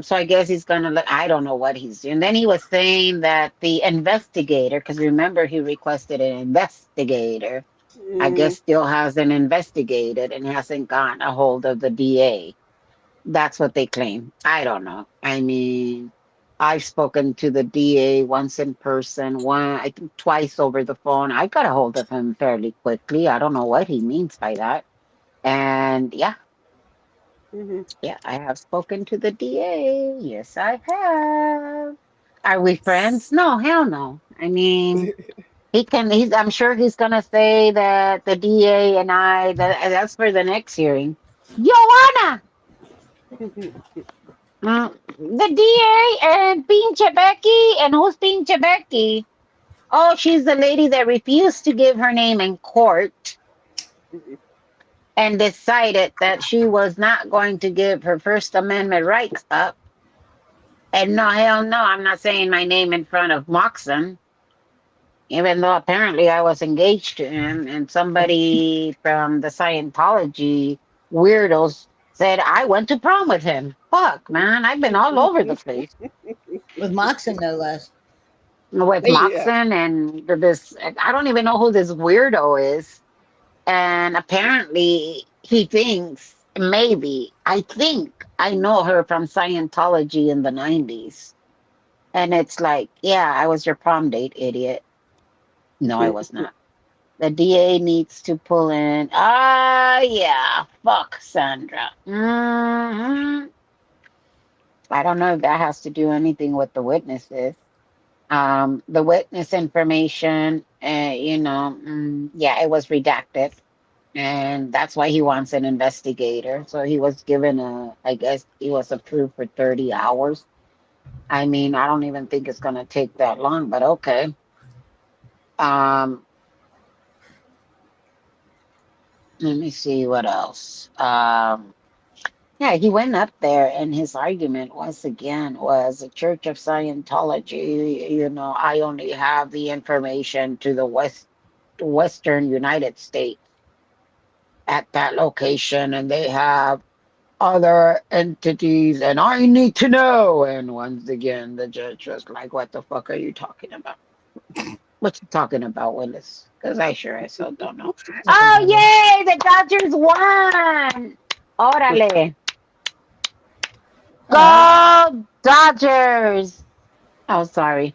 So I guess he's gonna look. I don't know what he's doing. Then he was saying that the investigator, because remember he requested an investigator. I Hmm. guess still hasn't investigated and hasn't gotten a hold of the DA. That's what they claim. I don't know. I mean, I've spoken to the DA once in person, I think twice over the phone. I got a hold of him fairly quickly. I don't know what he means by that. And yeah, Hmm. yeah, I have spoken to the DA. Yes, I have. Are we friends? No, hell no. I mean, I'm sure he's gonna say that the DA and that's for the next hearing. Joanna, the DA and Pinche Becky, and who's Pinche Becky? Oh, she's the lady that refused to give her name in court and decided that she was not going to give her First Amendment rights up. And no, hell no, I'm not saying my name in front of Moxon, even though apparently I was engaged to him. And somebody from the Scientology weirdos said I went to prom with him. Fuck, man, I've been all over the place With Moxon, no less. with Wait. Yeah. Moxon and this. I don't even know who this weirdo is. And apparently he thinks maybe, I think I know her from Scientology in the 90s. And it's like, yeah, I was your prom date, idiot. No, I was not. The DA needs to pull in. Ah, yeah, fuck Sandra. I don't know if that has to do anything with the witnesses. The witness information, yeah, it was redacted, and that's why he wants an investigator. So he was given I guess he was approved for 30 hours. I mean, I don't even think it's gonna take that long, but okay. Um, Let me see what else. Yeah, he went up there, and his argument once again was the Church of Scientology. I only have the information to the Western United States at that location, and they have other entities, and I need to know. And once again, the judge was like, "What the fuck are you talking about? What you talking about, Willis? Because I sure as hell don't know." Talking Oh, about it. yay! The Dodgers won! Órale! Uh, Go Dodgers! Oh, sorry.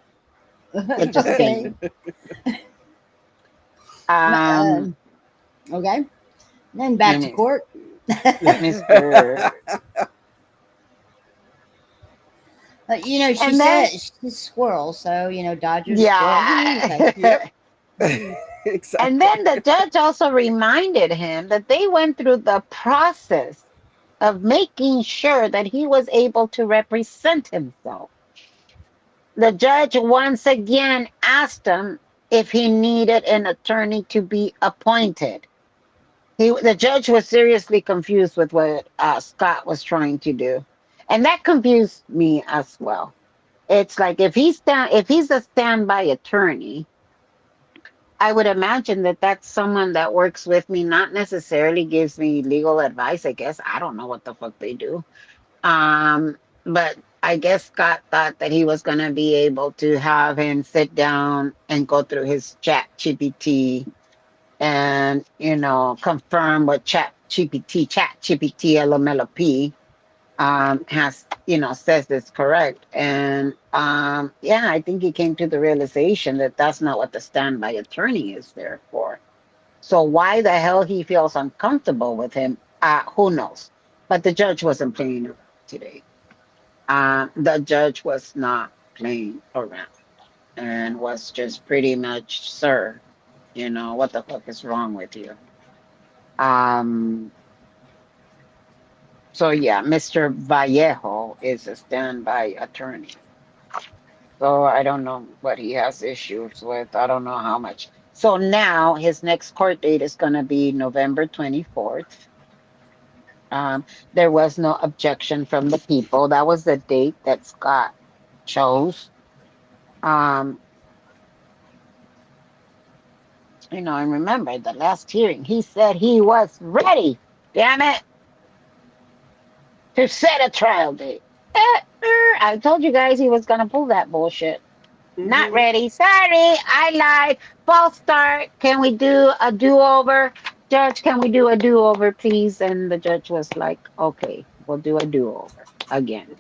It just came. okay. My, Um, okay. Then back let to me, court. Mr. She And then, said she's squirrel, so Dodger's squirrel. Okay. yeah. Yep. And Exactly. then the judge also reminded him that they went through the process of making sure that he was able to represent himself. The judge once again asked him if he needed an attorney to be appointed. The judge was seriously confused with what Scott was trying to do, and that confused me as well. It's like if he's a standby attorney, I would imagine that that's someone that works with me, not necessarily gives me legal advice. I guess I don't know what the fuck they do. But I guess Scott thought that he was going to be able to have him sit down and go through his chat GPT and, confirm what chat GPT, LMLP, has, says is correct. And, yeah, I think he came to the realization that that's not what the standby attorney is there for. So why the hell he feels uncomfortable with him, who knows? But the judge wasn't playing around today. The judge was not playing around and was just pretty much, sir, what the fuck is wrong with you? Um, so yeah, Mr. Vallejo is a standby attorney. So I don't know what he has issues with. I don't know how much. So now his next court date is going to be November 24th. Um, there was no objection from the people. That was the date that Scott chose. Um, and remember the last hearing, he said he was ready, damn it, to set a trial date. I told you guys he was gonna pull that bullshit. Not Hmm. ready. Sorry, I lied. False start. Can we do a do-over? Judge, can we do a do-over, please? And the judge was like, okay, we'll do a do-over again.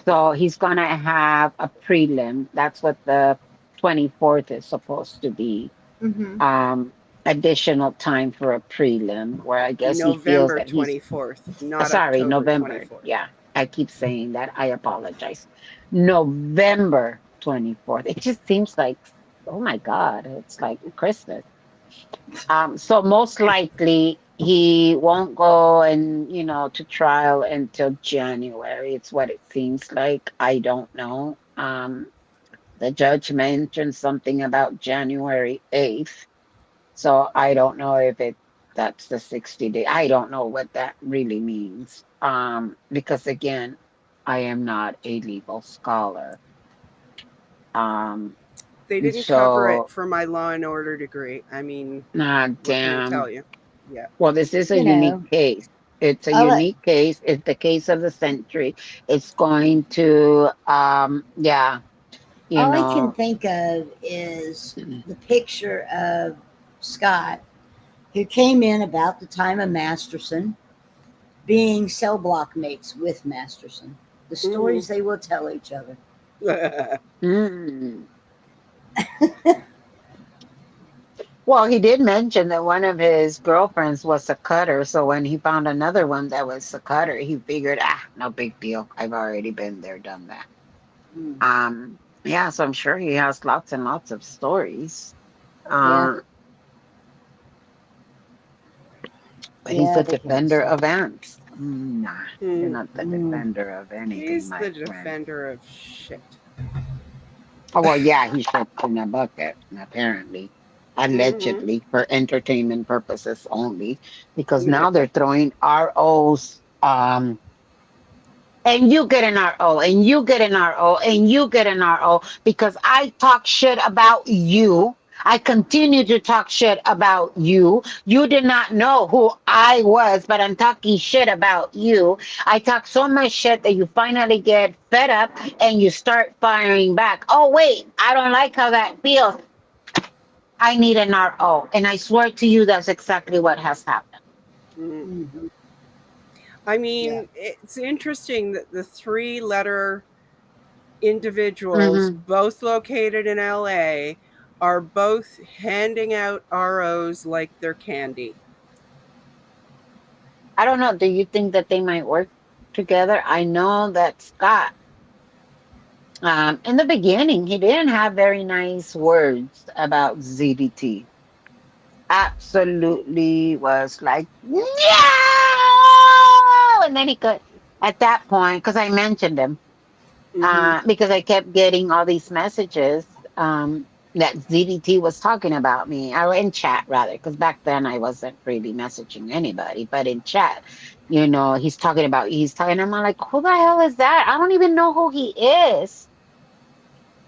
So he's gonna have a prelim. That's what the 24th is supposed to be. Mm-hmm. Additional time for a prelim where I guess he feels November that he's 24th, not sorry, October November. 24th. Yeah, I keep saying that. I apologize. November 24th. It just seems like, oh my God, it's like Christmas. So most likely he won't go and to trial until January. It's what it seems like. I don't know. The judge mentioned something about January 8th. So I don't know if that's the 60 day. I don't know what that really means. Because again, I am not a legal scholar. Um, They didn't cover it so for my law and order degree. I mean, what can I tell damn. you? Yeah. Well, this is a You unique know, case. It's a I'll let unique case. It's the case of the century. It's going to yeah, you all I can know. think of is the picture of Scott, who came in about the time of Masterson, being cell block mates with Masterson. The Hmm. stories they will tell each other. Mm. Well, he did mention that one of his girlfriends was a cutter. So when he found another one that was a cutter, he figured, no big deal. I've already been there, done that. Mm. Yeah, so I'm sure he has lots and lots of stories. Yeah, Um, but he's yeah, a they can. defender So. of ants. Nah, you're Hmm. not the Mm. defender of anything, He's my the friend. defender of shit. Oh, well, yeah, he shits in a bucket, apparently, Hmm. allegedly, for entertainment purposes only, because now they're throwing ROs. And you get an RO, and you get an RO, and you get an RO because I talk shit about you. I continue to talk shit about you. You did not know who I was, but I'm talking shit about you. I talk so much shit that you finally get fed up and you start firing back. Oh, wait, I don't like how that feels. I need an RO. And I swear to you, that's exactly what has happened. Hmm. Mm-hmm. I Yeah. mean, it's interesting that the three-letter individuals, Hmm. both located in LA, are both handing out ROs like they're candy. I don't know. Do you think that they might work together? I know that Scott In the beginning, he didn't have very nice words about ZDT. Absolutely was like, no! And then he could, at that point, because I mentioned him, Mm-hmm. because I kept getting all these messages that ZDT was talking about me, or in chat rather, because back then I wasn't really messaging anybody, but in chat, he's talking, I'm like, who the hell is that? I don't even know who he is.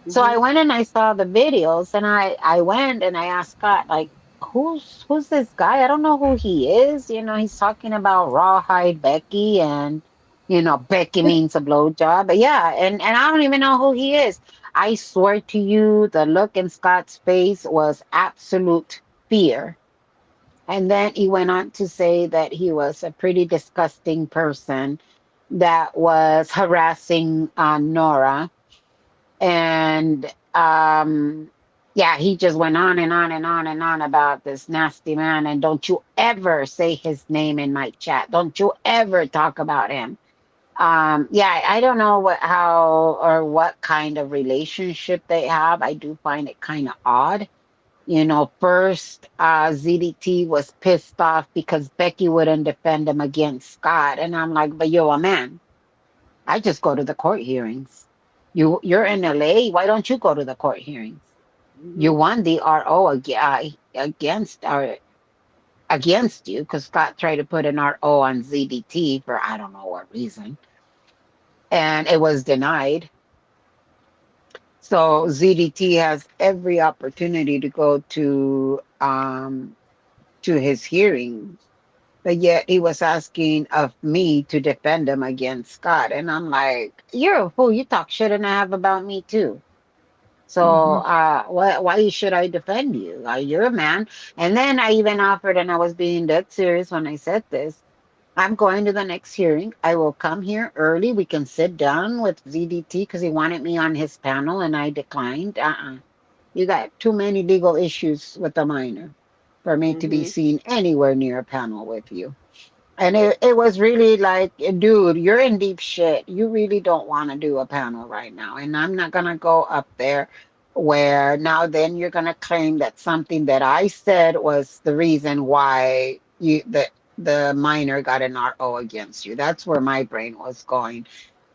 So I Mm-hmm. went and I saw the videos, and I went and I asked Scott, like, who's this guy? I don't know who he is. He's talking about Rawhide Becky, and Becky means a blowjob. But yeah, and I don't even know who he is. I swear to you, the look in Scott's face was absolute fear. And then he went on to say that he was a pretty disgusting person that was harassing Nora, and yeah, he just went on and on and on and on about this nasty man, and don't you ever say his name in my chat, don't you ever talk about him. Yeah, I don't know how or what kind of relationship they have. I do find it kind of odd. First, ZDT was pissed off because Becky wouldn't defend him against Scott, and I'm like, but you're a man. I just go to the court hearings. You're in LA. Why don't you go to the court hearings? You Mm-hmm. won the RO against you, because Scott tried to put an RO on ZDT for I don't know what reason, and it was denied. So ZDT has every opportunity to go to his hearing, but yet he was asking of me to defend him against Scott, and I'm like, you're a fool. You talk shit and a half about me too. So, Mhm. why should I defend you? You're a man. And then I even offered, and I was being dead serious when I said this. I'm going to the next hearing. I will come here early. We can sit down with ZDT because he wanted me on his panel, and I declined. You got too many legal issues with the minor for me to be Mm-hmm. seen anywhere near a panel with you. And it was really like, dude, you're in deep shit. You really don't want to do a panel right now. And I'm not going to go up there where now then you're going to claim that something that I said was the reason why the minor got an RO against you. That's where my brain was going.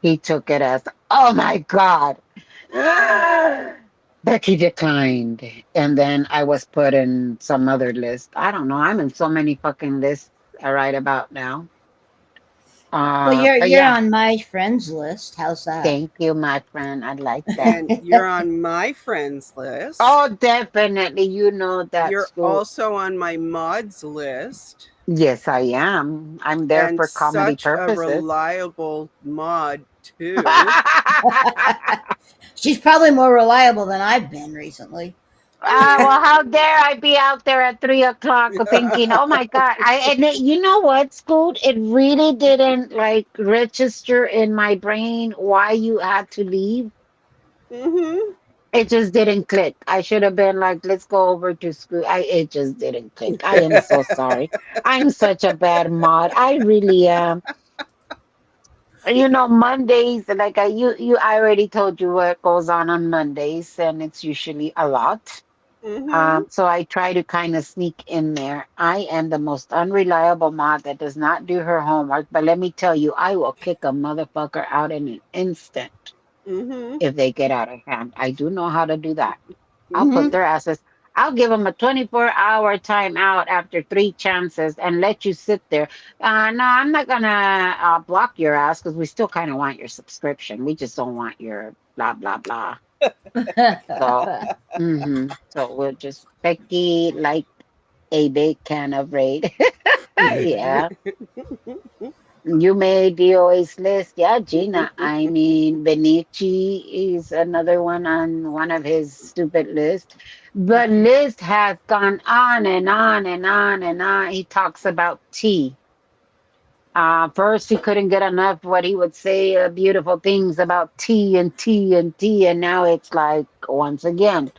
He took it as, oh my God. Becky declined. And then I was put in some other list. I don't know. I'm in so many fucking lists right about now. Well, you're But you're yeah, on my friends list. How's that? thank you, my friend. I like that. And you're on my friends list. Oh, definitely. You know that You're school. also on my mods list. Yes, I am. I'm there And for comedy such a purposes. reliable mod, too. She's probably more reliable than I've been recently. Well, how dare I be out there at 3 o'clock thinking, oh my God. You know what, Scoot? It really didn't like register in my brain why you had to leave. Mm-hmm. It just didn't click. I should have been like, let's go over to school. It just didn't click. I am so sorry. I'm such a bad mod. I really am. Mondays, like I already told you what goes on Mondays, and it's usually a lot. Mm-hmm. So I try to kind of sneak in there. I am the most unreliable mod that does not do her homework, but let me tell you, I will kick a motherfucker out in an instant Mm-hmm. if they get out of hand. I do know how to do that. I'll put Hmm. their asses. I'll give them a 24-hour timeout after 3 chances and let you sit there. No, I'm not gonna block your ass because we still kind of want your subscription. We just don't want your blah blah blah. So, so we'll just Becky like a big can of raid. Yeah. You made DOA's list. Yeah, Gina. I mean, Benici is another one on one of his stupid lists. The list has gone on and on and on and on. He talks about tea. First, he couldn't get enough what he would say beautiful things about tea and tea and tea. And now it's like, once again,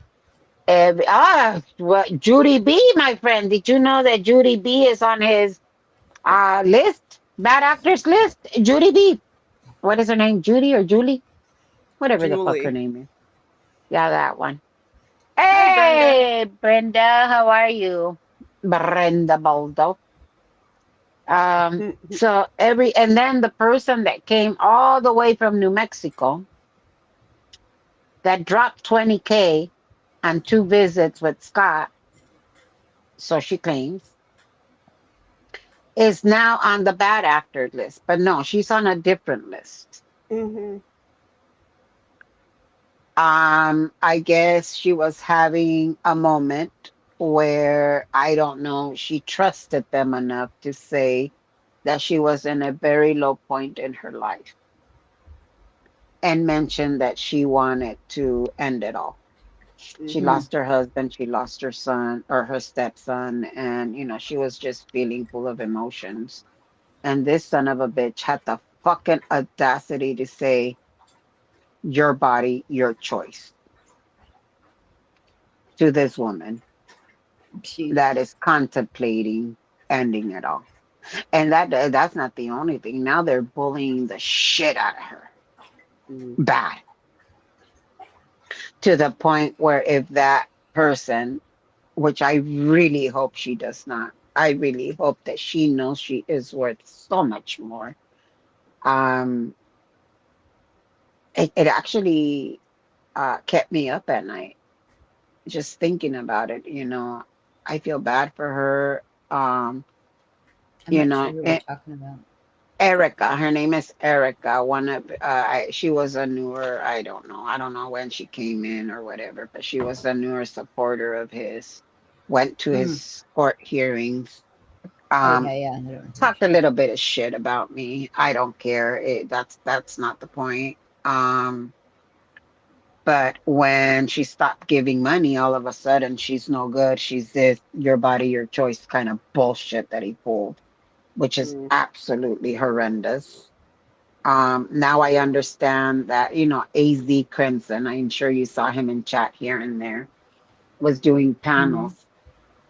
what, Judy B, my friend. Did you know that Judy B is on his list? Bad actors list? Judy B. What is her name? Judy or Julie? whatever the fuck her Julie. name is. Yeah, that one. Hi, Brenda. Hey, Brenda, how are you? Brenda Baldo. So and then the person that came all the way from New Mexico that dropped 20K on 2 visits with Scott, so she claims, is now on the bad actor list. But no, she's on a different list. Mm-hmm. I guess she was having a moment where I don't know, she trusted them enough to say that she was in a very low point in her life and mentioned that she wanted to end it all. She Mm-hmm. lost her husband, she lost her son or her stepson, and she was just feeling full of emotions. And this son of a bitch had the fucking audacity to say, your body, your choice, to this woman that Jesus. is contemplating ending it all. And that's not the only thing. Now they're bullying the shit out of her. Mm-hmm. Bad. To the point where if that person, which I really hope she does not, I really hope that she knows she is worth so much more. Um, it actually kept me up at night just thinking about it. I feel bad for her. I'm You not sure know, who we're talking about. Erica, her name is Erica. She was a newer, I don't know when she came in or whatever, but she was a newer supporter of his. Went to Mm. his court hearings. Um, Okay, yeah, I don't know who talked she a is. little bit of shit about me. I don't care. That's not the point. But when she stopped giving money, all of a sudden she's no good. She's this your body, your choice kind of bullshit that he pulled, which is absolutely horrendous. Now I understand that, AZ Crimson, I'm sure you saw him in chat here and there, was doing Mm-hmm. panels.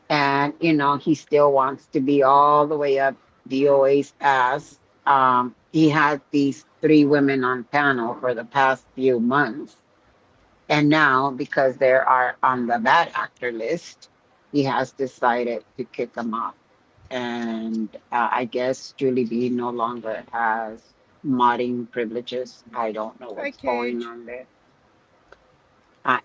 And, he still wants to be all the way up DOA's ass. He had these 3 women on panel for the past few months. And now, because they are on the bad actor list, he has decided to kick them off. And I guess Julie B no longer has modding privileges. I don't know Hi, what's going Cage. on there.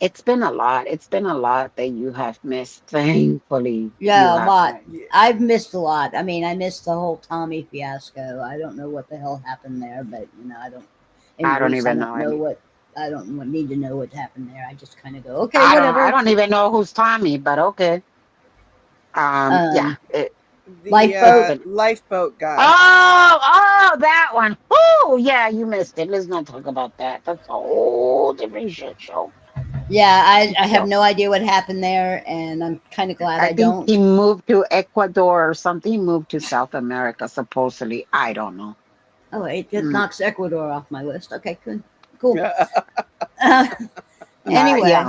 It's been a lot. It's been a lot that you have missed. Thankfully, you Yeah, a have lot. missed. Yeah. I've missed a lot. I mean, I missed the whole Tommy fiasco. I don't know what the hell happened there, but I don't. I don't Anyways, I even know don't know any. what. I don't need to know what happened there. I just kind of go, okay, I whatever. don't even know who's Tommy, but okay. Yeah. Um, The It's lifeboat. been. lifeboat guy. Oh, that one. Oh, yeah, you missed it. Let's not talk about that. That's a whole different shit show. Yeah, I have So no idea what happened there, and I'm kind of glad I I think he don't. moved to Ecuador or something. He moved to South America, supposedly. I don't know. Oh, it Mm, knocks Ecuador off my list. Okay, good, cool. yeah. Anyway,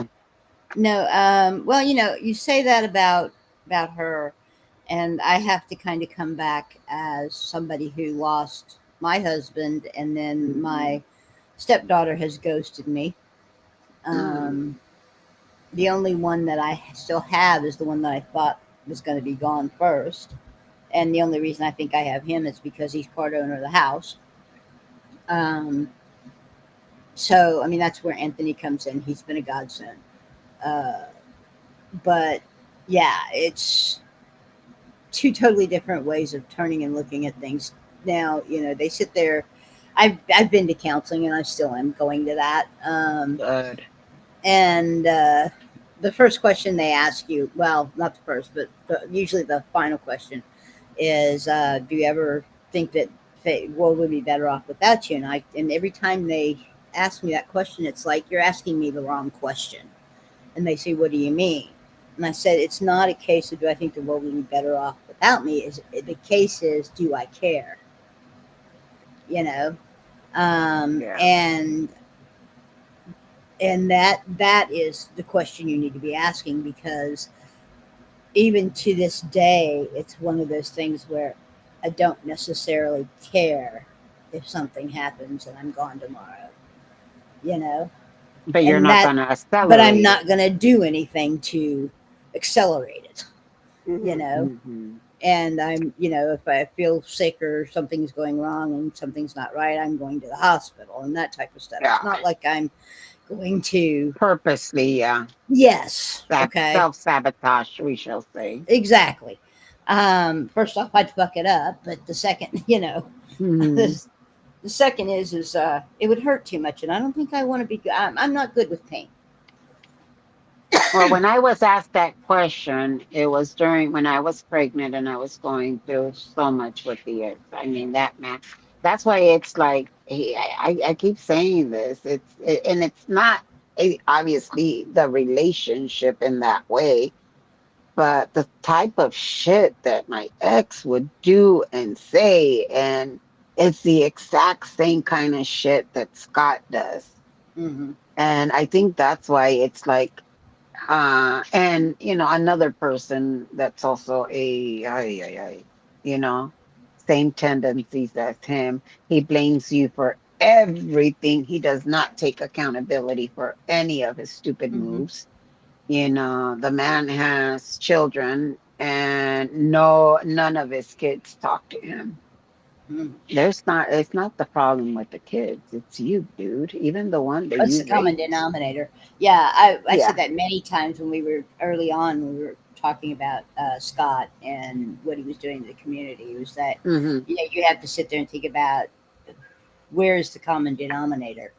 no. Well, you say that about her, and I have to kind of come back as somebody who lost my husband, and then my stepdaughter has ghosted me. Mm, Um, the only one that I still have is the one that I thought was going to be gone first, and the only reason I think I have him is because he's part owner of the house. Um, so I mean that's where Anthony comes in. He's been a godsend. Uh, but yeah, it's two totally different ways of turning and looking at things. Now, they sit there. I've been to counseling and I still am going to that. good. And the first question they ask you, well, not the first, but usually the final question is, do you ever think that the world would be better off without you? And every time they ask me that question, it's like you're asking me the wrong question. And they say, what do you mean? And I said, it's not a case of do I think the world would be better off without me. Is the case is do I care? You know, Yeah. and that is the question you need to be asking because even to this day, it's one of those things where I don't necessarily care if something happens and I'm gone tomorrow. you know, But you're and not that, going to but I'm accelerate not it. going to do anything to accelerate it, you Mhm. know. Hmm. And I'm, if I feel sick or something's going wrong and something's not right, I'm going to the hospital and that type of stuff. It's Yeah. not like I'm going to, Purposely, yeah. yes, okay, Self sabotage, we shall say. exactly. First off, I'd fuck it up, but the second, Hmm. the, the second is it would hurt too much, and I don't think I want to be. I'm not good with pain. Well, when I was asked that question, it was during when I was pregnant and I was going through so much with the ex. I mean, that man. That's why it's like I keep saying this. And it's not obviously the relationship in that way, but the type of shit that my ex would do and say, and it's the exact same kind of shit that Scott does. Mm-hmm. And I think that's why it's like and another person that's also you know same tendencies as him. He blames you for everything. He does not take accountability for any of his stupid Mm-hmm. moves. The man has children, and no, none of his kids talk to him. Mm-hmm. It's not the problem with the kids, it's you, dude. Even the one that What's the you common raised. denominator? Yeah, I said Yeah. that many times when we were early on. We were talking about Scott and what he was doing in the community. It was that Hmm. you have to sit there and think about where is the common denominator.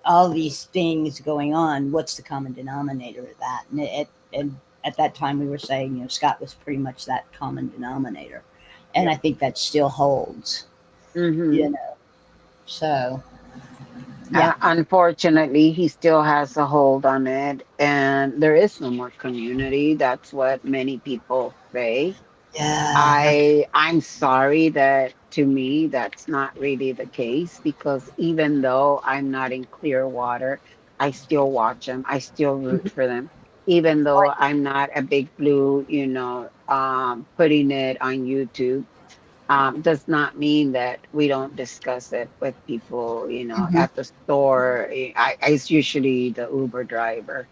All these things going on. What's the common denominator of that? And at that time, we were saying Scott was pretty much that common denominator, and I Yep. think that still holds. You Hmm. know, so yeah, Unfortunately, he still has a hold on it, and there is no more community. That's what many people say. yeah. I'm sorry that to me that's not really the case, because even though I'm not in Clearwater, I still watch them. I still root for them. Even though I'm not a big blue, putting it on YouTube, does not mean that we don't discuss it with people, Mhm, at the store. It's usually the Uber driver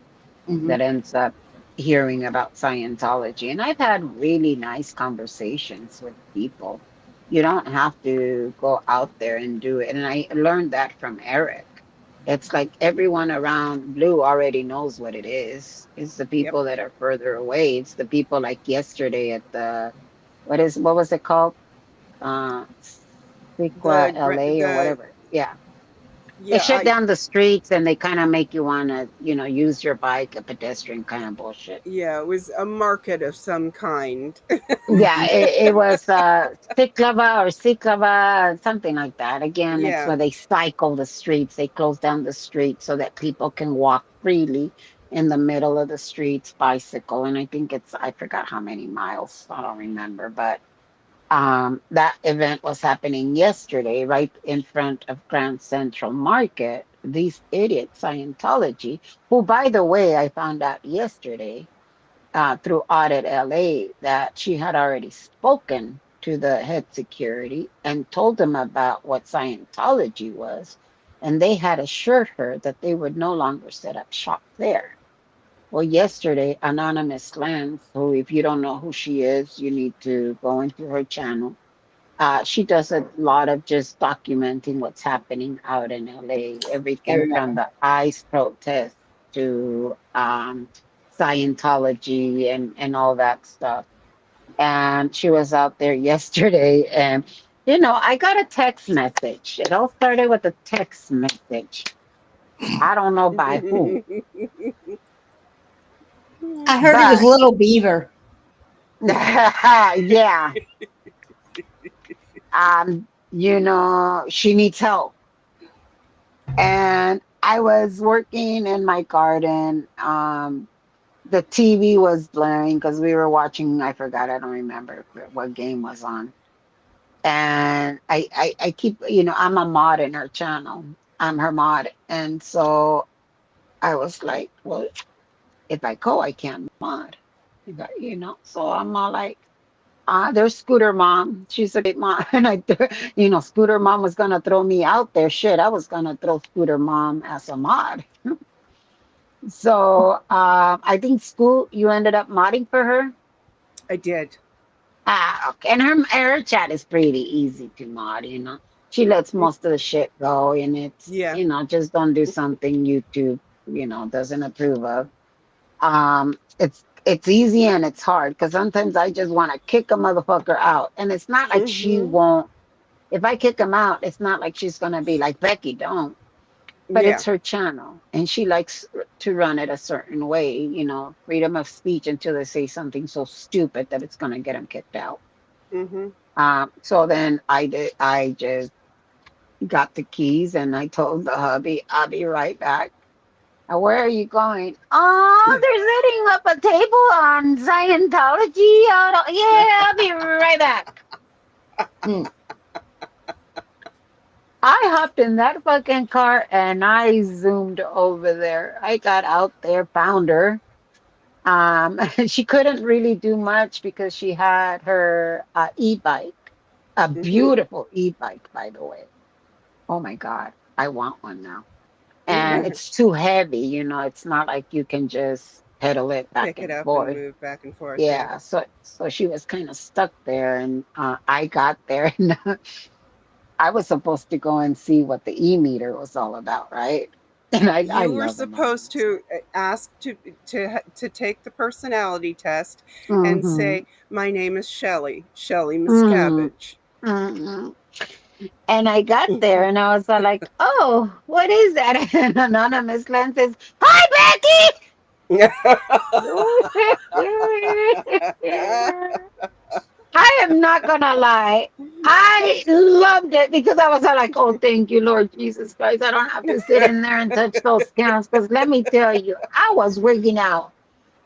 mhm. that ends up hearing about Scientology. And I've had really nice conversations with people. You don't have to go out there and do it. And I learned that from Eric. It's like everyone around Blue already knows what it is. It's the Yep. people that are further away. It's the people like yesterday at the what was it called? uh Sequa LA or The whatever. Yeah. They yeah, shut down the streets and they kind of make you want to, use your bike, a pedestrian kind of bullshit. yeah, it was a market of some kind. Yeah, it was Ciclava or Ciclava, something like that. Again, it's Yeah. where they cycle the streets. They close down the streets so that people can walk freely in the middle of the streets, bicycle. And I think I forgot how many miles. I don't remember, but that event was happening yesterday right in front of Grand Central Market. These idiots, Scientology, who, by the way, I found out yesterday through Audit LA that she had already spoken to the head security and told them about what Scientology was. And they had assured her that they would no longer set up shop there. Well, yesterday, Anonymous Lance, who, if you don't know who she is, you need to go into her channel. She does a lot of just documenting what's happening out in LA, I everything from remember. the ICE protest to Scientology and all that stuff. And she was out there yesterday, and I got a text message. It all started with a text message. I don't know by who, I heard it was but Little Beaver. yeah, she needs help. And I was working in my garden. The TV was blaring because we were watching, I forgot, I don't remember what game was on. And I keep, I'm a mod in her channel. I'm her mod. And so I was like, well, if I go, I can't mod. So I'm all like, There's Scooter Mom. She's a great mom. And Scooter Mom was gonna throw me out there. Shit, I was gonna throw Scooter Mom as a mod. So I think school you ended up modding for her. I did. Okay. And her chat is pretty easy to mod, She lets most of the shit go, and it's, Yeah. just don't do something YouTube, doesn't approve of. It's easy and it's hard because sometimes I just want to kick a motherfucker out. And it's not like she Mm-hmm. won't, if I kick him out, it's not like she's gonna be like, Becky, don't. But Yeah. it's her channel and she likes to run it a certain way, freedom of speech until they say something so stupid that it's gonna get them kicked out. Mm-hmm. So then I just got the keys and I told the hubby, I'll be right back. Where are you going? Oh, they're setting up a table on Scientology. Yeah, I'll be right back. Mm. I hopped in that fucking car and I zoomed over there. I got out there, found her. She couldn't really do much because she had her e-bike, a Mm-hmm. beautiful e-bike, by the way. Oh my God, I want one now. And it's too heavy, it's not like you can just pedal it back Pick it and up and forth. move back and forth. Yeah. Yeah, so she was kind of stuck there, and I got there, and I was supposed to go and see what the e-meter was all about, right? And I You were love supposed anonymous. to ask to take the personality test and Mm-hmm. say, "My name is Shelley, Shelley Mm-hmm. Miscavige." Mm-hmm. And I got there, and I was all like, "Oh, what is that?" And anonymous Glenn says, "Hi, Becky." I am not gonna lie. I loved it because I was all like, oh, thank you, Lord Jesus Christ. I don't have to sit in there and touch those cans. Because let me tell you, I was wigging out.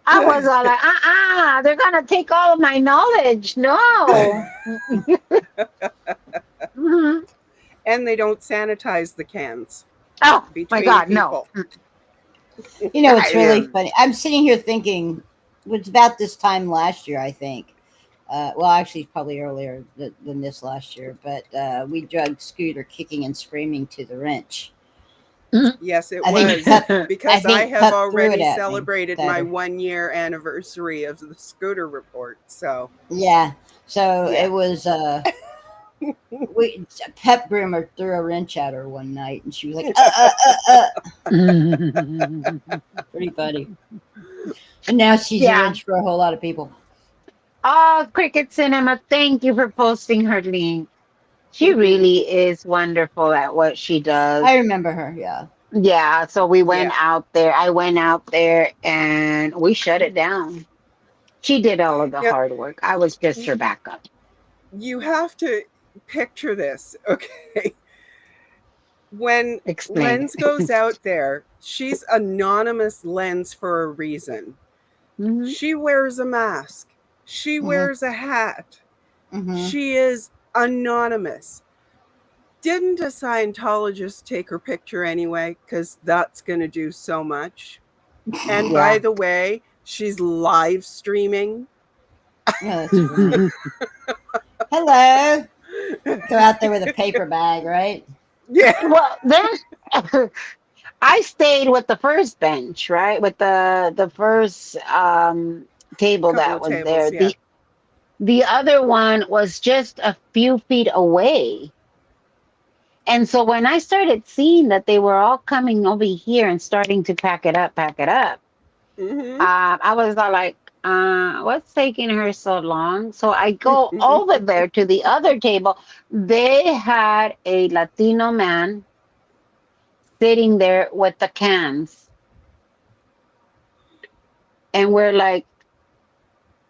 I was all like, they're gonna take all of my knowledge. No. Mhm. And they don't sanitize the cans Oh my between God, no. people. It's I really am. funny. I'm sitting here thinking, it was about this time last year, I think. Well, actually, it's probably earlier than this last year, but we drugged Scooter kicking and screaming to the wrench. Yes, it I think was cut. I because I think have cut threw it already at me celebrated my better. 1 year anniversary of the scooter report. So, Yeah. So yeah. it was. We Pep Grimmer threw a wrench at her one night, and she was like, pretty funny. And now she's a Yeah. wrench for a whole lot of people. Oh, Cricket Cinema, thank you for posting her link. She really is wonderful at what she does. I remember her. Yeah. Yeah, so we went Yeah. out there. I went out there and we shut it down. She did all of the Now, hard work. I was just y- her backup. you have to picture this, okay? When Explain. Lens goes out there, she's anonymous Lens for a reason. Hmm. She wears a mask, she Hmm. wears a hat, Hmm. she is anonymous. Didn't a Scientologist take her picture anyway? Because that's going to do so much. And by Yeah. the way, she's live streaming. Yeah, that's great. Hello. Go out there with a paper bag, right? Yeah. Well, then I stayed with the first bench, right? With the first table Couple that of was tables, there. yeah. The other one was just a few feet away. And so when I started seeing that they were all coming over here and starting to pack it up, Mm-hmm. I was all like, what's taking her so long? So I go over there to the other table. They had a Latino man sitting there with the cans. And we're like,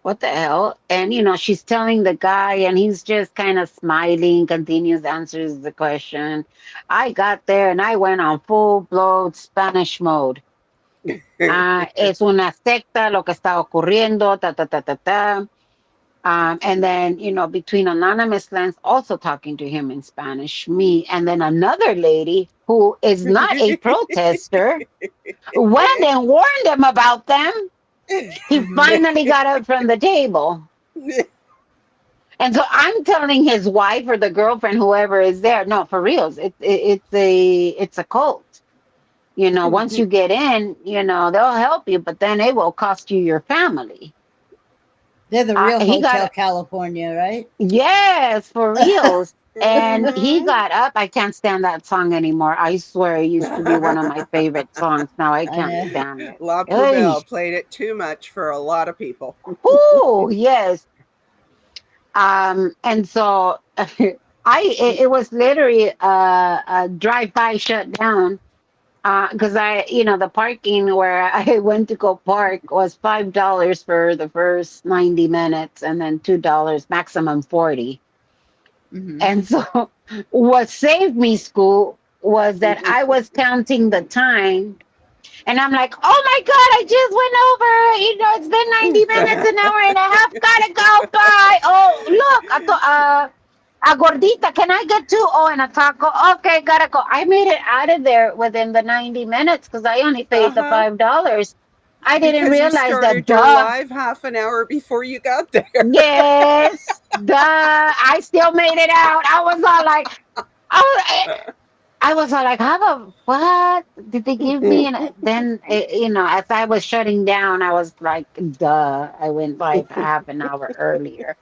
what the hell? And, she's telling the guy, and he's just kind of smiling, continues answers the question. I got there and I went on full blown Spanish mode. Es una secta lo que está ocurriendo, ta, ta, ta, ta, ta. And then, between Anonymous Lens also talking to him in Spanish, me, and then another lady who is not a protester went and warned him about them. He Hmm. finally got up from the table. And so I'm telling his wife or the girlfriend, whoever is there, no, for reals, it's a cult. You know, once you get in, you know, they'll help you, but then it will cost you your family. They're the real He Hotel got California, right? yes, for reals. And he Mhm. got up. I can't stand that song anymore. I swear it used to be one of my favorite songs. Now I I can't know. stand it. La Hey, Poubelle played it too much for a lot of people. oh yes. And so it was literally a drive-by shutdown because the parking where I went to go park was $5 for the first 90 minutes and then $2 maximum 40. Hmm. And so what saved me, school, was that I was counting the time and I'm like, oh my God, I just went over. It's been 90 minutes, an hour and a half. Gotta go. Bye. Oh, look. A gordita. Can I get two? Oh, and a taco. Okay, gotta go. I made it out of there within the 90 minutes because I only paid the Uh-huh. $5. I didn't Because you realize that, started your duh. live half an hour before you got there. Yes, duh. I still made it out. I I was all like, how the what did they give me? And then, as I was shutting down, I was like, duh, I went like half an hour earlier.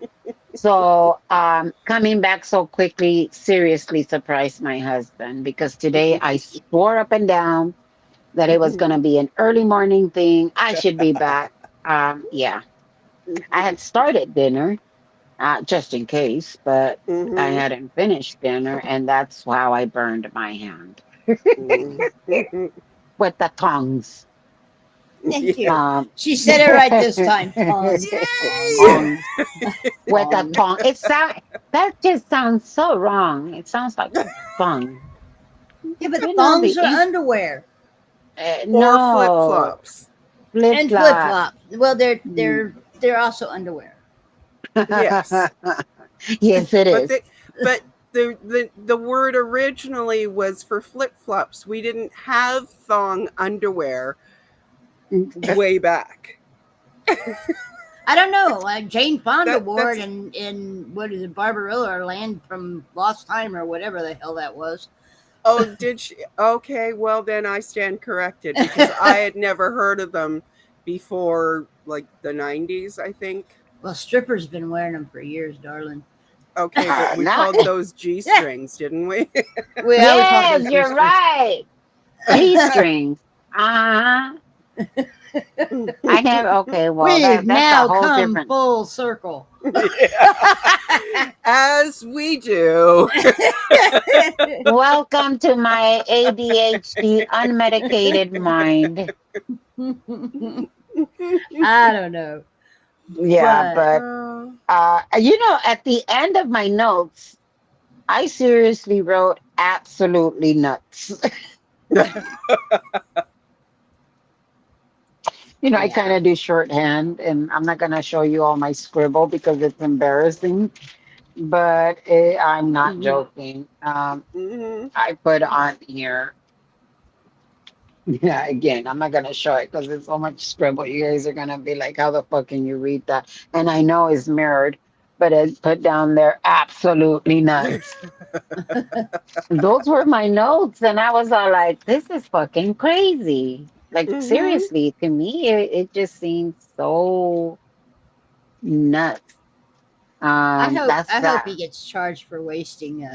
So, coming back so quickly seriously surprised my husband because today I swore up and down that it was going to be an early morning thing. I should be back. Yeah, I had started dinner just in case, but I Mhm. hadn't finished dinner, and that's how I burned my hand Mhm. with the tongs. Thank you. Yeah. Um, She said it right this time. Tongs, tongs, Yay! tongs with the tongs. tong. That just sounds so wrong. It sounds like tongue. Yeah, but The thongs are ink. underwear Or flip No flops. flip and flip flop. flops. Well, they're Mm. they're they're also underwear. Yes. Yes, it But is. the word originally was for flip flops. We didn't have thong underwear way back. I don't know. Jane Fonda wore it That's in what is it, Barbarella or Land from Lost Time or whatever the hell that was. oh, did she? Okay, well then I stand corrected because I had never heard of them before like the 90s, I think. Well, strippers been wearing them for years, darling. Okay, but we Not. called those G Yeah, strings, didn't we? we called Yes, those G you're strings. right. G strings. Uh huh. I never. Okay, well We've that's a now whole come different. full circle. Yeah. As we do. Welcome to my ADHD unmedicated mind. I don't know, Yeah, but but at the end of my notes, I seriously wrote absolutely nuts. I kind yeah. of do shorthand, and I'm not gonna show you all my scribble because it's embarrassing. But I'm not Mhm. joking. Mhm. I put on here. Yeah, again, I'm not gonna show it because it's so much scribble. You guys are gonna be like, "How the fuck can you read that?" And I know it's mirrored, but it put down there absolutely nuts. Those were my notes, and I was all like, "This is fucking crazy." Like Mhm. seriously, to me, it just seems so nuts. That's I hope he that. gets charged for wasting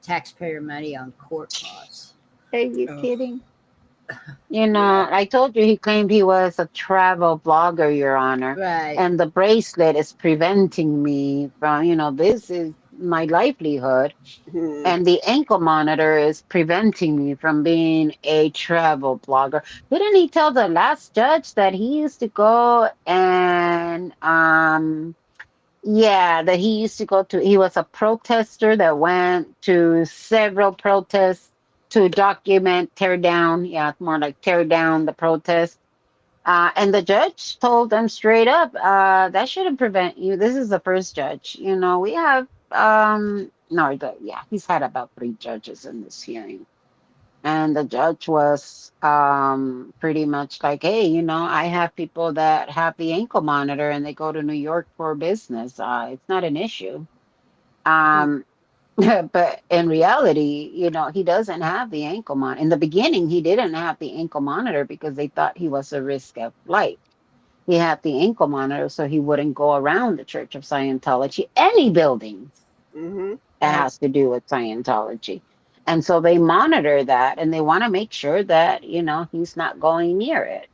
taxpayer money on court costs. Are you Oh, kidding? yeah. I told you he claimed he was a travel blogger, Your Honor, Right. and the bracelet is preventing me from, this is my livelihood, Mhm. and the ankle monitor is preventing me from being a travel blogger. Didn't he tell the last judge that he used to go and, yeah, that he was a protester that went to several protests to document, tear down, yeah, it's more like tear down the protest. And the judge told them straight up, that shouldn't prevent you. This is the first judge. We have, no, yeah, he's had about three judges in this hearing. And the judge was pretty much like, hey, I have people that have the ankle monitor and they go to New York for business. It's not an issue. Hmm. Um, but in reality, he doesn't have the ankle monitor. In the beginning, he didn't have the ankle monitor because they thought he was a risk of life. He had the ankle monitor so he wouldn't go around the Church of Scientology, any buildings Mm-hmm. that has to do with Scientology. And so they monitor that and they want to make sure that, he's not going near it.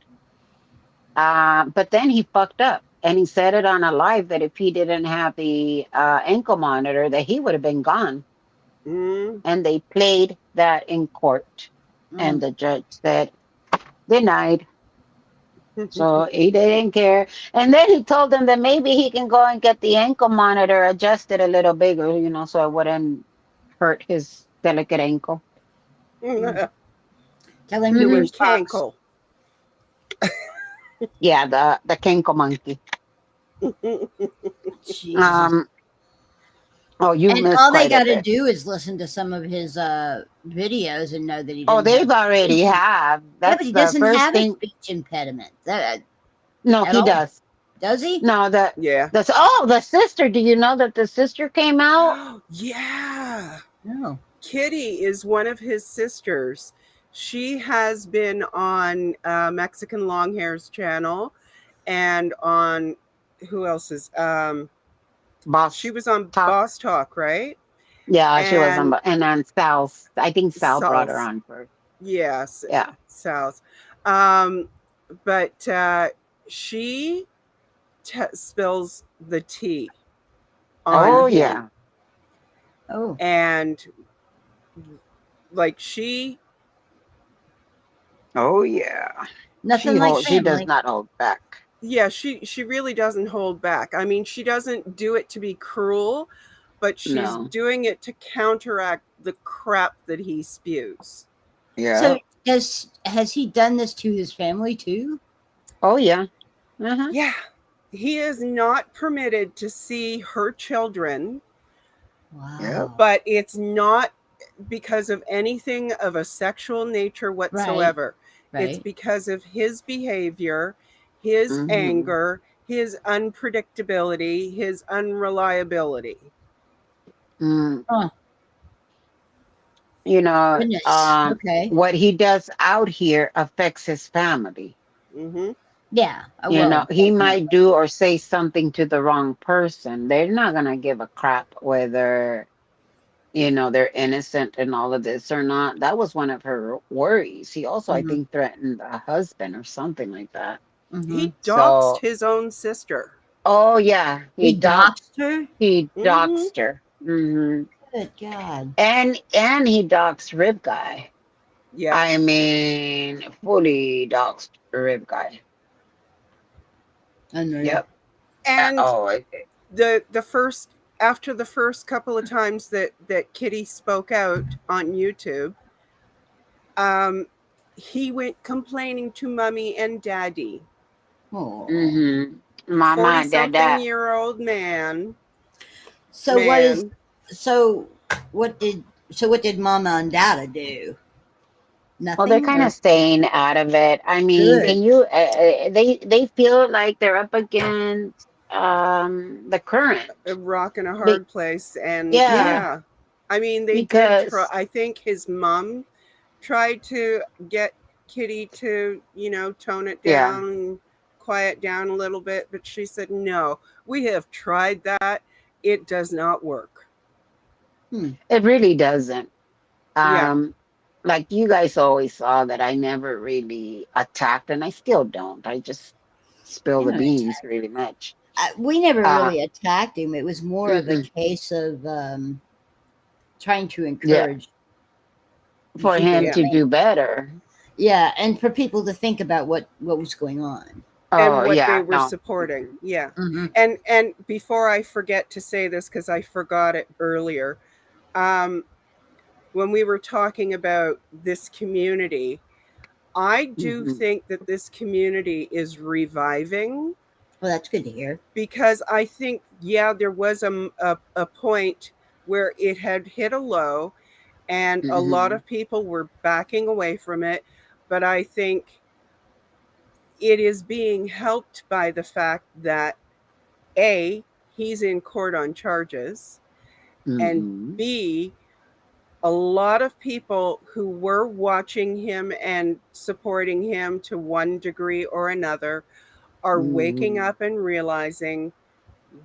But then he fucked up and he said it on a live that if he didn't have the ankle monitor, that he would have been gone. Mm-hmm. And they played that in court. And Mm. the judge said, denied. So he didn't care. And then he told them that maybe he can go and get the ankle monitor adjusted a little bigger, so it wouldn't hurt his delicate ankle. Tell him to wear Hmm. Doing socks. cankle. Yeah, the Kenko monkey. Jesus. Um, oh, you've And missed all they quite a got to bit. do is listen to some of his videos and know that he Oh, didn't have they've already speech. have. Yeah, but That's he the doesn't first have a thing. speech impediment that, No, at he all. does. Does he? No, Yeah. the sister. Do you know that the sister came out? Yeah. No. Kitty is one of his sisters. She has been on Mexican Longhair's channel and on who else is she Boss was on talk. Boss Talk, right? Yeah, she was on, And and then Sal's. I think Sal brought her Sal's, on first. yes, Yeah. Sal's. Um, but she spills the tea on Oh him, yeah. Oh, and like she, Oh yeah. nothing like She does family. not hold back. yeah, she really doesn't hold back. I mean, she doesn't do it to be cruel, but she's No. doing it to counteract the crap that he spews. Yeah. So has he done this to his family too? Oh yeah. Uh-huh. Yeah, he is not permitted to see her children, Yep. Wow. but it's not because of anything of a sexual nature Right. whatsoever. It's Right. because of his behavior, his Mm-hmm. anger, his unpredictability, his unreliability. Mm. Oh, You know, goodness. Okay. what he does out here affects his family. Hmm. Yeah. Well, He might definitely. do or say something to the wrong person. They're not gonna give a crap whether, they're innocent and all of this or not. That was one of her worries. He also, I Mm-hmm. think, threatened a husband or something like that. Mm-hmm. He doxed So, his own sister. oh yeah, He doxed her. he Hmm. doxed her. Hmm. Good God. And he doxed Rib Guy. Yeah. I mean, fully doxed Rib Guy. Unreal. Yep. And Oh, the first after the first couple of times that Kitty spoke out on YouTube, um, he went complaining to Mummy and Daddy. Oh. mm-hmm. Mama 40 and something Dada. year old man. So what is Man. so what did Mama and Dada do? Well, they're Nothing kind or of staying out of it. I mean, good. can you? They feel like they're up against the current. A rock and a Be, hard place. And yeah, yeah, I mean, they did try. because I think his mom tried to get Kitty to, tone it yeah, down, quiet down a little bit, but she said, no, we have tried that. It does not work. Hmm. it really doesn't. Yeah. Um, like you guys always saw that I never really attacked, and I still don't. I just spill You the know, beans really much. we never Uh, really attacked him. It was more of a mm-mm, case of trying to yeah, encourage for people him to Yeah. to think. do better. Yeah, and for people to think about what was going on. And Oh what they yeah, were no. supporting. Mm-mm. Yeah. Mm-hmm. And before I forget to say this, because I forgot it earlier, um, when we were talking about this community, I do Mm-hmm. think that this community is reviving, Well, that's good to hear. because I think, yeah, there was a point where it had hit a low, And a lot Mm-hmm. of people were backing away from it. But I think it is being helped by the fact that A, he's in court on charges, and Mm-hmm. B, a lot of people who were watching him and supporting him to one degree or another are waking Mm-hmm. up and realizing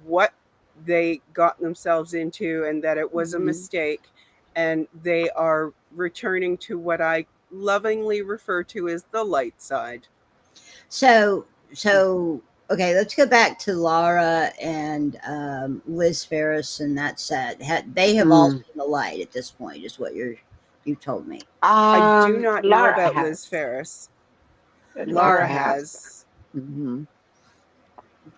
what they got themselves into and that it was a Mm-hmm. mistake. And they are returning to what I lovingly refer to as the light side. So, so okay, let's go back to Laura and Liz Ferris and that set. They have all Mm. seen the light at this point, is what you told me. I do not know Laura about has. Liz Ferris. Laura Laura Okay. has. has, Mm-hmm.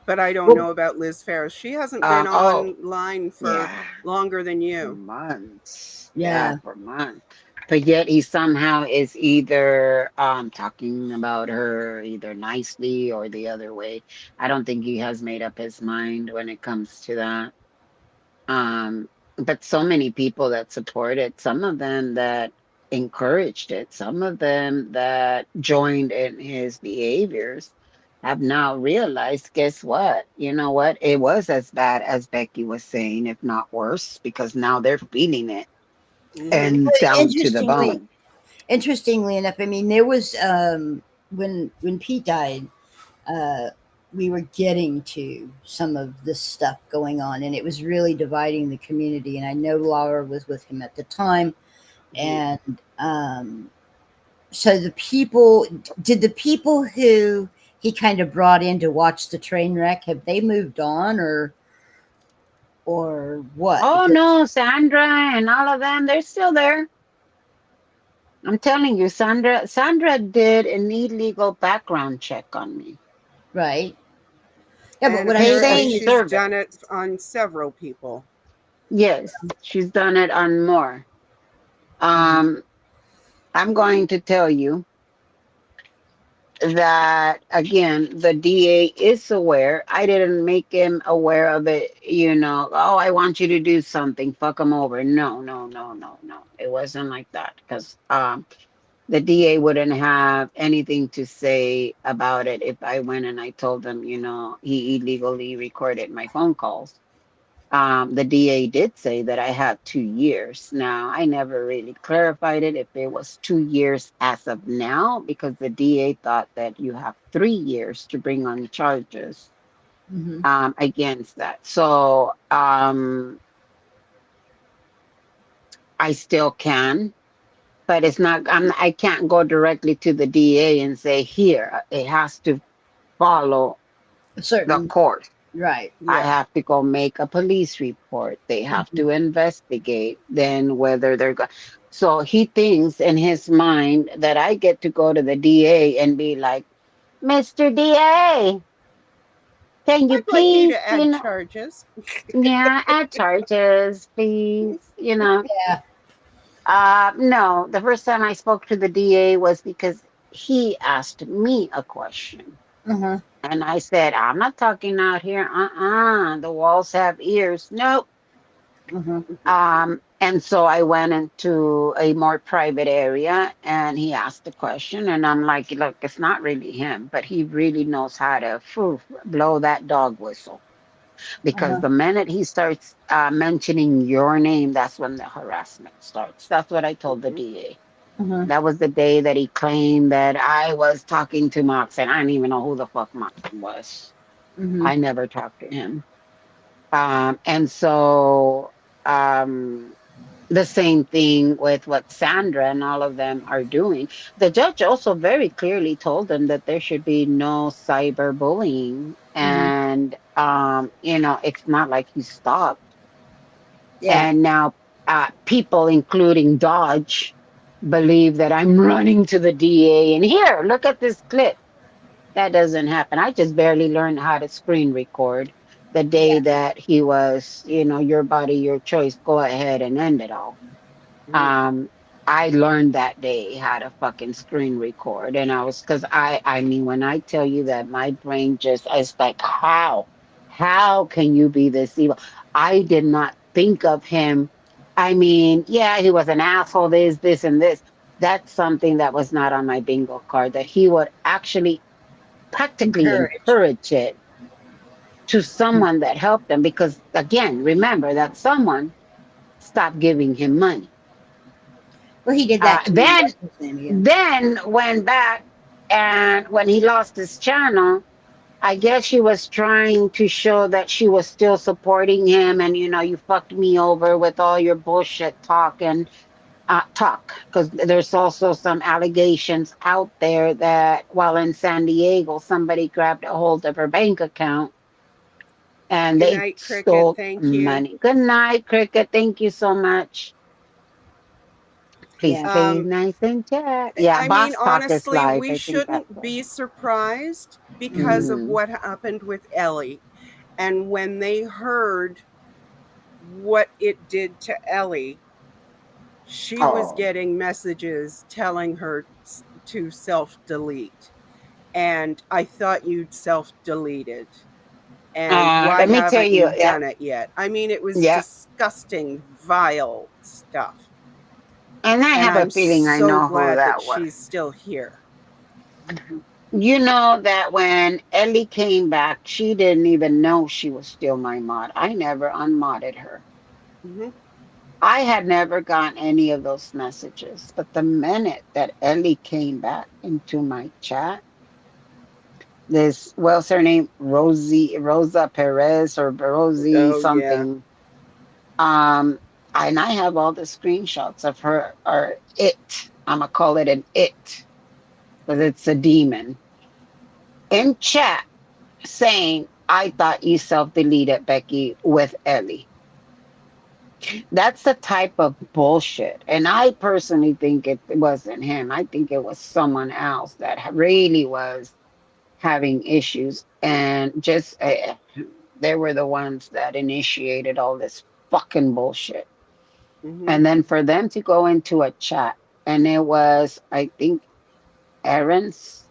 but I don't Well, know about Liz Ferris. She hasn't been Oh, online for yeah. longer than For you. months. Yeah, yeah. for months. But yet he somehow is either talking about her either nicely or the other way. I don't think he has made up his mind when it comes to that. Um, but so many people that support it, some of them that encouraged it, some of them that joined in his behaviors have now realized, guess what? You know what? It was as bad as Becky was saying, if not worse, because now they're feeling it Hmm. and down to the Interestingly, bone. interestingly enough, I mean, there was when Pete died, uh, we were getting to some of this stuff going on, and it was really dividing the community. And I know Laura was with him at the time, and so the people did the people who he kind of brought in to watch the train wreck, have they moved on or what? Oh Because no, Sandra and all of them, they're still there. I'm telling you, Sandra did an illegal background check on me. right, yeah, but And what I'm Paid a apparently saying is, she's service. done it on several people. Yes, she's done it on more. mhm, Um, I'm going to tell you that again, the DA is aware. I didn't make him aware of it, oh, I want you to do something, fuck him over. No, no, no, no, no. It wasn't like that because the DA wouldn't have anything to say about it if I went and I told them, he illegally recorded my phone calls. The DA did say that I had 2 years. Now, I never really clarified it if it was 2 years as of now, because the DA thought that you have 3 years to bring on charges mhm. against that. So I still can, but it's not, I can't go directly to the DA and say, here, it has to follow A the certain court. right. I Yeah. have to go make a police report. They have Mhm. to investigate then whether they're going. So he thinks in his mind that I get to go to the DA and be like, Mr. DA, can you I'd like you please, to add charges. yeah, add charges, please, Yeah. No, the first time I spoke to the DA was because he asked me a question. Uh-huh. And I said, I'm not talking out here. The walls have ears. Nope. Uh-huh. And so I went into a more private area and he asked the question. And I'm like, look, it's not really him, but he really knows how to blow that dog whistle. Because Uh-huh. the minute he starts mentioning your name, that's when the harassment starts. That's what I told the Mhm. DA. Uh-huh. That was the day that he claimed that I was talking to Mox, and I didn't even know who the fuck Mox was. Mhm. I never talked to him. And so um, the same thing with what Sandra and all of them are doing. The judge also very clearly told them that there should be no cyberbullying. Mhm. And, it's not like he stopped. Yeah. And now people, including Dodge, believe that I'm running to the DA and here, look at this clip. That doesn't happen. I just barely learned how to screen record the day Yeah. that he was, your body, your choice, go ahead and end it all. Mhm. um I learned that day how to fucking screen record, and I was, because I mean, when I tell you that my brain just, it's like, how can you be this evil? I did not think of him I mean, yeah, he was an asshole, this, and this. That's something that was not on my bingo card, that he would actually practically Encourage. encourage it to someone that helped him. Because, again, remember that someone stopped giving him money. Well, he did Uh, that to then, what's his name again? then went back, and when he lost his channel, I guess she was trying to show that she was still supporting him, and you fucked me over with all your bullshit talk and talk, because there's also some allegations out there that while in San Diego, somebody grabbed a hold of her bank account and Good they night, Cricket. stole Thank you. money. Good night, Cricket. Thank you so much. Please Yeah. stay nice and chat. Yeah, I mean, Boss Talk is honestly, live. we I think that's shouldn't it. be surprised because Mhm. of Mm-hmm. what happened with Ellie. And when they heard what it did to Ellie, she was Oh, getting messages telling her to self delete. And I thought you'd self deleted. And why let me tell haven't you. you Yeah, done it yet? I mean, it was yeah. disgusting, vile stuff. And I And have a I'm feeling I so know who glad that that was. she's still here. You know that when Ellie came back, she didn't even know she was still my mod. I never unmodded her. Hmm. I had never gotten any of those messages. But the minute that Ellie came back into my chat, this, what's her name? Rosa Perez or Rosie Oh, yeah. something. Um, and I have all the screenshots of her, or it. I'm going to call it an it because it's a demon in chat saying, I thought you self deleted Becky with Ellie. That's the type of bullshit. And I personally think it wasn't him. I think it was someone else that really was having issues. And just they were the ones that initiated all this fucking bullshit. Hmm. And then for them to go into a chat, and it was, I think, Aaron's.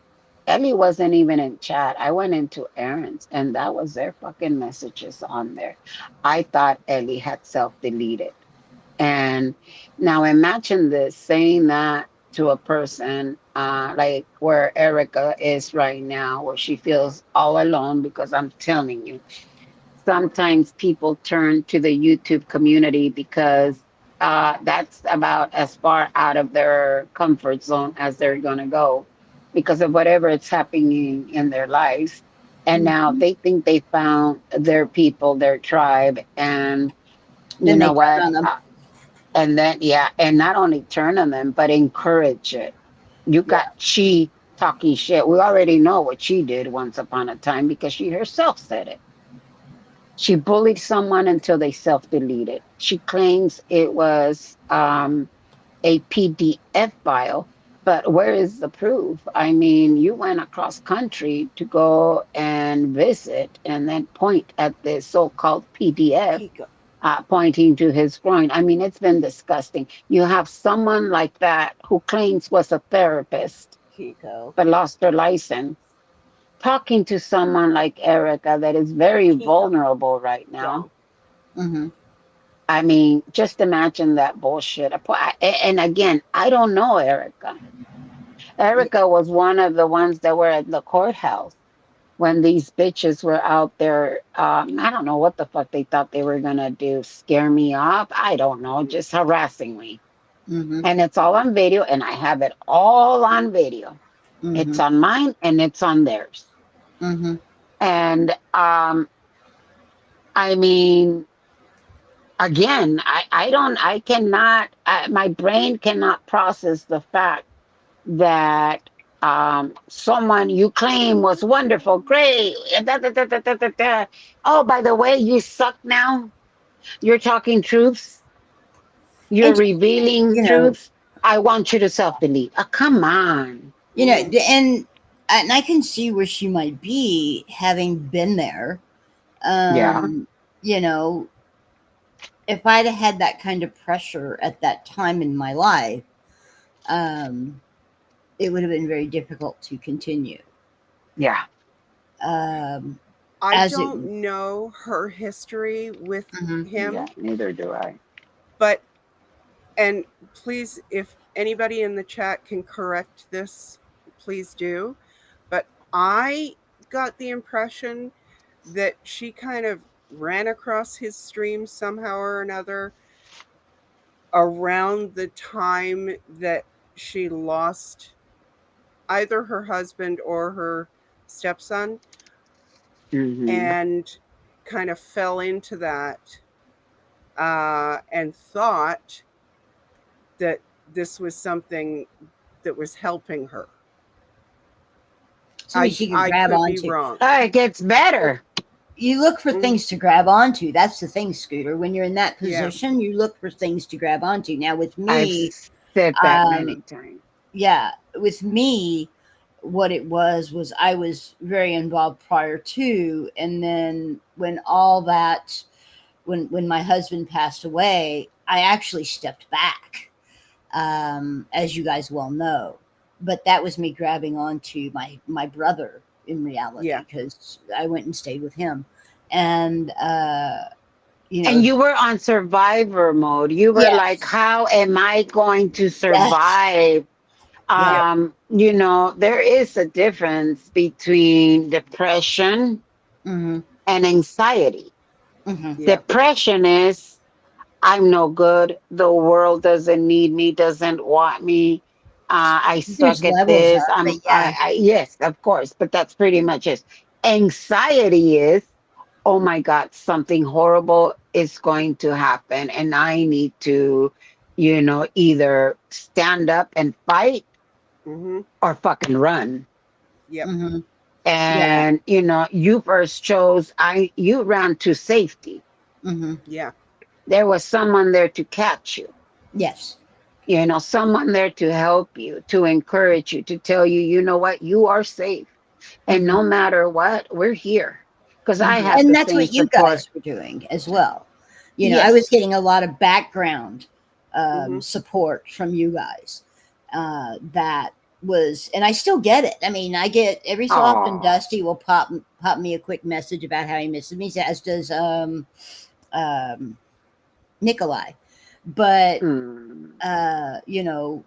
Ellie wasn't even in chat. I went into Aaron's, and that was their fucking messages on there. I thought Ellie had self deleted. And now imagine this, saying that to a person like where Erica is right now, where she feels all alone, because I'm telling you, sometimes people turn to the YouTube community because that's about as far out of their comfort zone as they're going to go because of whatever it's happening in their lives. And now Mhm. they think they found their people, their tribe. And you Then they know turn what? on them. And then, yeah, and not only turn on them, but encourage it. You Yeah. got Chi talking shit. We already know what she did once upon a time because she herself said it. She bullied someone until they self deleted. She claims it was a PDF file, but where is the proof? I mean, you went across country to go and visit and then point at this so called PDF Pico. pointing to his groin. I mean, it's been disgusting. You have someone like that who claims was a therapist Pico. but lost her license, talking to someone like Erica that is very Pico. vulnerable right now. Wrong. Mhm. I mean, just imagine that bullshit. And again, I don't know Erica. Erica was one of the ones that were at the courthouse when these bitches were out there. I don't know what the fuck they thought they were gonna do. Scare me off? I don't know. Just harassing me. Mhm. And it's all on video, and I have it all on video. It's Mhm. on mine and it's on theirs. Mhm. And I mean, again, I cannot, my brain cannot process the fact that someone you claim was wonderful, great. Da, da, da, da, da, da, da. Oh, by the way, you suck now. You're talking truths. You're And revealing you know, truths. I want you to self delete. Oh, come on. you know, Hmm. and I can see where she might be having been there. Yeah, Um, you know, if I'd have had that kind of pressure at that time in my life, um, it would have been very difficult to continue. yeah. Um, I as it, don't know her history with mhm. Yeah, him, neither do I. but And please, if anybody in the chat can correct this, please do. But I got the impression that she kind of ran across his stream somehow or another around the time that she lost either her husband or her stepson, Hmm. and kind of fell into that, and thought that this was something that was helping her. Something she could I grab could be onto. wrong. It gets better. You look for Mm. things to grab onto. That's the thing, Scooter. When you're in that Yeah. position, you look for things to grab onto. Now, with I've me, said that um, many times. yeah, with me, what it was I was very involved prior to, and then when all that, when my husband passed away, I actually stepped back, as you guys well know. But that was me grabbing onto my brother in reality, Yeah. because I went and stayed with him, and you And know, you were on survivor mode. You were like, yes, how am I going to yes, survive? yeah, Yep. You know, there is a difference between depression mm-hmm, and anxiety. mm-hmm, Yeah. Depression is, I'm no good. The world doesn't need me, doesn't want me. I there's suck at levels this. of it, yeah, Yes, of course, but that's pretty much it. Anxiety is, oh my God, something horrible is going to happen, and I need to, either stand up and fight Mm-hmm. or fucking run. Yep. mm-hmm, yeah, And you first chose, you ran to safety. mm-hmm, Yeah. There was someone there to catch you, yes, someone there to help you, to encourage you, to tell you, you know what, you are safe. And mm-hmm. no matter what, we're here. Because I Yeah. had And the that's same what you support. guys were doing as well. I was Yes. getting a lot of background Mm-hmm. support from you guys. That was, and I still get it. I mean, I get every so often. Oh. Dusty will pop me a quick message about how he misses me, as does um, Nikolai. But Hmm.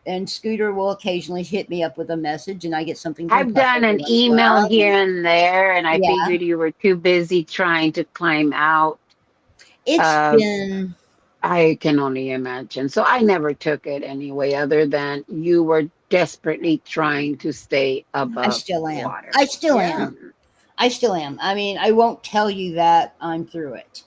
and Scooter will occasionally hit me up with a message, and I get something from I've Tucker done every an once in a email while. here and there, and I Yeah, figured you were too busy trying to climb out. it's Uh, been. I can only imagine. So I never took it anyway, other than you were desperately trying to stay I above still am. water. I still Yeah. am. Mhm. I still am. I mean, I won't tell you that I'm through it,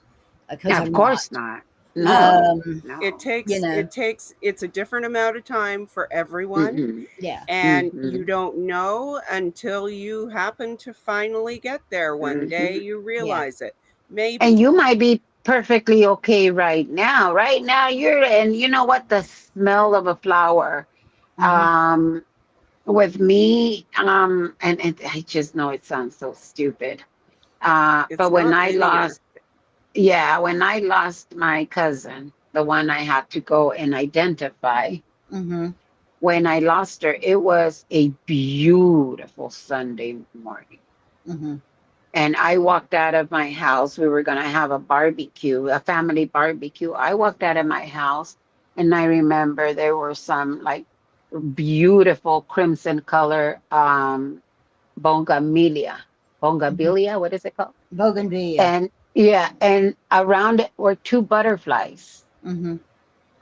because Of I'm course not. not. No. No, It no. You takes know, it takes it's a different amount of time for everyone, Mm-mm, yeah. and you mm-mm, don't know until you happen to finally get there one day. mm-hmm. You Yeah. realize it. And Maybe. you might be perfectly okay right now. Right now, and you know what? The smell of a flower. Hmm. Um, with me, and I just know it sounds so stupid. But It's not linear. when I lost my cousin, the one I had to go and identify, Hmm. when I lost her, it was a beautiful Sunday morning. Hmm. And I walked out of my house. We were going to have a barbecue, a family barbecue. I walked out of my house, and I remember there were some like beautiful crimson color bongamilia. Hmm. Bongabilia, what is it called? Bougainvillea. And yeah, and around it were two butterflies. Hmm.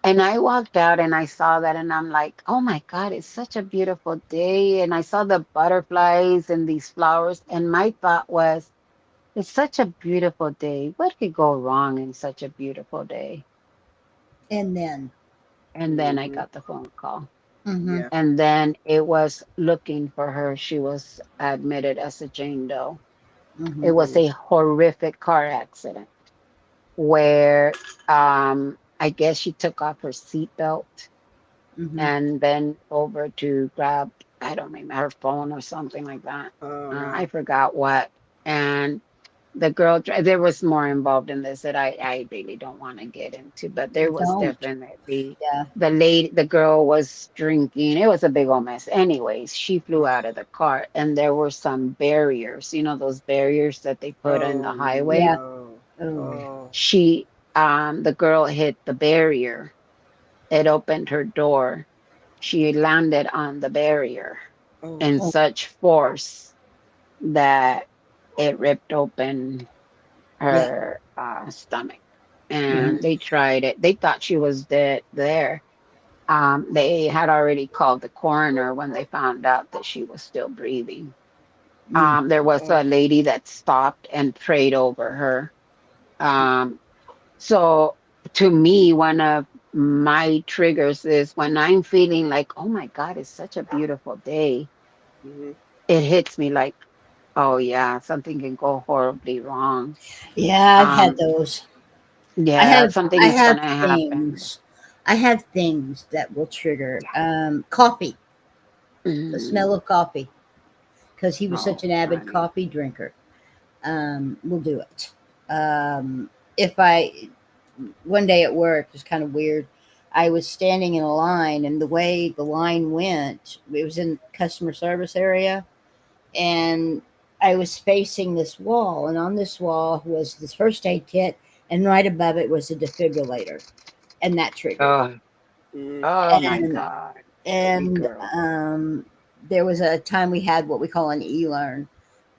And I walked out and I saw that, and I'm like, oh my God, it's such a beautiful day. And I saw the butterflies and these flowers. And my thought was, it's such a beautiful day. What could go wrong in such a beautiful day? And then. And then I Mm-hmm. got the phone call. Hmm. Yeah. And then it was looking for her. She was admitted as a Jane Doe. Hmm. It was Mm-hmm. a horrific car accident where I guess she took off her seatbelt Hmm. and bent over to grab, I don't remember, her phone or something like that. Oh I no. forgot what. And the girl, there was more involved in this that I really don't want to get into, but there was Don't. definitely Yeah. the girl was drinking. It was a big old mess. Anyways, she flew out of the car, and there were some barriers, those barriers that they put in the Oh highway. Yeah. no. Oh. Oh. The girl hit the barrier, it opened her door. She landed on the barrier Oh, in Oh, such force that it ripped open yeah. her stomach. Mhm. And they tried it. They thought she was dead there. They had already called the coroner when they found out that she was still breathing. Mm. There was oh. a lady that stopped and prayed over her. Um, so to me, one of my triggers is when I'm feeling like, oh my God, it's such a beautiful day. Mhm. It hits me like, oh yeah, something can go horribly wrong. Yeah, I've had Um, those. I yeah, have something I is have gonna happen. things. I have things that will trigger coffee, the smell Mm, of coffee, because he was such oh, an avid honey. coffee drinker. Will do it. If I one day at work, it was kind of weird. I was standing in a line, and the way the line went, it was in customer service area, and I was facing this wall, and on this wall was this first aid kit, and right above it was a defibrillator, and that triggered. Oh, Mhm. oh my And God. Baby and girl. there was a time we had what we call an e-learn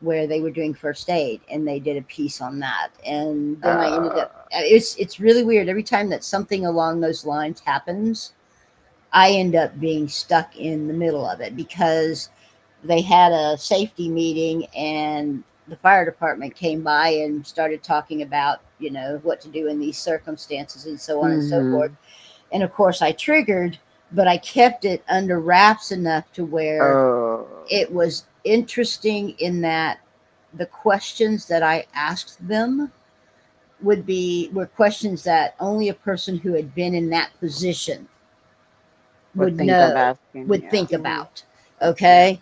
where they were doing first aid, and they did a piece on that, and then I ended Uh, up it's really weird every time that something along those lines happens. I end up being stuck in the middle of it because they had a safety meeting, and the fire department came by and started talking about, what to do in these circumstances and so on and so forth. mm-hmm. And of course, I triggered, but I kept it under wraps enough to where Oh, it was interesting in that the questions that I asked them were questions that only a person who had been in that position would would think of know, asking. would Yeah. think Mhm. about. Yeah. Okay.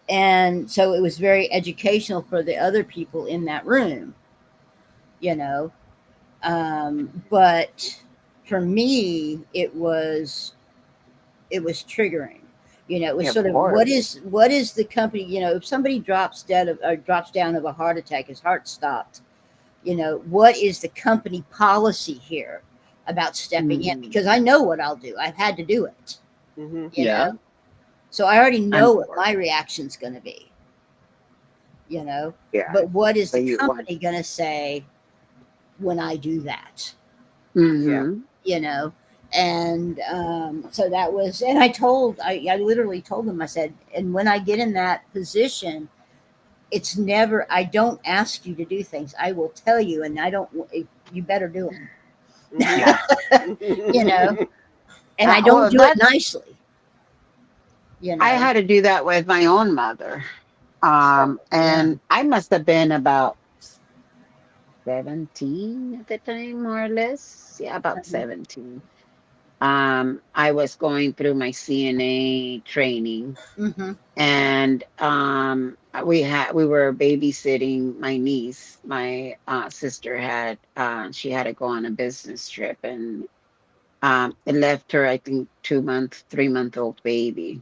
And so it was very educational for the other people in that room, you know. But for me, it was triggering. It was Yeah, of sort of course. what is the company? If somebody drops dead or drops down of a heart attack, his heart stopped. What is the company policy here about stepping in? Mm-hmm. Because I know what I'll do. I've had to do it. Mhm. You Yeah, know, so I already know what my unfortunately. reaction's going to be. You know, Yeah. but what is the But you want. company going to say when I do that? Yeah. Mm-hmm. you know and so that was, and I literally told them, I said, and when I get in that position, it's never, I don't ask you to do things, I will tell you, and I don't, you better do them. Mhm. Yeah. you know and I don't Well, do it that's. nicely. you I know had to do that with my own mother. so yeah. And I must have been about 17 at the time, more or less. Yeah, about Mhm. 17. I was going through my CNA training, Mhm. and we were babysitting my niece. My sister she had to go on a business trip, and it left her, I think, 2 month, 3 month old baby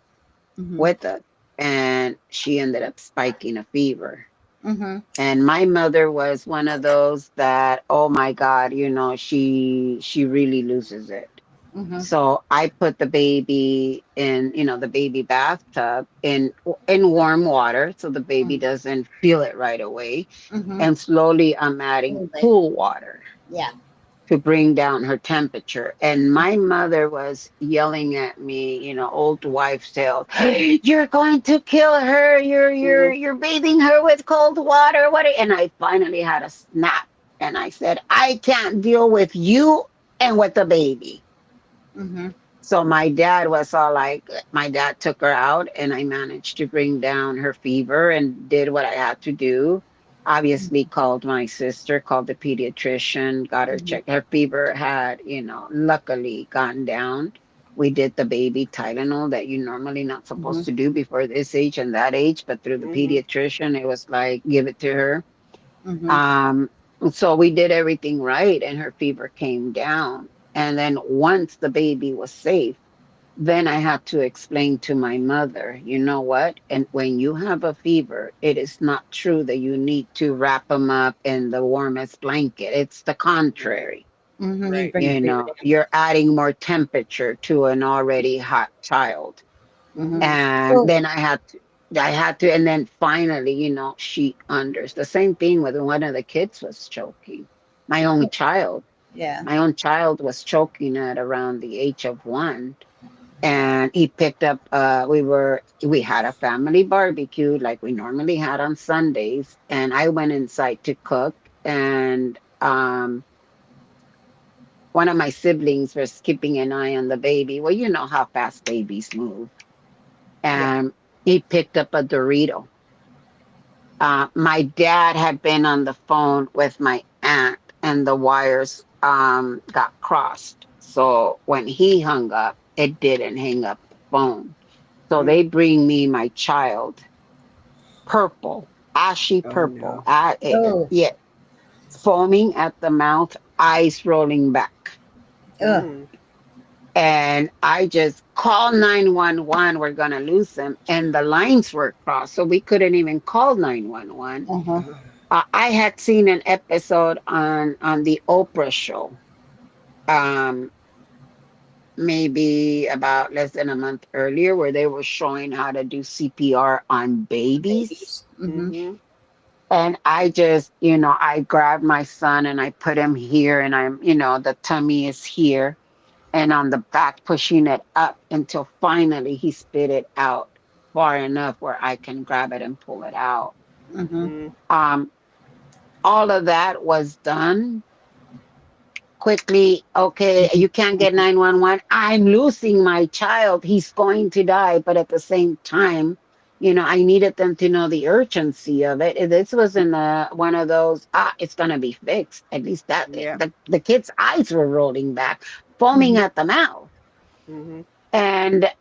Mhm. with us, and she ended up spiking a fever. Mhm. And my mother was one of those that, oh my God, she really loses it. Mhm. So I put the baby in, the baby bathtub in warm water so the baby Mhm. doesn't feel it right away. Mhm. And slowly I'm adding Absolutely. cool water Yeah. to bring down her temperature. And my mother was yelling at me, old wives' tale. You're going to kill her. You're Mhm. you're bathing her with cold water. And I finally had a snap, and I said, I can't deal with you and with the baby. Mhm. So my dad took her out, and I managed to bring down her fever and did what I had to do. Obviously, called my sister, called the pediatrician, got her Mhm. checked. Her fever had, luckily gone down. We did the baby Tylenol that you normally not supposed Mhm. to do before this age and that age, but through the Mhm. pediatrician, it was like, give it to her. Mhm. Um, so we did everything right, and her fever came down. And then once the baby was safe, then I had to explain to my mother, you know what? And when you have a fever, it is not true that you need to wrap them up in the warmest blanket. It's the Right. contrary. Mm-hmm. You Right. bring the You fever know, you're adding more temperature to an already hot child. down. Mm-hmm. And Well, then I had to, and then finally, she unders. The same thing with one of the kids was choking. My own child. yeah. My own child was choking at around the age of 1. And he picked up, we had a family barbecue like we normally had on Sundays. And I went inside to cook. And one of my siblings was keeping an eye on the baby. Well, you know how fast babies move. Yeah. And he picked up a Dorito. My dad had been on the phone with my aunt, and the wires got crossed. So when he hung up, it didn't hang up the phone. So Mm. they bring me my child, purple, ashy Oh purple, no. Oh. yeah, foaming at the mouth, eyes rolling back. Ugh. Mm. And I just call 911. We're going to lose him. And the lines were crossed. So we couldn't even call 911. Uh-huh. I had seen an episode on the Oprah show, um, maybe about less than a month earlier, where they were showing how to do CPR on babies. Babies. Mm-hmm. Mm-hmm. And I just, I grabbed my son and I put him here, and the tummy is here and on the back, pushing it up until finally he spit it out far enough where I can grab it and pull it out. Mm-hmm. Mm. Um, all of that was done quickly. Okay, you can't get 911. I'm losing my child. He's going to die. But at the same time, I needed them to know the urgency of it. This wasn't one of those, it's going to be fixed. At least that Yeah. the kid's eyes were rolling back, foaming Mm-hmm. at the mouth. Mm-hmm. And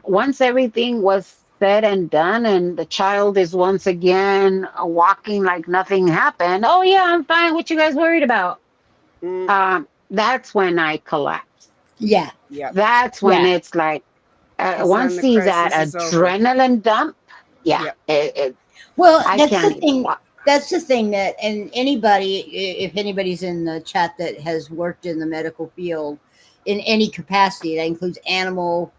once everything was said and done, and the child is once again walking like nothing happened. Oh yeah, I'm fine. What you guys worried about? Mm. That's when I collapse. Yeah. Yep. That's when Yeah. it's like, Because then once the he's at crisis is over. adrenaline dump, yeah, Yep. Well, I that's the can't even thing. walk. That's the thing that, and anybody, if anybody's in the chat that has worked in the medical field in any capacity, that includes animal,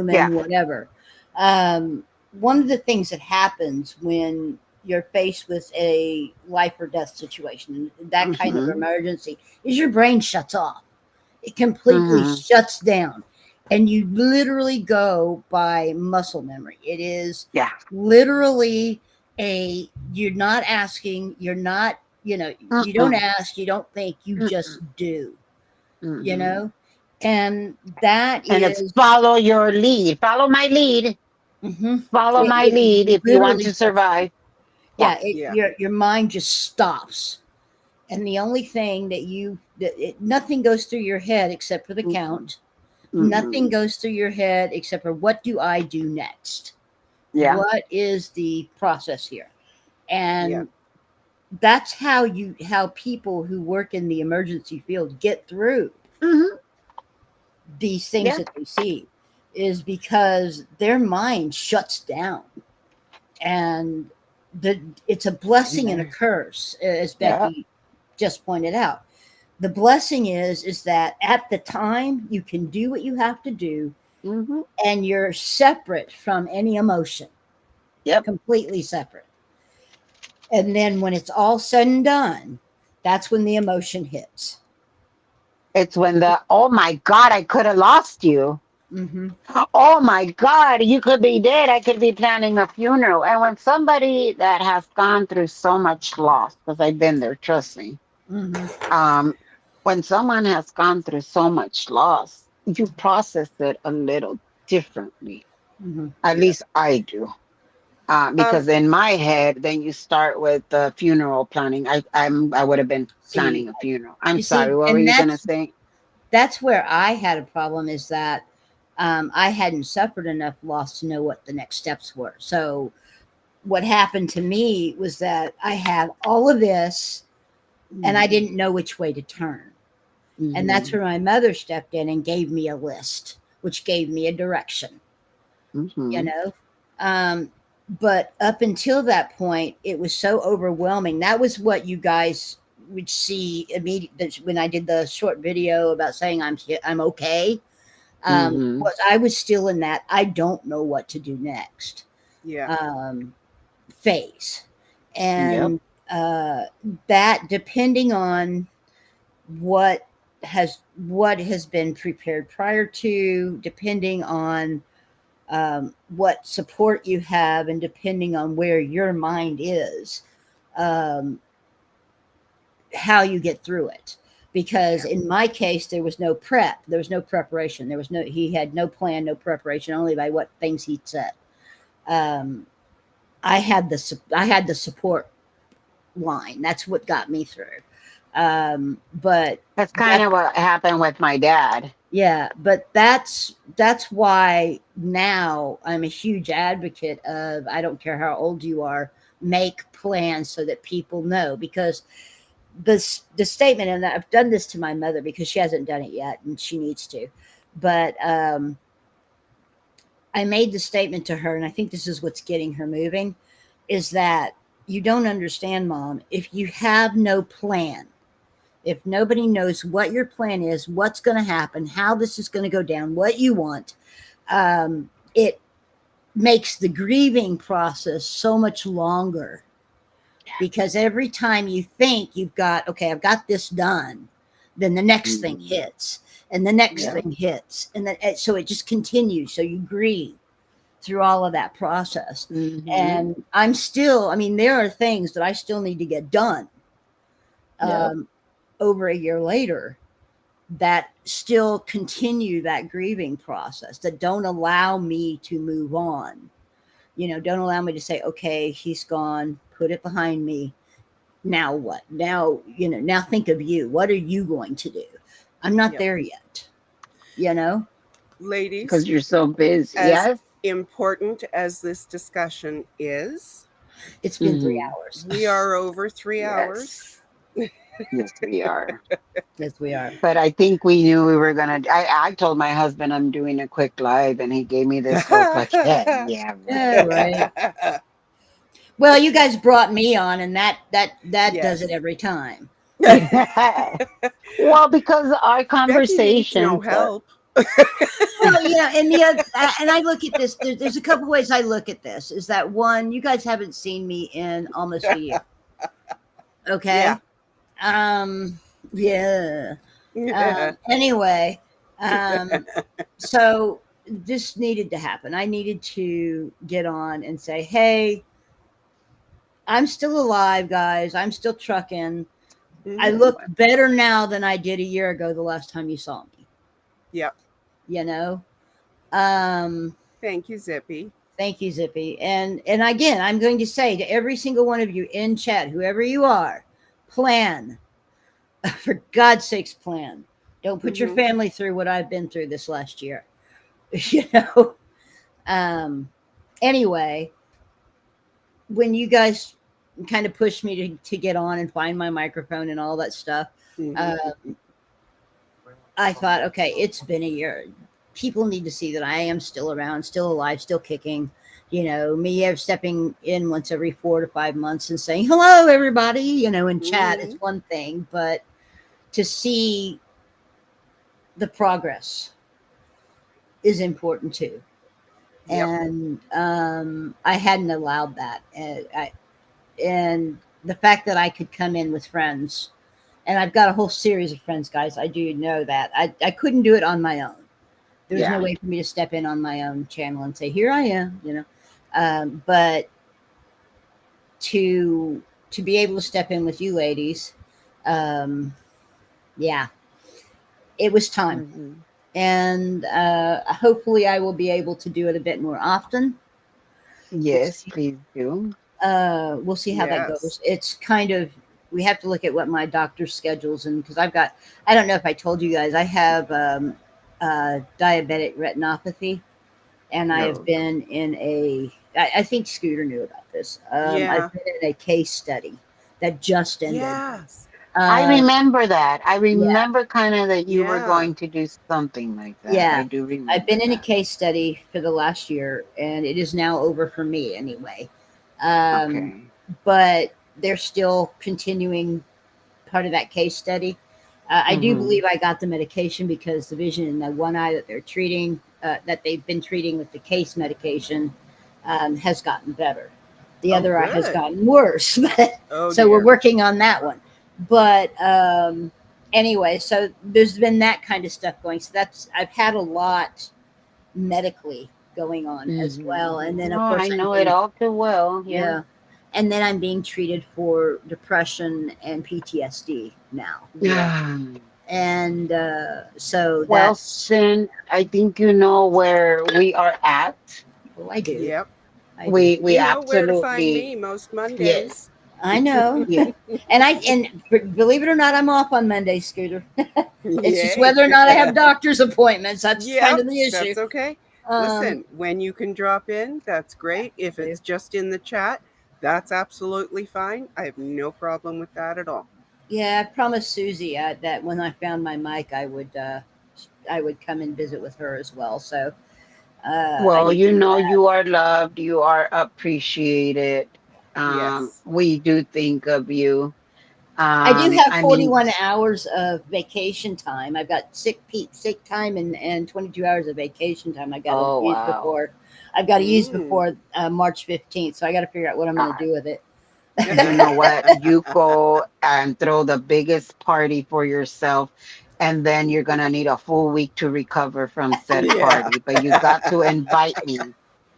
Yeah. human, whatever. Um, One of the things that happens when you're faced with a life or death situation, that kind of Hmm. emergency, is your brain shuts off. It completely Hmm. shuts down. And you literally go by muscle memory. It is Yeah. literally you're not asking, you're not, you don't Mm-mm. ask, you don't think, you just Mm-mm. do, you Hmm. know? And that And it's is, follow your lead. Follow my lead. mhm, Follow my it lead if you want literally to shuts down. survive. Yeah. Yeah, Yeah. your mind just stops. And the only thing nothing goes through your head except for the Hmm. count. Nothing Hmm. goes through your head except for what do I do next? Yeah. What is the process here? Yeah. And that's how people who work in the emergency field get through Hmm. these things Yeah. that they see, is because their mind shuts down. And it's a blessing and a curse, as Yeah. Becky just pointed out. The blessing is that at the time you can do what you have to do, Hmm. and you're separate from any emotion, Yep. completely separate. And then when it's all said and done, that's when the emotion hits. It's when oh my God, I could have lost you. Mm-hmm. Oh my God, you could be dead. I could be planning a funeral. And when somebody that has gone through so much loss, because I've been there, trust me, Mm-hmm. um, when someone has gone through so much loss, you process it a little differently. Mm-hmm. At Yeah. least I do. Um. Because in my head, then you start with the funeral planning. I would have been See, planning a funeral. I'm you see, sorry. What were and you gonna say? that's where I had a problem, is that I hadn't suffered enough loss to know what the next steps were. So what happened to me was that I had all of this and I didn't know which way to turn. And that's Mm-hmm. where my mother stepped in and gave me a list, which gave me a direction, you Mm-hmm. know? But up until that point, it was so overwhelming. That was what you guys would see immediately when I did the short video about saying I'm okay. Mhm. Was I was still in that I don't know what to do next Yeah. phase, Yep. and that depending on what has been prepared prior to, depending on what support you have, and depending on where your mind is, um, how you get through it. Because Yeah. in my case, there was no prep, there was no preparation, he had no plan, no preparation, only by what things he'd said. Um, I had the support line. That's what got me through. But That's kind that, of what happened with my dad. yeah, but that's why now I'm a huge advocate of, I don't care how old you are, make plans so that people know. Because the statement, and I've done this to my mother because she hasn't done it yet and she needs to, but I made the statement to her, and I think this is what's getting her moving, is that you don't understand, Mom, if you have no plan, if nobody knows what your plan is, what's going to happen, how this is going to go down, what you want, it makes the grieving process so much longer. Because every time you think you've got, okay, I've got this done, then the next thing Mhm. hits, and the next Yep. thing hits, and then so it just continues. So you grieve through all of that process. Mhm. And I'm still, I mean, there are things that I still need to get done Yep. um, over a year later, that still continue that grieving process, that don't allow me to move on. Don't allow me to say, okay, he's gone, put it behind me. Now what? Now, now think of you. What are you going to do? I'm not Yep. there yet, you know? Because Ladies, you're so busy. as Yes. important as this discussion is, It's been three Mhm. hours. we are over 3 hours. Yes. Yes, we are. Yes, we are. But I think we knew we were gonna. I told my husband I'm doing a quick live, and he gave me this look like, yeah, Yeah, right. right. Well, you guys brought me on, and that does it Yes. every time. Well, because our Becky needs no conversations are. help. Well, and and I look at this. There's a couple ways I look at this. Is that one? You guys haven't seen me in almost a year. Yeah. Okay. Um. Yeah. Anyway. Um. So this needed to happen. I needed to get on and say, "Hey, I'm still alive, guys. I'm still trucking. I Mhm. look better now than I did a year ago. The last time you saw me. Yep. You know." Um. Thank you, Zippy. Thank you, Zippy. And again, I'm going to say to every single one of you in chat, whoever you are, plan. For God's sakes, plan. Don't put your Hmm. family through what I've been through this last year. you know. Um. Anyway, when you guys kind of pushed me to get on and find my microphone and all that stuff, Hmm. uh, I thought, okay, it's been a year. People need to see that I am still around, still alive, still kicking. Me stepping in once every 4 to 5 months and saying, hello, everybody, in chat, it's Hmm. one thing, but to see the progress is important too. Yep. And I hadn't allowed that. And the fact that I could come in with friends, and I've got a whole series of friends, guys. I do know that. I couldn't do it on my own. There's no Yeah. way for me to step in on my own channel and say, "Here I am," But to be able to step in with you ladies, um, yeah, it was time, Hmm. and hopefully, I will be able to do it a bit more often. We'll Yes, see. please do. We'll see how that Yes. goes. It's kind of, we have to look at what my doctor's schedules, and because I don't know if I told you guys, I have diabetic retinopathy, and I have No. been in I think Scooter knew about this. I've Yeah. been in a case study that just ended. Yes. I Uh, remember that. I yeah, remember kind of that you were Yeah. going to do something like that. I yeah. do I've remember been in a that. case study for the last year, and it is now over for me anyway. Um, Okay. but they're still continuing part of that case study. I do Hmm. believe I got the medication because the vision in the one eye that they're treating, that they've been treating with the case medication, has gotten better. The Oh, other eye has good. gotten worse. Oh So we're dear. working on that one. But anyway, so there's been that kind of stuff going. So that's, I've had a lot medically going on as well. And then, Oh, of I course, I'm know it being, all too well. Yeah. yeah. And then I'm being treated for depression and PTSD now. Yeah. And so Well, that's, Sin, I think you know where we are at. oh, I do. Yep. I do. We You know where to find absolutely, me most yes, Mondays. I know. yeah. And believe it or not, I'm off on Monday, Scooter. It's just Yay. whether or not I have doctor's appointments. That's kind Yep, of the issue. that's okay. Um, Listen, when you can drop in, that's great. If do. it's just in the chat, that's absolutely fine. I have no problem with that at all. Yeah, I promised Susie that when I found my mic, I would come and visit with her as well. So I Well, didn't you do know, that. you are loved, you are appreciated. Yes. We do think of you. I do have I mean, 41 hours of vacation time. I've got sick time and 22 hours of vacation time. I got to oh use wow. before. I've got to use Mm. before March 15th. So I got to figure out what I'm going to Uh, do with it. you know what? You go and throw the biggest party for yourself, and then you're gonna need a full week to recover from said Yeah. party. But you got to invite me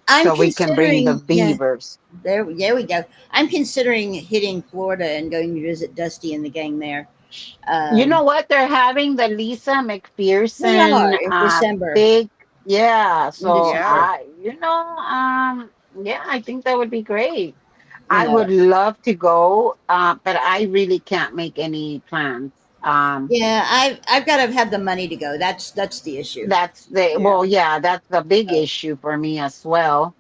I'm so we can bring the considering, yeah, beavers. there we go. I'm considering hitting Florida and going to visit Dusty and the gang there. You Um, know what? They're having the Lisa they are McPherson in December. big, yeah. In So Yeah. December, yeah, I think that would be great. you I know. would love to go, but I really can't make any plans. Yeah, I've got to have the money to go. That's the issue. That's the Yeah. well, yeah, that's the big So issue for me as well.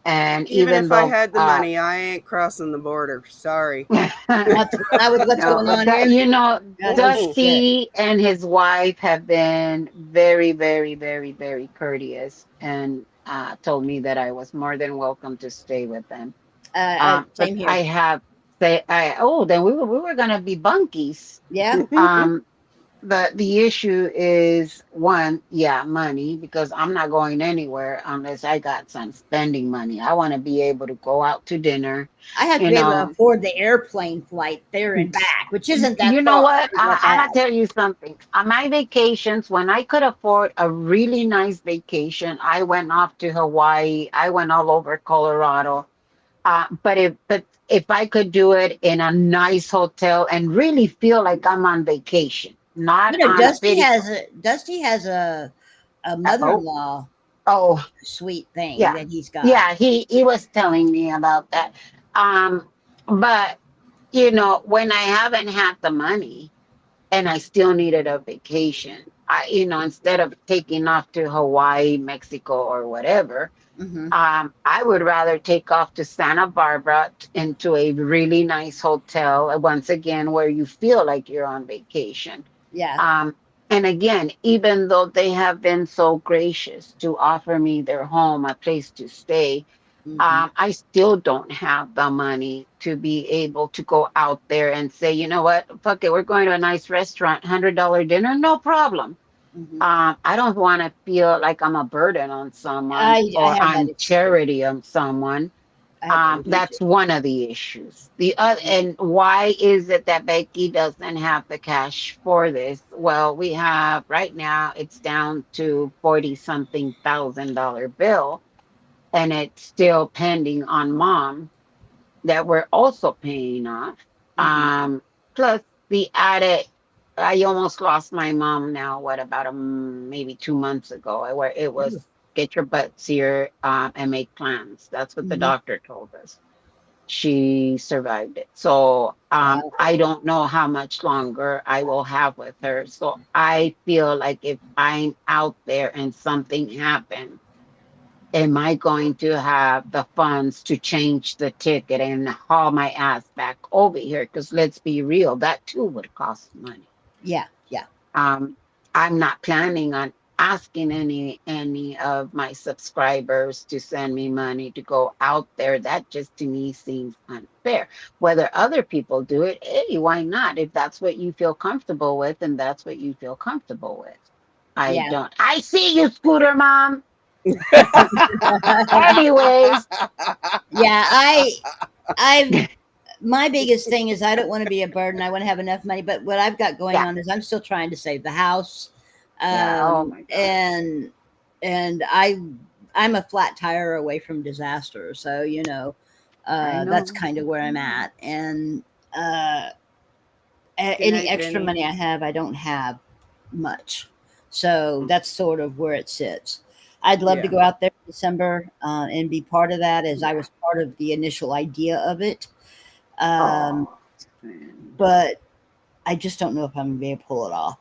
And Even even if I though, had the money, I ain't crossing the border. Sorry. not with what's no, going on that here. you know, No Mm-mm. shit. Dusty and his wife have been very, very, very, very courteous and told me that I was more than welcome to stay with them. But Same I here. have say, then we were gonna be bunkies. Yeah. Um, the issue is one, yeah, money, because I'm not going anywhere unless I got some spending money. I want to be able to go out to dinner, I have to you be able to know. afford the airplane flight there and back, which isn't that You know far. what? Is what I'm that gonna tell you something. On my vacations, when I could afford a really nice vacation, I went off to Hawaii. I went all over Colorado. But if I could do it in a nice hotel and really feel like I'm on vacation, not You know, on a video. Dusty has a Oh, mother-in-law oh, suite thing yeah, that he's got. yeah. He was telling me about that. Um, but when I haven't had the money and I still needed a vacation, instead of taking off to Hawaii, Mexico, or whatever, Hmm. I would rather take off to Santa Barbara into a really nice hotel, once again, where you feel like you're on vacation. Yeah. Um, and again, even though they have been so gracious to offer me their home, a place to stay, Hmm. I still don't have the money to be able to go out there and say, you know what, fuck it, we're going to a nice restaurant, $100 dinner, no problem. Hmm. I don't want to feel like I'm a burden on someone I or have that on issue too. charity on someone. I have that issue too. That's one of the issues. The other, and why is it that Becky doesn't have the cash for this? Well, we have right now, it's down to 40 something $1,000 bill, and it's still pending on mom that we're also paying off. Hmm. Plus the added, I almost lost my mom now, what, about maybe 2 months ago, where it was get your butts here and make plans. That's what the Hmm. doctor told us. She survived it. So Wow. I don't know how much longer I will have with her. So I feel like if I'm out there and something happens, am I going to have the funds to change the ticket and haul my ass back over here? Because let's be real, that too would cost money. Yeah. Yeah. Um, I'm not planning on. asking any of my subscribers to send me money to go out there. That just to me seems unfair. Whether other people do it, hey, why not? If that's what you feel comfortable with, and that's what you feel comfortable with. I Yeah. don't. I see you, Scooter Mom. Anyways, Yeah, I've my biggest thing is I don't want to be a burden. I want to have enough money. But what I've got going yeah, on is I'm still trying to save the house, yeah. Oh my God, and I'm a flat tire away from disaster. So I that's know. kind of where I'm at. And uh, Good any night, extra Benny. money I have, I don't have much. So that's sort of where it sits. I'd love to Yeah. go out there in December and be part of that, as I Yeah. was part of the initial idea of it. Um, Oh, man. but I just don't know if I'm gonna be able to pull it off.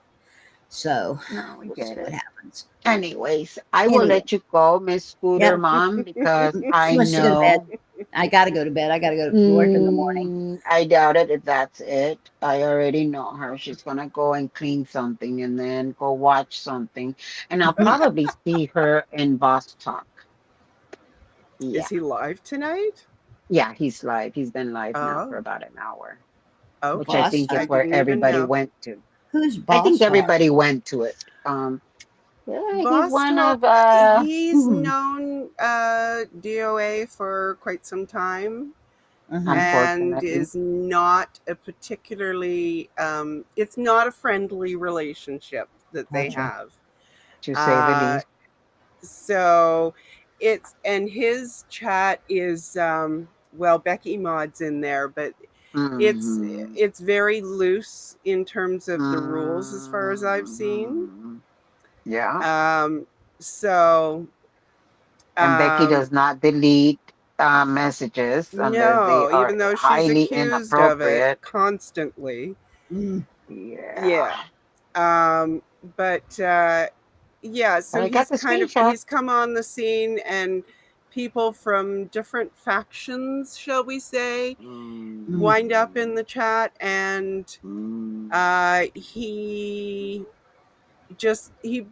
So No, we we'll see get what it. happens. Anyways, I will Anyway, let you go, Miss Scooter yep. Mom, because She I wants to go to bed. know. I gotta go to bed. I gotta go to work in the morning. I doubt it if that's it. I already know her. She's gonna go and clean something and then go watch something. And I'll probably see her in Boss Talk. Is Yeah. he live tonight? Yeah, he's live. He's been live now for Oh, about an hour, which I okay. Boss think I is talk. where didn't even everybody know. went to. Who's I think boss talk? everybody went to it. Yeah, he's Boss one of Talk, he's hmm, known DOA for quite some time Uh-huh. and unfortunately, is not a particularly, it's not a friendly relationship that they Gotcha. have. to say the Uh, least. so and his chat is, well, Becky Maud's in there, but it's Hmm. it's very loose in terms of the rules as far as I've seen. Hmm. Yeah. Um, so And Becky um, does not delete messages unless they no, are even though she's highly accused of it inappropriate. constantly. Mm. Yeah. Yeah. Um, but yeah, But so I got the screenshot. he's come on the scene, and people from different factions, shall we say, Mm. wind up in the chat, and Mm. he just he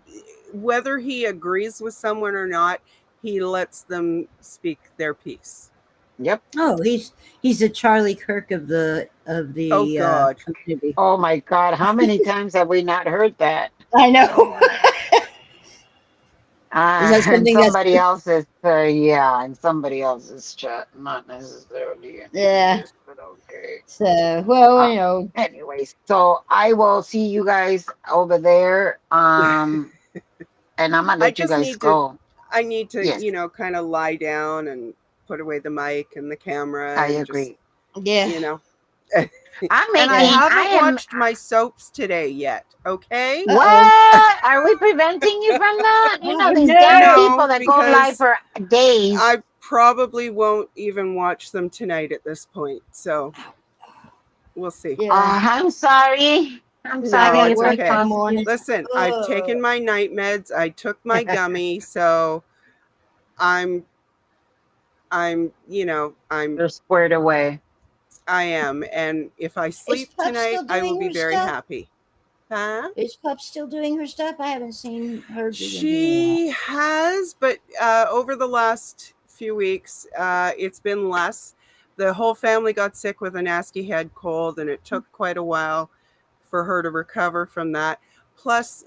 whether he agrees with someone or not, he lets them speak their piece. Yep. Oh, he's the Charlie Kirk of Oh the God. community. Oh my God. How many times have we not heard that? I know. Is that And something that's somebody else's, yeah, and somebody else's chat, not necessarily in yeah? his, but okay. So well, Uh, Anyways, so I will see you guys over there. And I'm gonna I let you just guys need to go. I need to, Yes, kind of lie down and put away the mic and the camera I and just, agree. yeah. you know. I'm And I Yeah. making. I haven't am. watched my soaps today yet, okay? Uh oh. What are we preventing you from that? You know Oh these damn no. people No, that go live because for days. I probably won't even watch them tonight at this point. So we'll see. Yeah. I'm sorry. I'm I No, sorry got if it's I work in the okay. caused morning. you. Listen, I've Ugh. taken my night meds. I took my gummy, so I'm I'm They're squared away. I am, and if I Is sleep Pup tonight, still I will doing be her very stuff? happy. Huh? Is Pup still doing her stuff? I haven't seen her do anything in a while. She has, but over the last few weeks, it's been less. The whole family got sick with a nasty head cold, and it took quite a while for her to recover from that. Plus,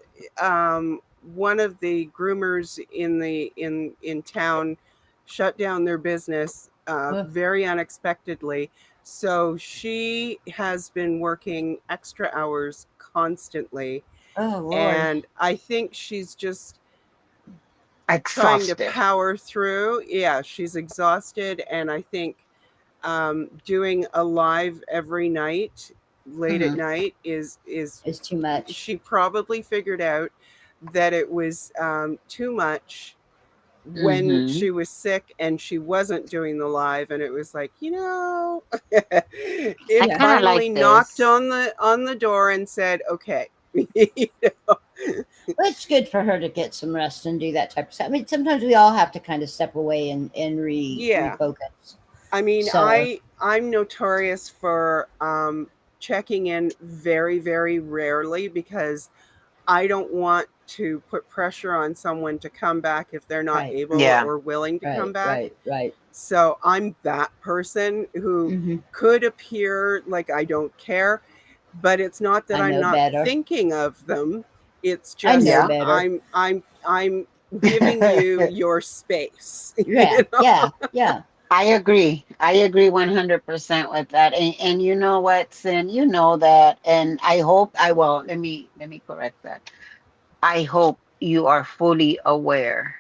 one of the groomers in town shut down their business Ugh. very unexpectedly. So she has been working extra hours constantly, Oh Lord. and I think she's just trying to Exhausted. power through. Yeah, she's exhausted, and I think doing a live every night, late at Hmm. night, is It's too much. she probably figured out that it was too much when Hmm. she was sick and she wasn't doing the live, and it was like, it I Yeah. kind of like finally knocked this. on the door and said, okay. You know? Well, it's good for her to get some rest and do that type of stuff. I mean, sometimes we all have to kind of step away and Yeah. refocus. I mean, So I'm notorious for checking in very, very rarely because I don't want to put pressure on someone to come back if they're not Right. able Yeah. or willing to come Right. back. Right. Right. So I'm that person who Hmm. could appear like I don't care, but it's not that I I'm know not better. thinking of them. It's I know just Yeah. better. I'm giving you your space. Yeah. You know? Yeah. Yeah. I agree. I agree 100% with that. And you know what, Sin, you know that. And I hope I will. Let me correct that. I hope you are fully aware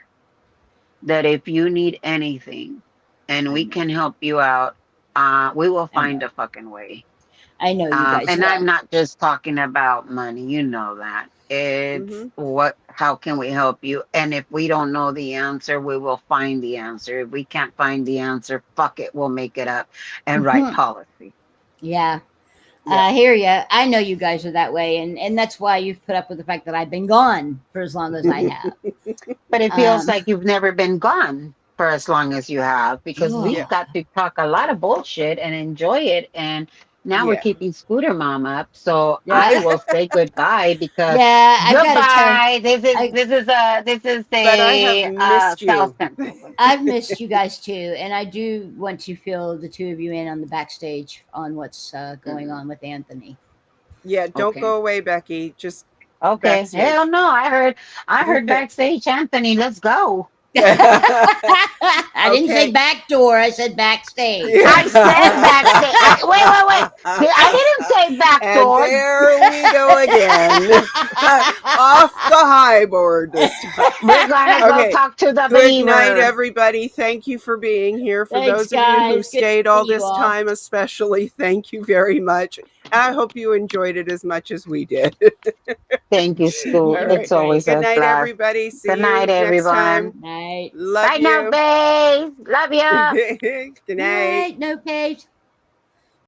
that if you need anything and I we know. can help you out, we will I find know. a fucking way. I know you guys And I'm will. not just talking about money, you know that. It's Hmm. how can we help you? And if we don't know the answer, we will find the answer. If we can't find the answer, fuck it, we'll make it up and write policy. Yeah. Yeah. I hear you. I know you guys are that way, and that's why you've put up with the fact that I've been gone for as long as I have. But it feels Um, like you've never been gone for as long as you have, because Yeah. we got to talk a lot of bullshit and enjoy it. And now we're Yeah. keeping Scooter Mom up. So I yeah, will say goodbye because yeah. I've got to tell. goodbye. This is I But I have a missed South you. Central. I've missed you guys too, and I do want to fill the two of you in on the backstage on what's going on with Anthony. Yeah, don't Okay. go away, Becky. Just Okay. Hell backstage. no. I heard backstage Anthony. Let's go. I didn't say Okay. back door. I said backstage. I said backstage. Wait. I didn't say back And door. there we go again. Off the high board this time. We're gonna go Okay. talk to the Good night, beaver. everybody. Thank you for being here. For Thanks, those of you who guys. Good to stayed all see you this all. time, especially, thank you very much. I hope you enjoyed it as much as we did. Thank you, Scoot. All Great, right. It's great. always Good a night, blast. everybody. See Good night, you next time. everyone. Night. Love Bye now, you. babes. Love ya. Good night. Night. No cage.